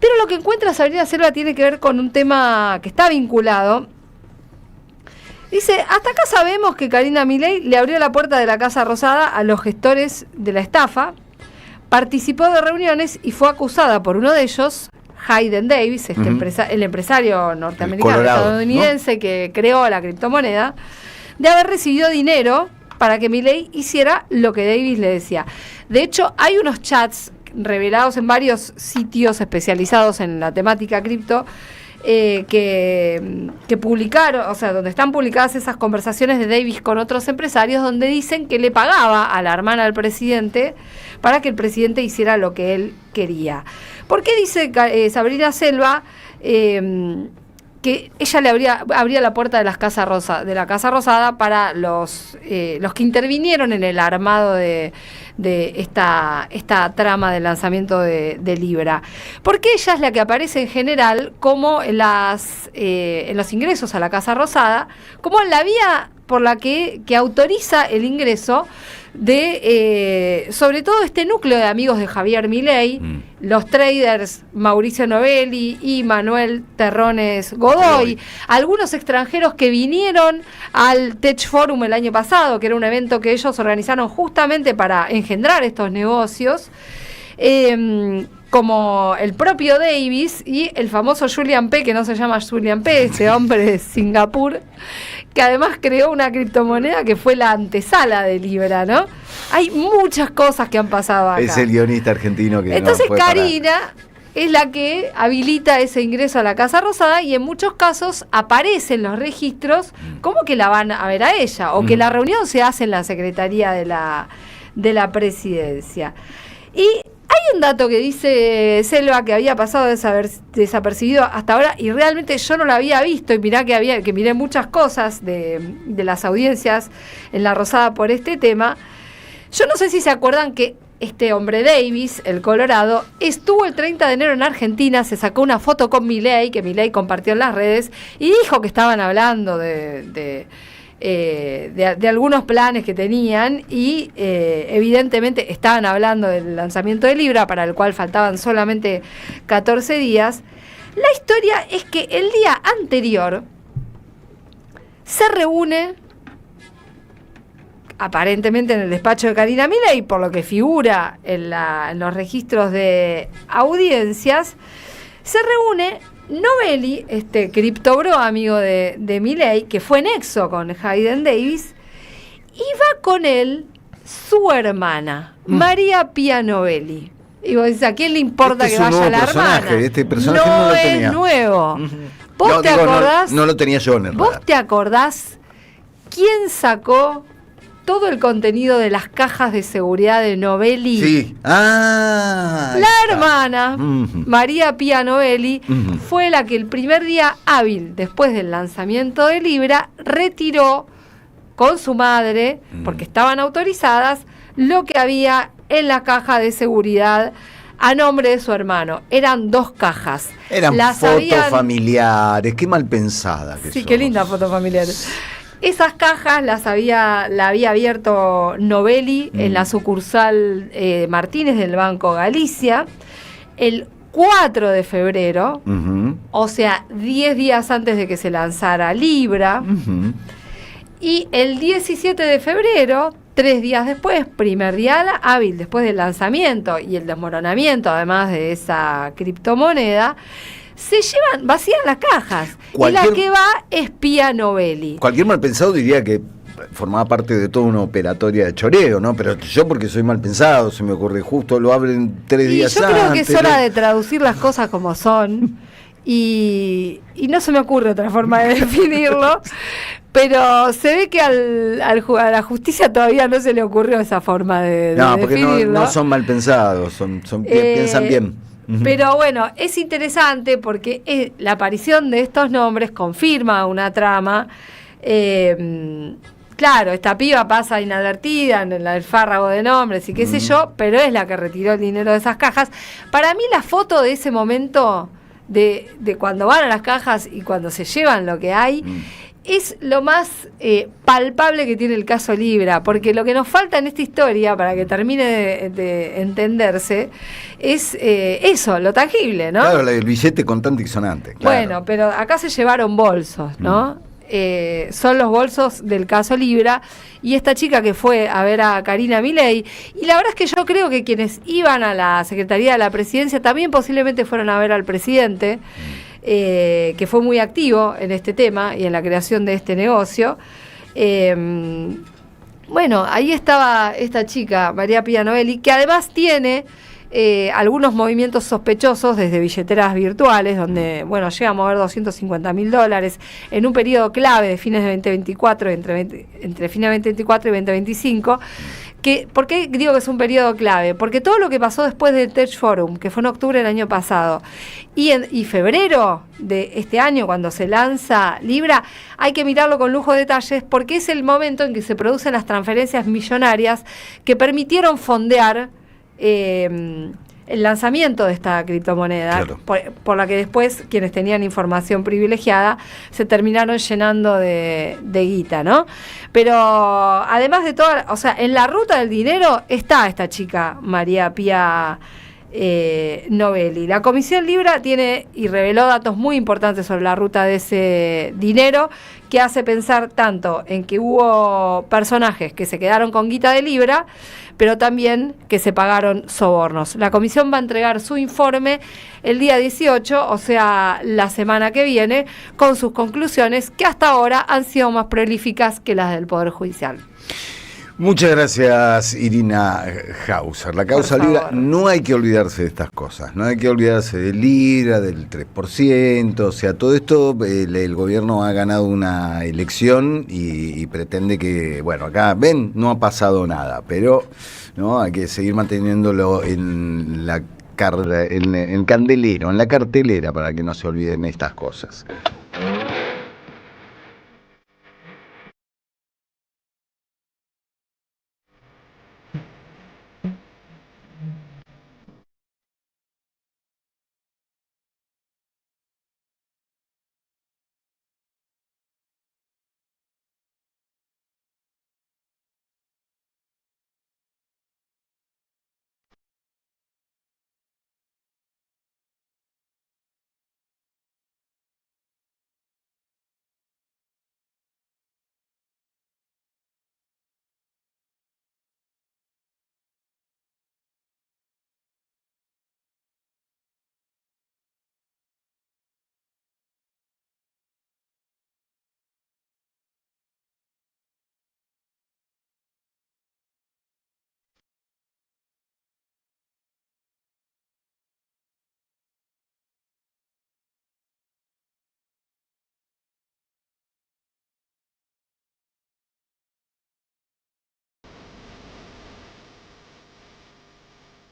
Pero lo que encuentra Sabrina Selva tiene que ver con un tema que está vinculado. Dice, hasta acá sabemos que Karina Milei le abrió la puerta de la Casa Rosada a los gestores de la estafa, participó de reuniones y fue acusada por uno de ellos, Hayden Davis, el empresario norteamericano, estadounidense, ¿no?, que creó la criptomoneda, de haber recibido dinero para que Milei hiciera lo que Davis le decía. De hecho, hay unos chats revelados en varios sitios especializados en la temática cripto que publicaron, o sea, donde están publicadas esas conversaciones de Davis con otros empresarios, donde dicen que le pagaba a la hermana del presidente para que el presidente hiciera lo que él quería. ¿Por qué dice Sabrina Selva que ella le abría la puerta de la Casa Rosada para los que intervinieron en el armado de esta trama del lanzamiento de Libra? Porque ella es la que aparece en general como en los ingresos a la Casa Rosada, como en la vía por la que autoriza el ingreso de sobre todo este núcleo de amigos de Javier Milei, los traders Mauricio Novelli y Manuel Terrones Godoy, algunos extranjeros que vinieron al Tech Forum el año pasado, que era un evento que ellos organizaron justamente para engendrar estos negocios, como el propio Davis y el famoso Julian P., que no se llama Julian P., este hombre de Singapur, que además creó una criptomoneda que fue la antesala de Libra, ¿no? Hay muchas cosas que han pasado acá. Es el guionista argentino que Entonces no puede Karina es la que habilita ese ingreso a la Casa Rosada y en muchos casos aparecen los registros como que la van a ver a ella o que la reunión se hace en la Secretaría de la Presidencia. Y hay un dato que dice Selva que había pasado desapercibido hasta ahora y realmente yo no lo había visto y mirá que miré muchas cosas de las audiencias en la Rosada por este tema. Yo no sé si se acuerdan que este hombre Davis, el Colorado, estuvo el 30 de enero en Argentina, se sacó una foto con Milei, que Milei compartió en las redes, y dijo que estaban hablando de algunos planes que tenían y evidentemente estaban hablando del lanzamiento de Libra, para el cual faltaban solamente 14 días. La historia es que el día anterior se reúne, aparentemente en el despacho de Karina Milei, por lo que figura en los registros de audiencias, se reúne Novelli, este criptobro amigo de Milei, que fue nexo con Hayden Davis, y va con él su hermana, María Pía Novelli. Y vos dices, ¿a quién le importa que vaya la hermana? Este personaje no lo tenía. Es nuevo. ¿Vos te acordás? No lo tenía yo en el radar. ¿Vos te acordás quién sacó todo el contenido de las cajas de seguridad de Novelli? Sí. La hermana, María Pía Novelli, fue la que el primer día hábil después del lanzamiento de Libra retiró con su madre, porque estaban autorizadas, lo que había en la caja de seguridad a nombre de su hermano. Eran 2 cajas. Eran fotos familiares, qué mal pensada que sí, sos. qué linda foto familiar. Esas cajas la había abierto Novelli en la sucursal Martínez del Banco Galicia el 4 de febrero, o sea, 10 días antes de que se lanzara Libra, y el 17 de febrero, 3 días después, primer día hábil después del lanzamiento y el desmoronamiento además de esa criptomoneda, vacían las cajas. Y la que va es Pía Novelli. Cualquier mal pensado diría que formaba parte de toda una operatoria de choreo, ¿no? Pero yo, porque soy mal pensado, se me ocurre, justo lo abren 3 días antes. Yo creo que es hora de traducir las cosas como son y no se me ocurre otra forma de definirlo, pero se ve que a la justicia todavía no se le ocurrió esa forma de porque definirlo. No son mal pensados, piensan bien. Pero bueno, es interesante porque la aparición de estos nombres confirma una trama. Claro, esta piba pasa inadvertida en el fárrago de nombres y qué sé yo, pero es la que retiró el dinero de esas cajas. Para mí la foto de ese momento, de cuando van a las cajas y cuando se llevan lo que hay, es lo más palpable que tiene el caso Libra, porque lo que nos falta en esta historia, para que termine de entenderse, es eso, lo tangible, ¿no? Claro, el billete contante y sonante. Claro. Bueno, pero acá se llevaron bolsos, ¿no? Son los bolsos del caso Libra, y esta chica que fue a ver a Karina Milei, y la verdad es que yo creo que quienes iban a la Secretaría de la Presidencia también posiblemente fueron a ver al presidente, que fue muy activo en este tema y en la creación de este negocio. Bueno, ahí estaba esta chica, María Pía Novelli, que además tiene algunos movimientos sospechosos desde billeteras virtuales, donde, bueno, llega a mover $250.000 en un periodo clave de fines de 2024, entre fines de 2024 y 2025. ¿Por qué digo que es un periodo clave? Porque todo lo que pasó después del Tech Forum, que fue en octubre del año pasado, y febrero de este año, cuando se lanza Libra, hay que mirarlo con lujo de detalles, porque es el momento en que se producen las transferencias millonarias que permitieron fondear el lanzamiento de esta criptomoneda, claro, por la que después quienes tenían información privilegiada se terminaron llenando de guita, ¿no? Pero además de toda, o sea, en la ruta del dinero está esta chica, María Pía Novelli. La Comisión Libra tiene y reveló datos muy importantes sobre la ruta de ese dinero, que hace pensar tanto en que hubo personajes que se quedaron con guita de Libra, pero también que se pagaron sobornos. La comisión va a entregar su informe el día 18, o sea, la semana que viene, con sus conclusiones, que hasta ahora han sido más prolíficas que las del Poder Judicial. Muchas gracias, Irina Hauser. La causa Libra, no hay que olvidarse de estas cosas, no hay que olvidarse del Libra, del 3%, o sea, todo esto, el gobierno ha ganado una elección y pretende que, bueno, acá, ven, no ha pasado nada, pero no hay que seguir manteniéndolo en el candelero, en la cartelera, para que no se olviden estas cosas.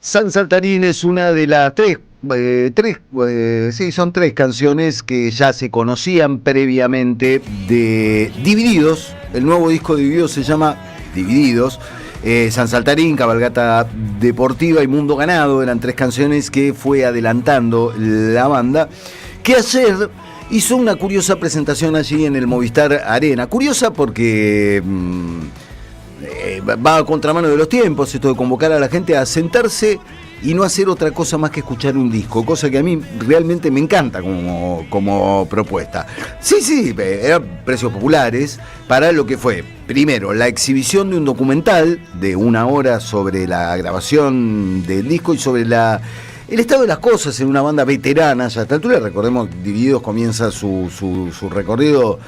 San Saltarín es una de las son tres canciones que ya se conocían previamente de Divididos. El nuevo disco de Divididos se llama Divididos. San Saltarín, Cabalgata Deportiva y Mundo Ganado eran tres canciones que fue adelantando la banda, que ayer hizo una curiosa presentación allí en el Movistar Arena. Curiosa porque va a contramano de los tiempos, esto de convocar a la gente a sentarse y no hacer otra cosa más que escuchar un disco, cosa que a mí realmente me encanta como propuesta. Sí, eran precios populares para lo que fue, primero, la exhibición de un documental de 1 hora sobre la grabación del disco y sobre el estado de las cosas en una banda veterana. Ya a esta altura, recordemos, Divididos comienza su recorrido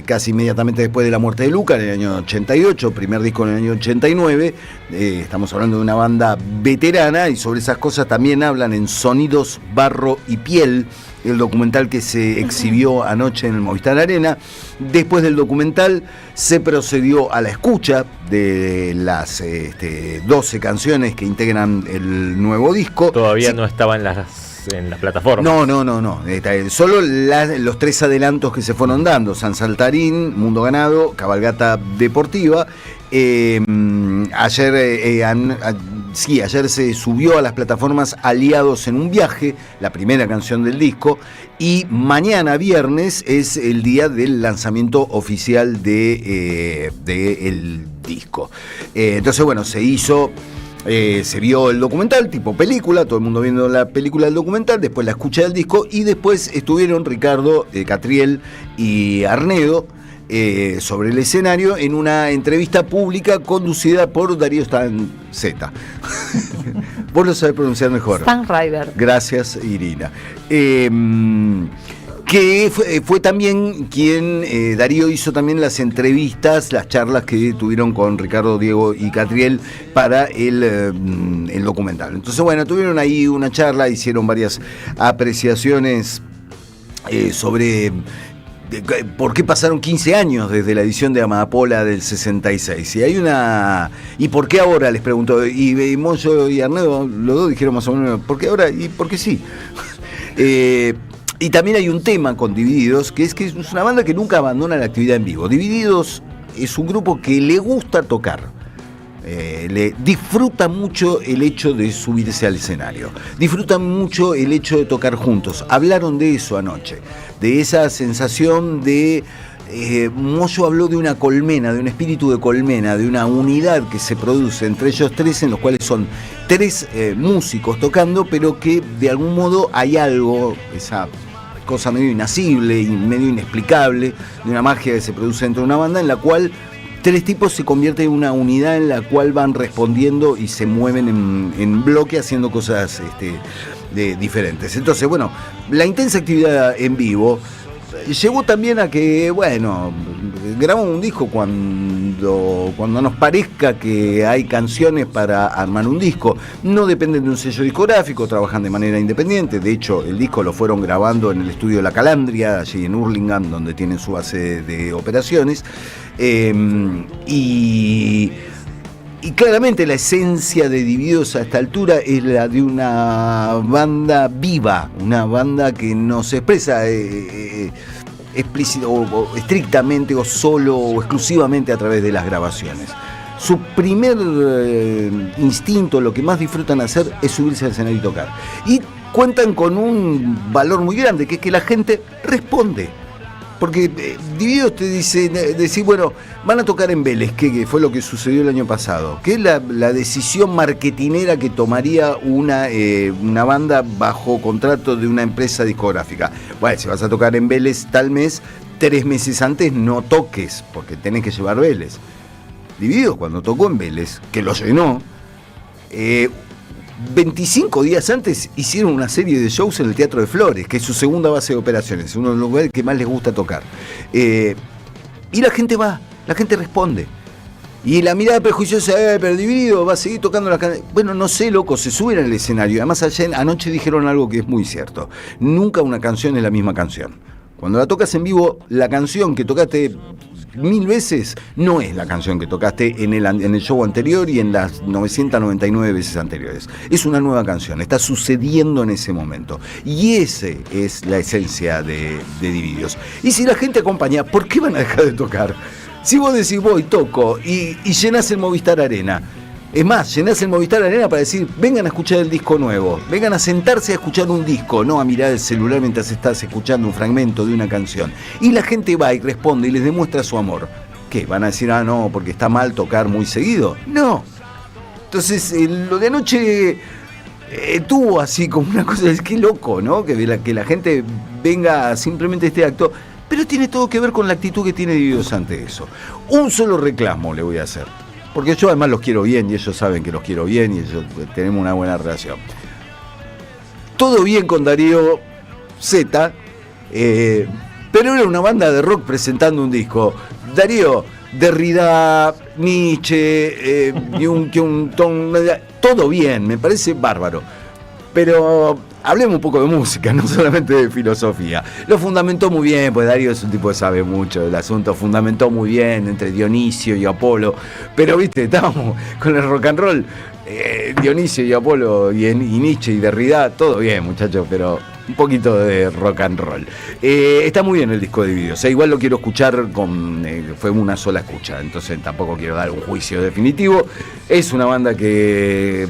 casi inmediatamente después de la muerte de Luca, en el año 88, primer disco en el año 89. Estamos hablando de una banda veterana y sobre esas cosas también hablan en Sonidos, Barro y Piel, el documental que se exhibió anoche en el Movistar Arena. Después del documental se procedió a la escucha de las 12 canciones que integran el nuevo disco. Todavía no estaba en las plataformas. No. Solo los 3 adelantos que se fueron dando: San Saltarín, Mundo Ganado, Cabalgata Deportiva. Ayer se subió a las plataformas Aliados en un Viaje, la primera canción del disco, y mañana viernes es el día del lanzamiento oficial de el disco. Entonces, bueno, se vio el documental tipo película, todo el mundo viendo la película del documental, después la escucha del disco, y después estuvieron Ricardo Catriel y Arnedo sobre el escenario en una entrevista pública conducida por Darío Stanzeta. Vos lo sabés pronunciar mejor. Stanriver. Gracias, Irina. Que fue también quien, Darío hizo también las entrevistas, las charlas que tuvieron con Ricardo, Diego y Catriel para el documental. Entonces, bueno, tuvieron ahí una charla, hicieron varias apreciaciones sobre por qué pasaron 15 años desde la edición de Amapola del 66. ¿Y por qué ahora? Les preguntó. Y Moyo y Arnedo, los dos dijeron más o menos, ¿por qué ahora? Y por qué sí. Y también hay un tema con Divididos, que es una banda que nunca abandona la actividad en vivo. Divididos es un grupo que le gusta tocar. Le disfruta mucho el hecho de subirse al escenario. Disfrutan mucho el hecho de tocar juntos. Hablaron de eso anoche, de esa sensación de Moyo habló de una colmena, de un espíritu de colmena, de una unidad que se produce entre ellos tres, en los cuales son tres músicos tocando, pero que de algún modo hay algo, esa cosa medio inasible y medio inexplicable, de una magia que se produce dentro de una banda, en la cual tres tipos se convierten en una unidad en la cual van respondiendo y se mueven en bloque haciendo cosas diferentes. Entonces, bueno, la intensa actividad en vivo llevó también a que, bueno, grabamos un disco cuando nos parezca que hay canciones para armar un disco. No dependen de un sello discográfico, trabajan de manera independiente. De hecho, el disco lo fueron grabando en el estudio La Calandria, allí en Hurlingham, donde tienen su base de operaciones. Y claramente la esencia de Divididos a esta altura es la de una banda viva, una banda que no se expresa explícito o estrictamente o solo o exclusivamente a través de las grabaciones. Su primer instinto, lo que más disfrutan hacer, es subirse al escenario y tocar. Y cuentan con un valor muy grande, que es que la gente responde. Porque Divididos te dice, bueno, van a tocar en Vélez, que fue lo que sucedió el año pasado, que es la decisión marketinera que tomaría una banda bajo contrato de una empresa discográfica. Bueno, si vas a tocar en Vélez tal mes, 3 meses antes no toques, porque tenés que llevar Vélez. Divididos, cuando tocó en Vélez, que lo llenó, 25 días antes hicieron una serie de shows en el Teatro de Flores, que es su segunda base de operaciones, uno de los lugares que más les gusta tocar. Y la gente va, la gente responde. Y la mirada prejuiciosa, pero Divididos va a seguir tocando la canción. Bueno, no sé, loco, se suben al escenario. Además, anoche dijeron algo que es muy cierto. Nunca una canción es la misma canción. Cuando la tocas en vivo, la canción que tocaste 1000 veces no es la canción que tocaste en el show anterior y en las 999 veces anteriores. Es una nueva canción, está sucediendo en ese momento. Y esa es la esencia de Divididos. Y si la gente acompaña, ¿por qué van a dejar de tocar? Si vos decís voy, toco y llenás el Movistar Arena. Es más, llenás el Movistar Arena para decir, vengan a escuchar el disco nuevo, vengan a sentarse a escuchar un disco, no a mirar el celular mientras estás escuchando un fragmento de una canción. Y la gente va y responde y les demuestra su amor. ¿Qué? ¿Van a decir, no, porque está mal tocar muy seguido? No. Entonces, lo de anoche tuvo así como una cosa, es que loco, ¿no? Que la gente venga simplemente a este acto, pero tiene todo que ver con la actitud que tiene Divididos ante eso. Un solo reclamo le voy a hacer. Porque yo además los quiero bien y ellos saben que los quiero bien y ellos tenemos una buena relación. Todo bien con Darío Z, pero era una banda de rock presentando un disco. Darío, Derrida, Nietzsche, todo bien, me parece bárbaro. Pero hablemos un poco de música, no solamente de filosofía. Lo fundamentó muy bien, pues Darío es un tipo que sabe mucho del asunto, fundamentó muy bien entre Dionisio y Apolo, pero viste, estábamos con el rock and roll, Dionisio y Apolo y Nietzsche y Derrida, todo bien muchachos, pero un poquito de rock and roll. Está muy bien el disco de Divididos, igual lo quiero escuchar fue una sola escucha, entonces tampoco quiero dar un juicio definitivo. Es una banda que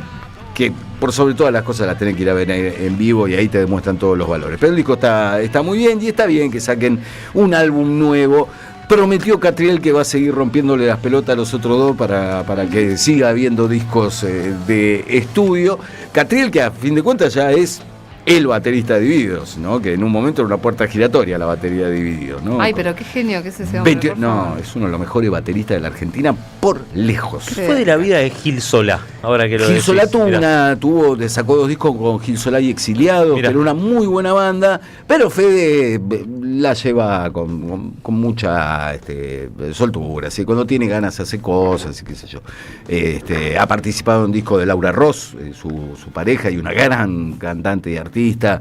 por sobre todas las cosas las tenés que ir a ver en vivo y ahí te demuestran todos los valores. Pero el disco está muy bien y está bien que saquen un álbum nuevo. Prometió Catriel que va a seguir rompiéndole las pelotas a los otros dos para que siga habiendo discos de estudio. Catriel, que a fin de cuentas ya es el baterista de Divididos, ¿no? Que en un momento era una puerta giratoria la batería de Divididos, ¿no? Ay, pero qué genio que es ese hombre. No, es uno de los mejores bateristas de la Argentina por lejos. ¿Qué fue de la vida de Gil Solá? Ahora que lo Gil decís, Solá sacó 2 discos con Gil Solá y Exiliados, que era una muy buena banda, pero Fede la lleva con mucha soltura, así cuando tiene ganas hace cosas y qué sé yo. Ha participado en un disco de Laura Ross, su pareja, y una gran cantante y artista,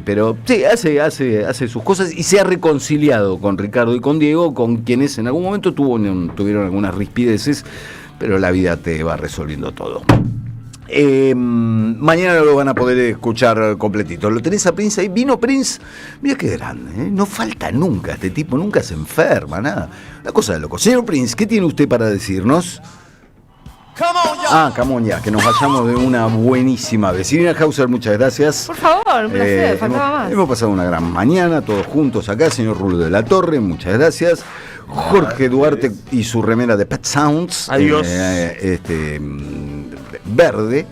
pero sí, hace sus cosas y se ha reconciliado con Ricardo y con Diego, con quienes en algún momento tuvieron algunas rispideces, pero la vida te va resolviendo todo. Mañana lo van a poder escuchar completito. Lo tenés a Prince ahí. Vino Prince, mira qué grande, no falta nunca, este tipo nunca se enferma, nada. Una cosa de loco. Señor Prince, ¿qué tiene usted para decirnos? Come on ya, que nos vayamos de una buenísima vez. Silvina Hauser, muchas gracias. Por favor, un placer, faltaba más. Hemos pasado una gran mañana, todos juntos acá. Señor Rulo de la Torre, muchas gracias. Jorge Duarte y su remera de Pet Sounds. Adiós. Verde,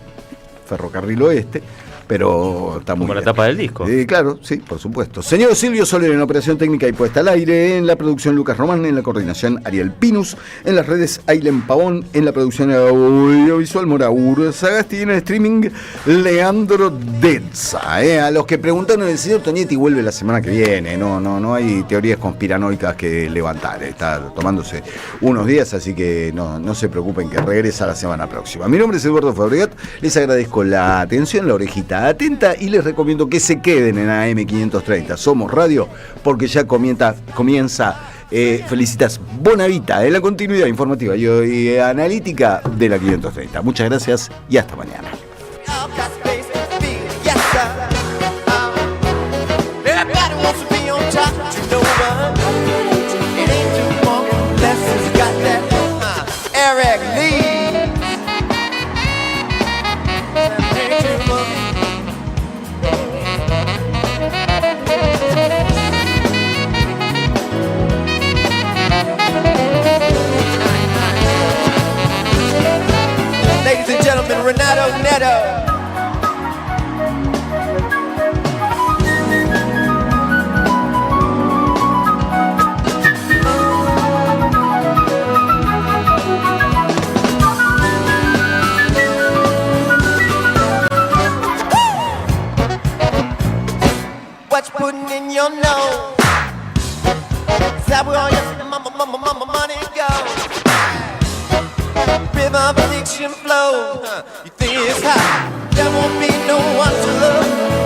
Ferrocarril Oeste. Pero está muy como bien. La tapa del disco. Claro, sí, por supuesto. Señor Silvio Soler en la operación técnica y puesta al aire, en la producción Lucas Román, en la coordinación Ariel Pinus, en las redes Ailen Pavón, en la producción audiovisual Moraur Sagasti, en el streaming Leandro Dezza. A los que preguntaron, el señor Tonietti vuelve la semana que viene, no hay teorías conspiranoicas que levantar, está tomándose unos días, así que no se preocupen que regresa la semana próxima. Mi nombre es Eduardo Fabregat, les agradezco la atención, la orejita atenta y les recomiendo que se queden en AM530. Somos Radio porque ya comienza Felicitas Bonavita en la continuidad informativa y analítica de la 530. Muchas gracias y hasta mañana. Ladies and gentlemen, Renato Neto. What you putting in your nose? Is that where all your mama money goes? River of addiction flow. You think it's hot? There won't be no one to love.